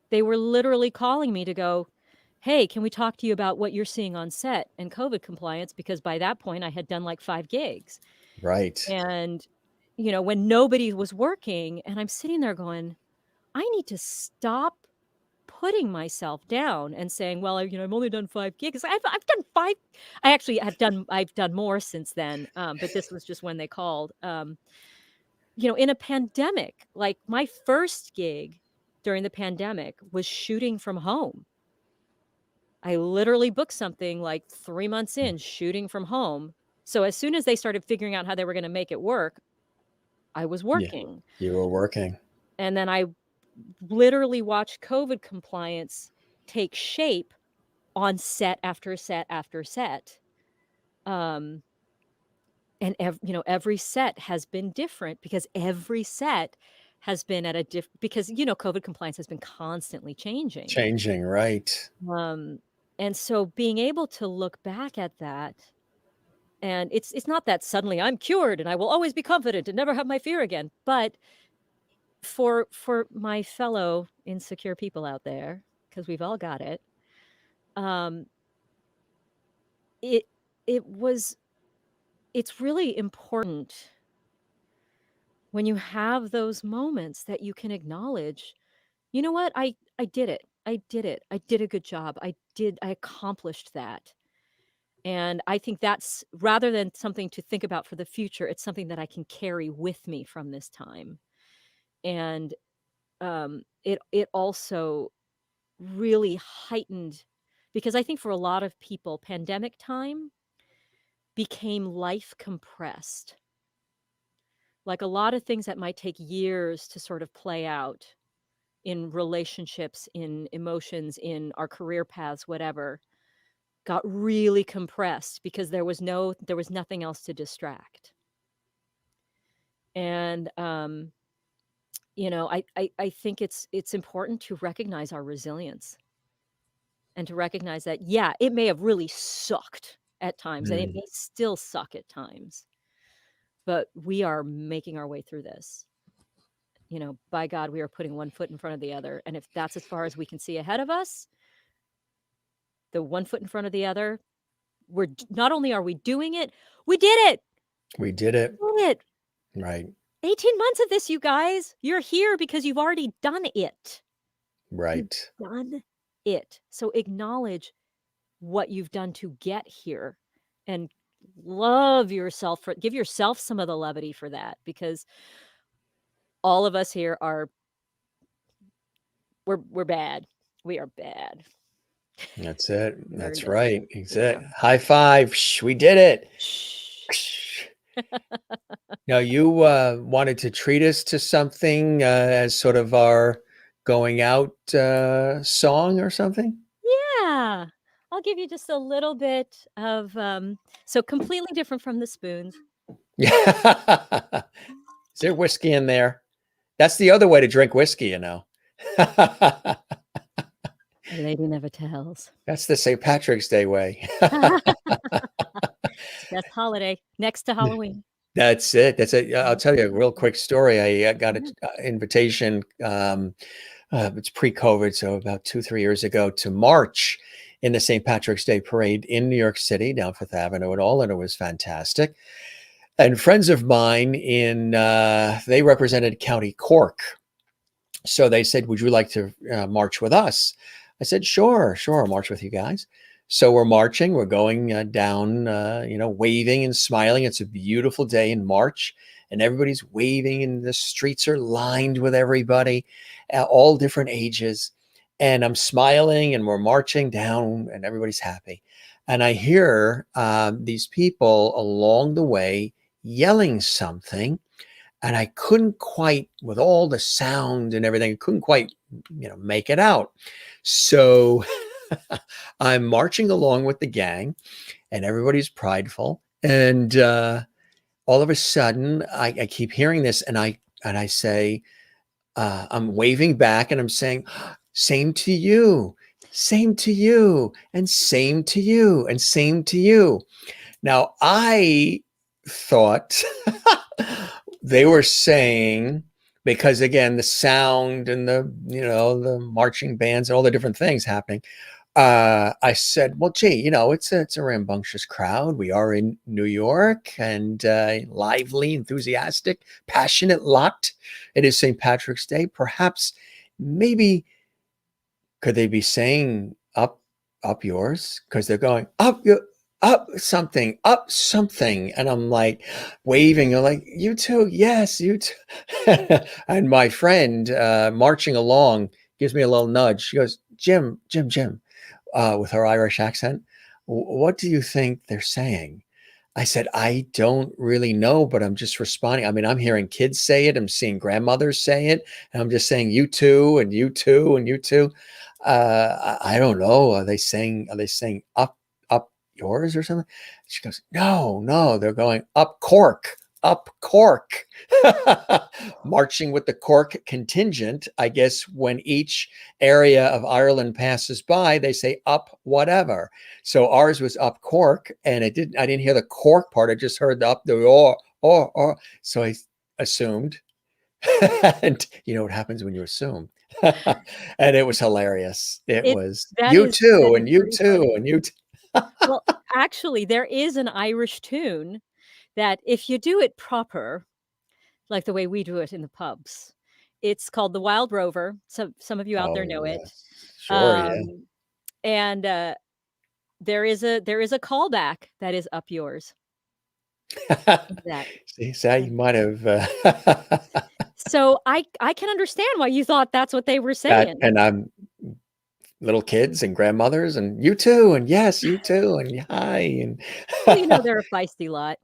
They were literally calling me to go, "Hey, can we talk to you about what you're seeing on set and COVID compliance?" Because by that point I had done like 5 gigs. Right. And, when nobody was working, and I'm sitting there going, I need to stop putting myself down and saying, "Well, I've only done 5 gigs." I've done 5. I've done more since then, but this was just when they called. In a pandemic, like my first gig during the pandemic was shooting from home. I literally booked something like 3 months in, shooting from home. So as soon as they started figuring out how they were gonna make it work, I was Yeah. working. You were working. And then I literally watched COVID compliance take shape on set after set after set. Um, and every set has been different because every set has been at a because COVID compliance has been constantly changing. Changing, right. And so being able to look back at that, and it's not that suddenly I'm cured and I will always be confident and never have my fear again, but for my fellow insecure people out there, because we've all got it, um, it it was it's really important when you have those moments that you can acknowledge, you know what, I did it. I did it. I did a good job. I accomplished that. And I think that's, rather than something to think about for the future, it's something that I can carry with me from this time. And it also really heightened, because I think for a lot of people, pandemic time became life compressed. Like a lot of things that might take years to sort of play out in relationships, in emotions, in our career paths, whatever, got really compressed because there was nothing else to distract. And I think it's important to recognize our resilience and to recognize that, yeah, it may have really sucked at times and it may still suck at times, but we are making our way through this. By God, we are putting one foot in front of the other. And if that's as far as we can see ahead of us, the one foot in front of the other, not only are we doing it, we did it. We did it. We did it. Right. 18 months of this, you guys. You're here because you've already done it. Right. You've done it. So acknowledge what you've done to get here and love yourself give yourself some of the levity for that, because all of us here we're bad. We are bad. That's it. That's Learned it. right. Exactly. High five. Shh, we did it. Shh. Now, you wanted to treat us to something as sort of our going out song or something? Yeah. I'll give you just a little bit of so completely different from the spoons. Yeah. Is there whiskey in there? That's the other way to drink whiskey, you know. A lady never tells. That's the St. Patrick's Day way. It's the best holiday next to Halloween. That's it. That's it. I'll tell you a real quick story. I got an invitation. It's pre-COVID, so about 2-3 years ago, to march in the St. Patrick's Day parade in New York City, down Fifth Avenue and all, and it was fantastic. And friends of mine they represented County Cork. So they said, would you like to march with us? I said, sure, I'll march with you guys. So we're marching, we're going down, waving and smiling. It's a beautiful day in March, and everybody's waving, and the streets are lined with everybody, all different ages. And I'm smiling, and we're marching down, and everybody's happy. And I hear these people along the way yelling something, and I couldn't quite, with all the sound and everything, I couldn't quite, make it out. So I'm marching along with the gang, and everybody's prideful. And all of a sudden, I keep hearing this, and I say, I'm waving back, and I'm saying, same to you, same to you, and same to you, and same to you. Now, I thought they were saying, because again, the sound and the marching bands and all the different things happening. I said, well, gee, it's a rambunctious crowd. We are in New York, and lively, enthusiastic, passionate lot. It is St. Patrick's Day. Perhaps, maybe, could they be saying up yours? Because they're going up something. And I'm like waving. I'm like, you too. Yes, you too. And my friend marching along gives me a little nudge. She goes, Jim, with her Irish accent, what do you think they're saying? I said, I don't really know, but I'm just responding. I mean, I'm hearing kids say it. I'm seeing grandmothers say it. And I'm just saying, you too, and you too, and you too. I don't know. Are they saying up yours or something? She goes, no, they're going up Cork. Marching with the Cork contingent. I guess when each area of Ireland passes by, they say up whatever. So ours was up Cork, and I didn't hear the Cork part. I just heard the up, the or. So I assumed. And you know what happens when you assume. And it was hilarious. It was you too, and you too, and you too. Well, actually, there is an Irish tune that, if you do it proper, like the way we do it in the pubs, it's called The Wild Rover. So some of you out there know it. Yes. Sure, yeah. And there is a callback that is up yours. See, you might have. So I can understand why you thought that's what they were saying. And I'm little kids and grandmothers, and you too, and yes, you too, and hi, and Well, they're a feisty lot.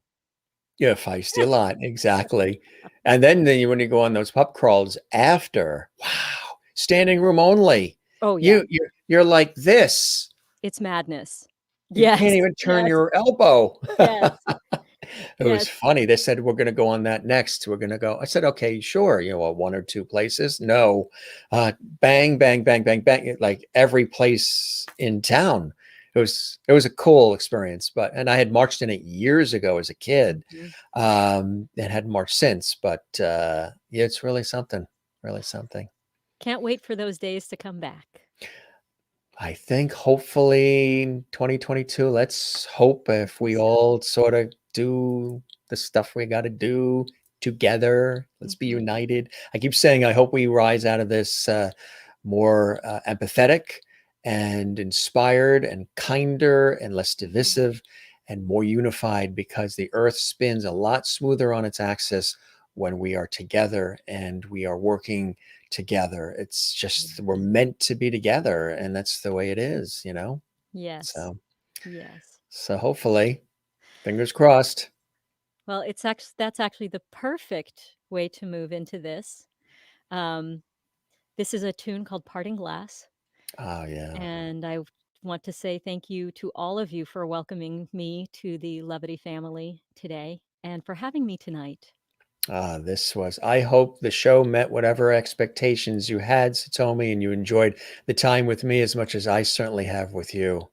yeah, feisty a lot, exactly. And then when you go on those pub crawls after, wow, standing room only. Oh yeah, you're like this. it's madness. You can't even turn your elbow. Yes. It was funny. They said, we're going to go on that next. We're going to go. I said, okay, sure. 1 or 2 places. No, bang, bang, bang, bang, bang. Like every place in town. It was a cool experience, and I had marched in it years ago as a kid, and hadn't marched since, but yeah, it's really something, Can't wait for those days to come back. I think hopefully 2022, let's hope, if we all sort of do the stuff we got to do together, let's be united. I keep saying, I hope we rise out of this more empathetic and inspired and kinder and less divisive and more unified, because the earth spins a lot smoother on its axis when we are together and we are working together. It's just, we're meant to be together, and that's the way it is, Yes. Yes. So hopefully, fingers crossed. Well, that's actually the perfect way to move into this. This is a tune called Parting Glass. Oh yeah. And I want to say thank you to all of you for welcoming me to the Levity family today and for having me tonight. I hope the show met whatever expectations you had, Satomi, and you enjoyed the time with me as much as I certainly have with you.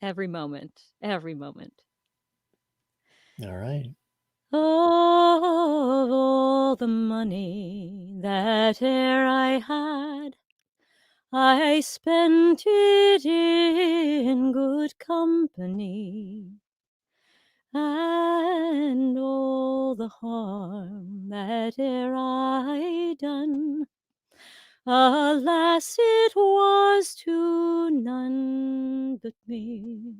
Every moment, every moment. All right. Of all the money that e'er I had, I spent it in good company, and all the harm that e'er I done, alas, it was to none but me.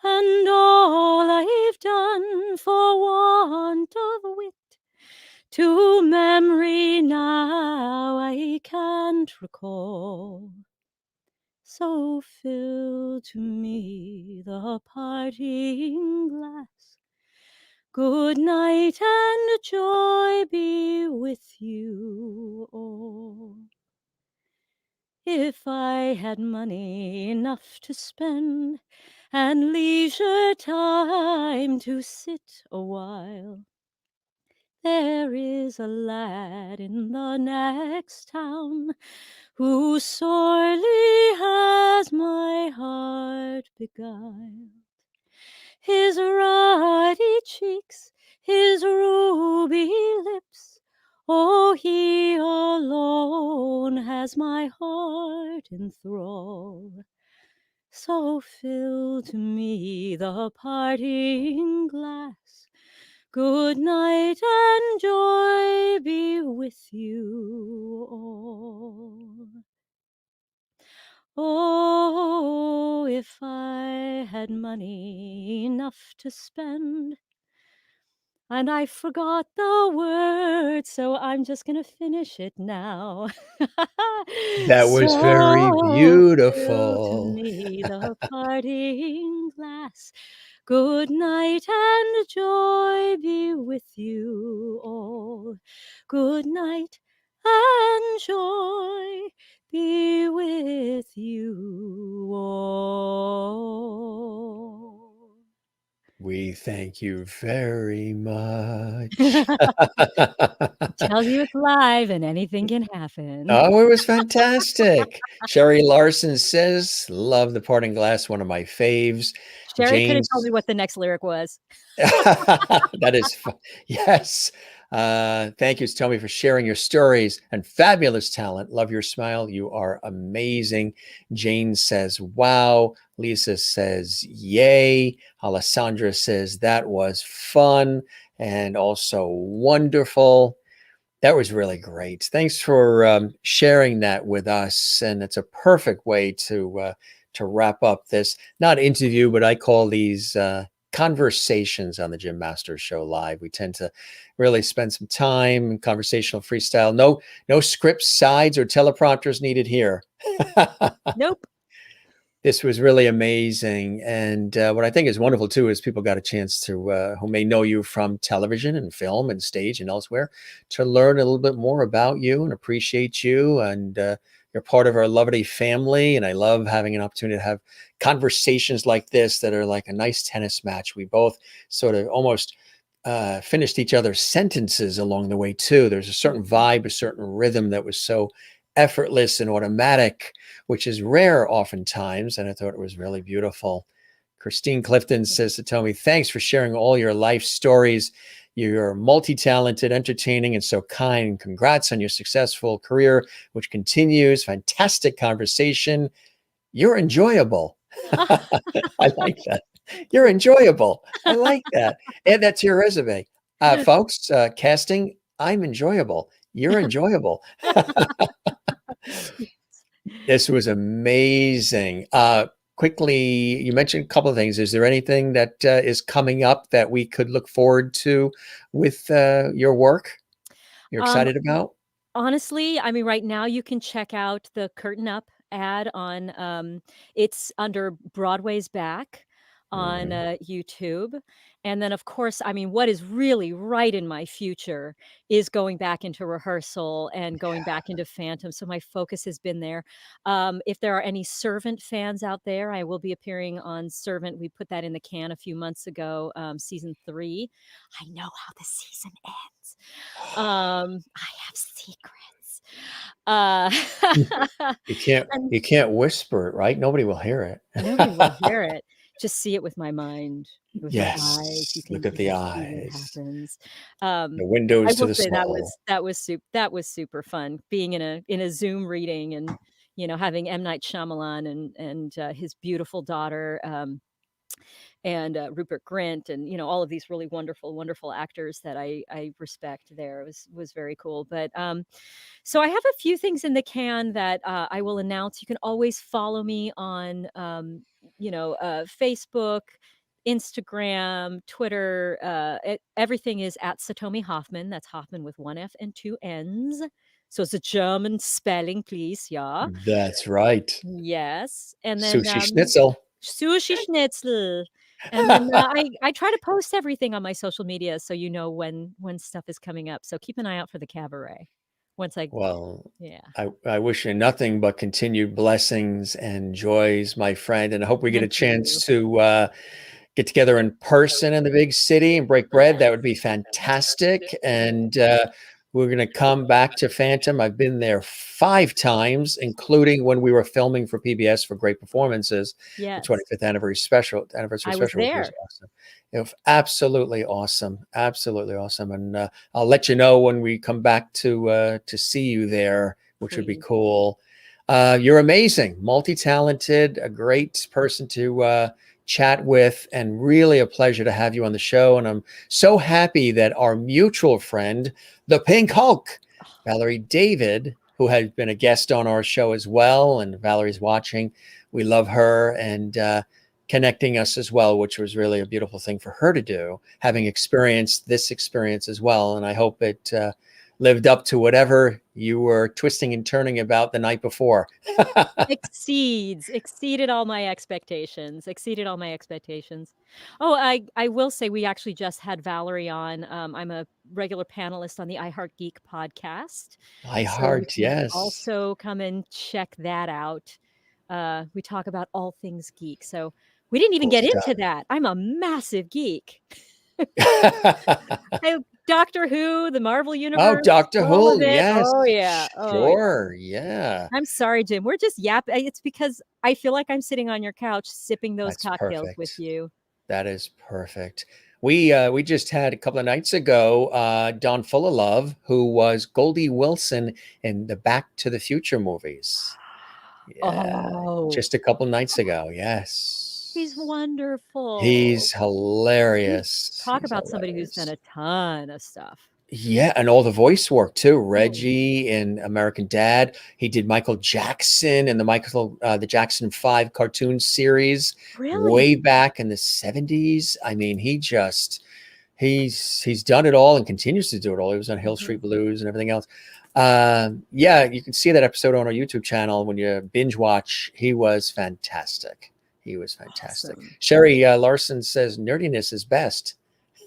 And all I've done for want of wit, to memory now I can't recall. So fill to me the parting glass. Good night and joy be with you all. If I had money enough to spend, and leisure time to sit a while, there is a lad in the next town who sorely has my heart beguiled. His ruddy cheeks, his ruby lips, oh, he alone has my heart in thrall. So fill to me the parting glass. Good night and joy be with you all. Oh, if I had money enough to spend. And I forgot the words, so I'm just gonna finish it now. That was very So fill to beautiful. me the parting glass. Good night and joy be with you all. Good night and joy be with you all. We thank you very much. Tell you it's live and anything can happen. Oh, it was fantastic. Sherry Larson says, love the parting glass, one of my faves. Sherry could have told James, me what the next lyric was. that is yes. Thank you, Tommy, for sharing your stories and fabulous talent. Love your smile. You are amazing. Jane says, wow. Lisa says, yay. Alessandra says, that was fun and also wonderful. That was really great. Thanks for sharing that with us. And it's a perfect way to wrap up this, not interview, but I call these conversations on the Jim Masters Show Live. We tend to really spend some time, conversational freestyle. No scripts, sides, or teleprompters needed here. Nope. This was really amazing. And what I think is wonderful, too, is people got a chance to, who may know you from television and film and stage and elsewhere, to learn a little bit more about you and appreciate you. And you're part of our lovely family. And I love having an opportunity to have conversations like this that are like a nice tennis match. We both sort of almost finished each other's sentences along the way, too. There's a certain vibe, a certain rhythm that was so effortless and automatic, which is rare oftentimes. And I thought it was really beautiful. Christine Clifton says to Tommy, thanks for sharing all your life stories. You're multi-talented, entertaining, and so kind. Congrats on your successful career, which continues. Fantastic conversation. You're enjoyable. I like that. You're enjoyable. I like that. Add that to your resume. Folks, casting, I'm enjoyable. You're enjoyable. This was amazing. Quickly, you mentioned a couple of things. Is there anything that is coming up that we could look forward to with your work you're excited about? Honestly, I mean, right now you can check out the Curtain Up ad on, it's under Broadway's Back on Mhm. YouTube. And then, of course, I mean, what is really right in my future is going back into rehearsal and going back into Phantom. So my focus has been there. If there are any Servant fans out there, I will be appearing on Servant. We put that in the can a few months ago, season 3. I know how the season ends. I have secrets. Uh, and You can't whisper it, right? Nobody will hear it. nobody will hear it. Just see it with my mind, with my eyes. Yes, look at You the can see what eyes. happens. The I windows to will the say soul. that was super fun being in a Zoom reading and, having M. Night Shyamalan and his beautiful daughter, and Rupert Grint and, all of these really wonderful, wonderful actors that I respect there. It was very cool. But so I have a few things in the can that I will announce. You can always follow me on, Facebook, Instagram, Twitter. Everything is at Satomi Hofmann. That's Hoffman with 1 F and 2 N's. So it's a German spelling, please. Yeah. That's right. Yes. And then Sushi schnitzel. Sushi Schnitzel. And then I try to post everything on my social media so you know when stuff is coming up. So keep an eye out for the cabaret. Once I Well, Yeah. I wish you nothing but continued blessings and joys, my friend. And I hope we get a Thank chance you. to get together in person in the big city and break bread. That would be fantastic. And we're going to come back to Phantom. I've been there 5 times, including when we were filming for PBS for Great Performances, the Yes. 25th anniversary I was special, which was there. awesome. It was absolutely awesome. Absolutely awesome. And I'll let you know when we come back to see you there, which would be Please. cool. You're amazing, multi-talented, a great person to chat with, and really a pleasure to have you on the show. And I'm so happy that our mutual friend, the Pink Hulk, Valerie David, who has been a guest on our show as well, and Valerie's watching. We love her and connecting us as well, which was really a beautiful thing for her to do, having experienced this experience as well. And I hope it lived up to whatever you were twisting and turning about the night before. Exceeded all my expectations. Exceeded all my expectations. Oh, I will say we actually just had Valerie on. I'm a regular panelist on the iHeart Geek podcast. My So you heart, can yes. also come and check that out. We talk about all things geek. So we didn't even Cool get stuff. into that. I'm a massive geek. I Doctor Who, the Marvel Oh, Universe, Doctor all of Who, it. yes. Oh, yeah. Oh, yeah. Sure, yeah. I'm sorry, Jim. We're just it's because I feel like I'm sitting on your couch sipping those That's cocktails with perfect. you. That is perfect. We just had a couple of nights ago Don Full of Love, who was Goldie Wilson in the Back to the Future movies. Yeah, Oh, just a couple nights ago. he's Yes. wonderful. He's hilarious. Talk He's about somebody who's done hilarious. a ton of stuff. Yeah, and all the voice work too. Oh, Reggie in American Dad. He did Michael Jackson in the Jackson 5 cartoon series way really? back in the 70s. I mean, he's done it all and continues to do it all. He was on Hill Mhm. Street Blues and everything else. Yeah, you can see that episode on our YouTube channel when you binge watch. He was fantastic. He was fantastic. Awesome. Sherry Larson says nerdiness is best.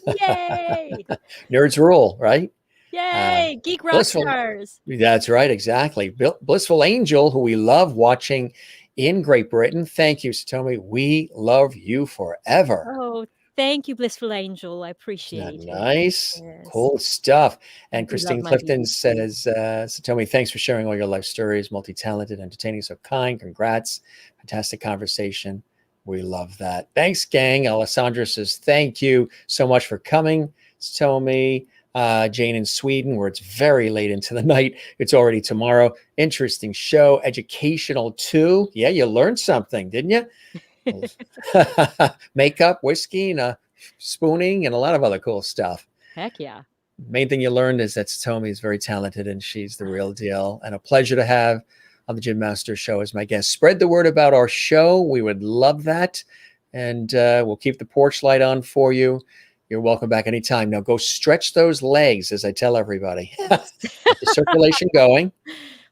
Yay! Nerds rule, right? Yay! Geek rock Blissful. stars. That's right, exactly. Blissful Angel, who we love watching in Great Britain. Thank you, Satomi. We love you forever. Oh, thank you, Blissful Angel. I Isn't that appreciate it. nice? Yes. Cool stuff. And We love Christine my Clifton BBC. says, Satomi, thanks for sharing all your life stories. Multi-talented, entertaining, so kind. Congrats. Fantastic conversation. We love that. Thanks, gang. Alessandra says, thank you so much for coming, Satomi. Jane in Sweden, where it's very late into the night. It's already tomorrow. Interesting show. Educational too. Yeah, you learned something, didn't you? Makeup, whiskey, and spooning, and a lot of other cool stuff. Heck yeah. Main thing you learned is that Satomi is very talented and she's the real deal. And a pleasure to have on the Jim Master Show as my guest. Spread the word about our show. We would love that. And we'll keep the porch light on for you. You're welcome back anytime. Now go stretch those legs, as I tell everybody. Get the circulation going,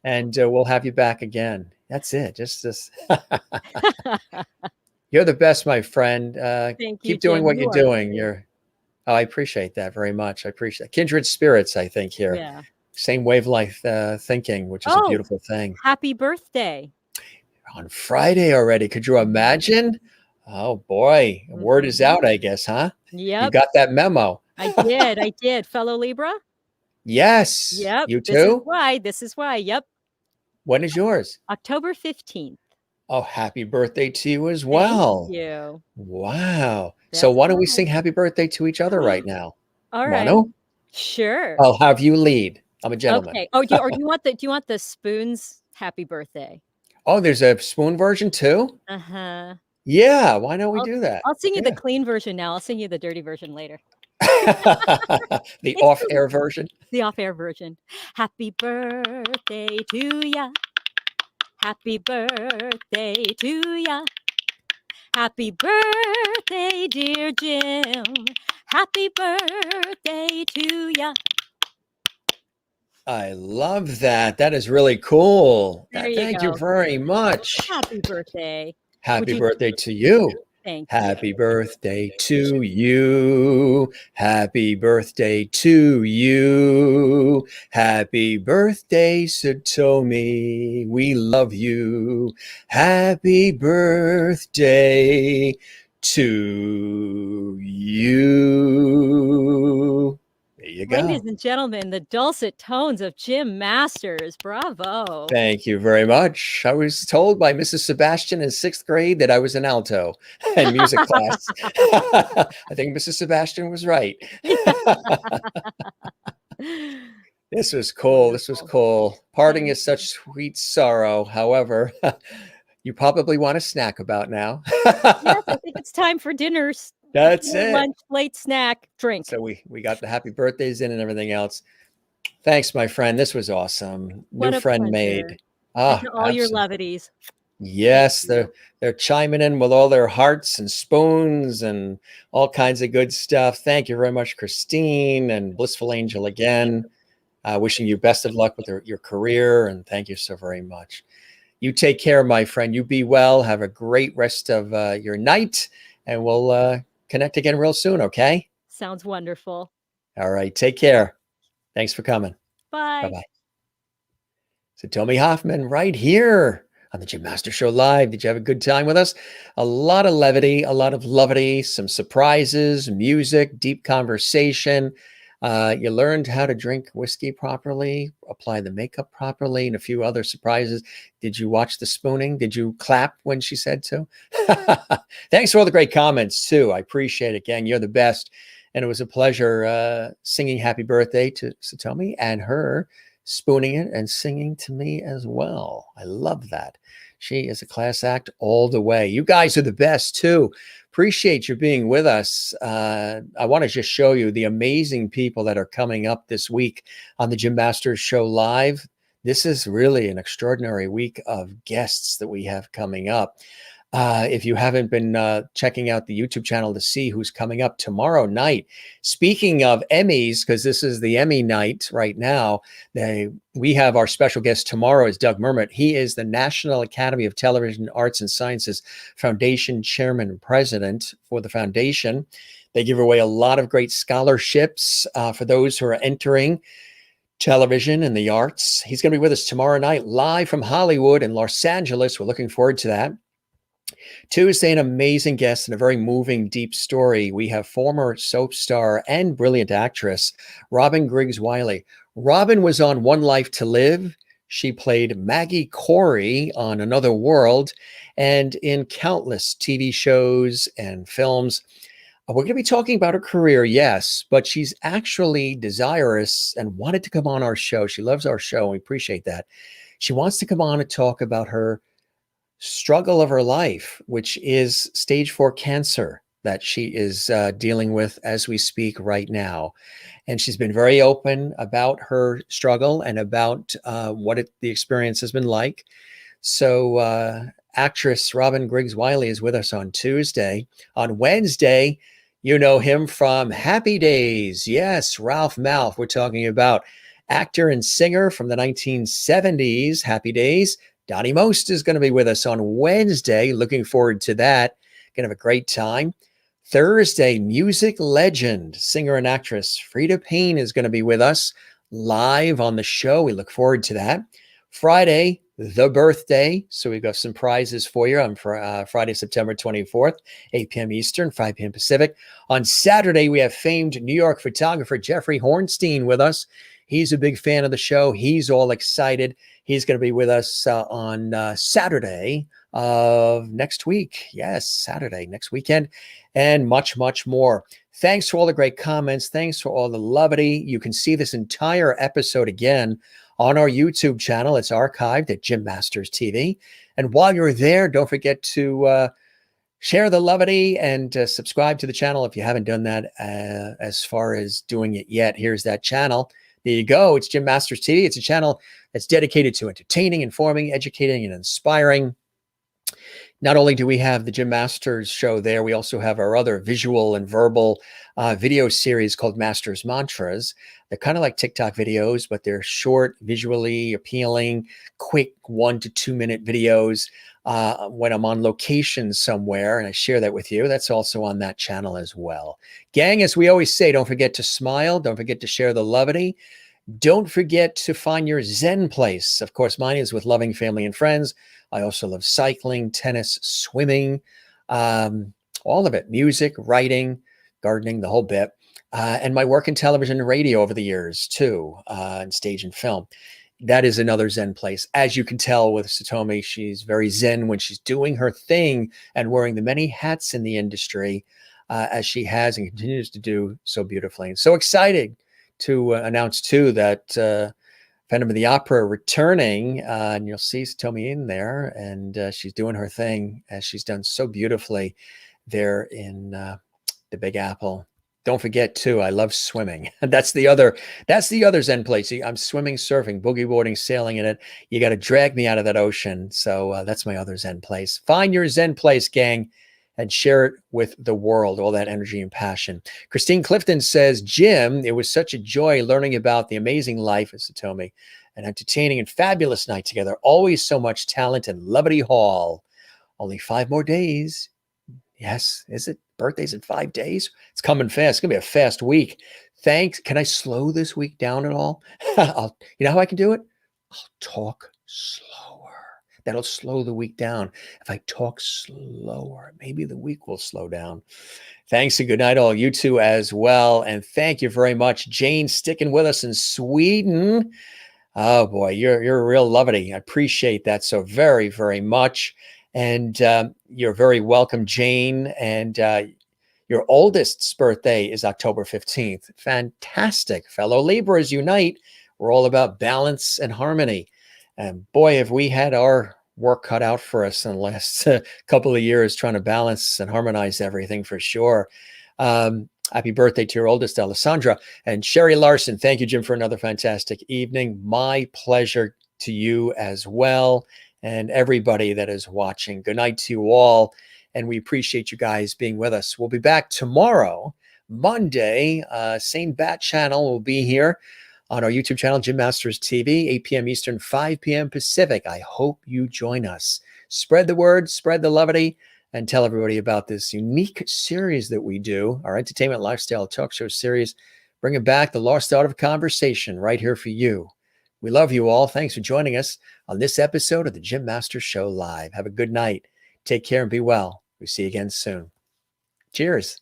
and we'll have you back again. That's it. Just this. You're the best, my friend. Thank you, Keep doing Jim. what You you're are doing. too. I appreciate that very much. I appreciate that. Kindred spirits, I think, here. Yeah. Same wavelength thinking, which is a Oh, beautiful thing. happy birthday. On Friday already. Could you imagine? Oh boy, word is out, I guess, huh? You Yep. got that memo. I did. I did. Fellow Libra? Yes. Yep. You This is too? why. This is why. Yep. When is yours? October 15th. Oh, happy birthday to you as Thank well. you. Wow. So That's why don't we right. sing happy birthday to each other right now? All right. Mono? Sure. I'll have you lead. I'm a gentleman. Okay. Oh, do you want the spoons happy birthday? Oh, there's a spoon version too? Uh-huh. Yeah, why don't we do that? I'll sing you the Yeah. clean version now. I'll sing you the dirty version later. The off-air version. The off-air version. Happy birthday to ya. Happy birthday to ya. Happy birthday, dear Jim. Happy birthday to ya. I love that. That is really cool. There you Thank you go. very much. Happy birthday. Happy you- birthday to you. Thank you. Happy birthday to you. Happy birthday to you. Happy birthday, Satomi. We love you. Happy birthday to you. There you go. Ladies and gentlemen, the dulcet tones of Jim Masters. Bravo. Thank you very much. I was told by Mrs. Sebastian in 6th grade that I was an alto in music class. I think Mrs. Sebastian was right. This was cool. This was cool. Parting is such sweet sorrow. However, you probably want a snack about now. Yes, I think it's time for dinners. That's it. Lunch, late snack, drink. So we got the happy birthdays in and everything else. Thanks, my friend. This was awesome. What New a friend pleasure. made. And to all your Absolutely. levities. Yes, they're chiming in with all their hearts and spoons and all kinds of good stuff. Thank you very much, Christine and Blissful Angel again. Wishing you best of luck with your career, and thank you so very much. You take care, my friend. You be well. Have a great rest of your night, and we'll connect again real soon, okay? Sounds wonderful. All right, take care. Thanks for coming. Bye. Bye-bye. Satomi Hofmann right here on the Jim Master Show Live. Did you have a good time with us? A lot of levity, a lot of levity, some surprises, music, deep conversation. You learned how to drink whiskey properly, apply the makeup properly, and a few other surprises. Did you watch the spooning? Did you clap when she said so? Thanks for all the great comments, too. I appreciate it, gang. You're the best. And it was a pleasure singing happy birthday to Satomi and her spooning it and singing to me as well. I love that. She is a class act all the way. You guys are the best, too. Appreciate you being with us. I want to just show you the amazing people that are coming up this week on the Jim Masters Show Live. This is really an extraordinary week of guests that we have coming up. If you haven't been checking out the YouTube channel to see who's coming up tomorrow night, speaking of Emmys, because this is the Emmy night right now, we have our special guest tomorrow is Doug Mermitt. He is the National Academy of Television Arts and Sciences Foundation Chairman and President for the foundation. They give away a lot of great scholarships for those who are entering television and the arts. He's going to be with us tomorrow night live from Hollywood and Los Angeles. We're looking forward to that. Tuesday, an amazing guest and a very moving, deep story. We have former soap star and brilliant actress, Robin Griggs-Wiley. Robin was on One Life to Live. She played Maggie Corey on Another World and in countless TV shows and films. We're going to be talking about her career, yes, but she's actually desirous and wanted to come on our show. She loves our show, and we appreciate that. She wants to come on and talk about her struggle of her life, which is stage 4 cancer that she is dealing with as we speak right now. And she's been very open about her struggle and about what the experience has been like. So actress Robin Griggs-Wiley is with us on Tuesday. On Wednesday, you know him from Happy Days. Yes, Ralph Malph. We're talking about actor and singer from the 1970s, Happy Days. Donnie Most is going to be with us on Wednesday. Looking forward to that. Gonna have a great time. Thursday, music legend, singer and actress Frida Payne is going to be with us live on the show. We look forward to that. Friday, the birthday. So we've got some prizes for you on Friday, September 24th, 8 p.m. Eastern, 5 p.m. Pacific. On Saturday, we have famed New York photographer Jeffrey Hornstein with us. He's a big fan of the show. He's all excited. He's going to be with us on Saturday of next week. Yes, Saturday, next weekend, and much, much more. Thanks for all the great comments. Thanks for all the levity. You can see this entire episode again on our YouTube channel. It's archived at Jim Masters TV. And while you're there, don't forget to share the levity and subscribe to the channel if you haven't done that as far as doing it yet. Here's that channel. There you go. It's Jim Masters TV. It's a channel that's dedicated to entertaining, informing, educating, and inspiring. Not only do we have the Jim Masters show there, we also have our other visual and verbal video series called Masters Mantras. They're kind of like TikTok videos, but they're short, visually appealing, quick 1 to 2 minute videos when I'm on location somewhere, and I share that with you. That's also on that channel as well. Gang, as we always say, don't forget to smile. Don't forget to share the levity. Don't forget to find your Zen place. Of course, mine is with loving family and friends. I also love cycling, tennis, swimming, all of it, music, writing, gardening, the whole bit. And my work in television and radio over the years too, and stage and film. That is another Zen place. As you can tell with Satomi, she's very Zen when she's doing her thing and wearing the many hats in the industry, as she has and continues to do so beautifully. And so excited to announce too that Phantom of the Opera returning, and you'll see Satomi in there, and she's doing her thing as she's done so beautifully there in the Big Apple. Don't forget too, I love swimming. That's the other Zen place. I'm swimming, surfing, boogie boarding, sailing in it. You got to drag me out of that ocean. So that's my other Zen place. Find your Zen place, gang, and share it with the world, all that energy and passion. Christine Clifton says, Jim, it was such a joy learning about the amazing life of Satomi. An entertaining and fabulous night together. Always so much talent and levity hall. Only 5 more days. Yes, is it? Birthday's in 5 days? It's coming fast. It's going to be a fast week. Thanks. Can I slow this week down at all? You know how I can do it? I'll talk slower. That'll slow the week down. If I talk slower, maybe the week will slow down. Thanks and good night, all. You too as well. And thank you very much, Jane, sticking with us in Sweden. Oh boy, you're a real lovely. I appreciate that so very, very much. And you're very welcome, Jane. And your oldest's birthday is October 15th. Fantastic. Fellow Libras unite. We're all about balance and harmony. And boy, have we had our work cut out for us in the last couple of years trying to balance and harmonize everything for sure. Happy birthday to your oldest, Alessandra. And Sherry Larson, thank you, Jim, for another fantastic evening. My pleasure to you as well, and everybody that is watching. Good night to you all, and we appreciate you guys being with us. We'll be back tomorrow, Monday. Same bat channel will be here on our YouTube channel, Jim Masters TV, 8 p.m. Eastern, 5 p.m. Pacific. I hope you join us. Spread the word, spread the levity, and tell everybody about this unique series that we do, our entertainment lifestyle talk show series, bringing back the lost art of conversation right here for you. We love you all. Thanks for joining us on this episode of the Jim Masters Show Live. Have a good night. Take care and be well. We'll see you again soon. Cheers.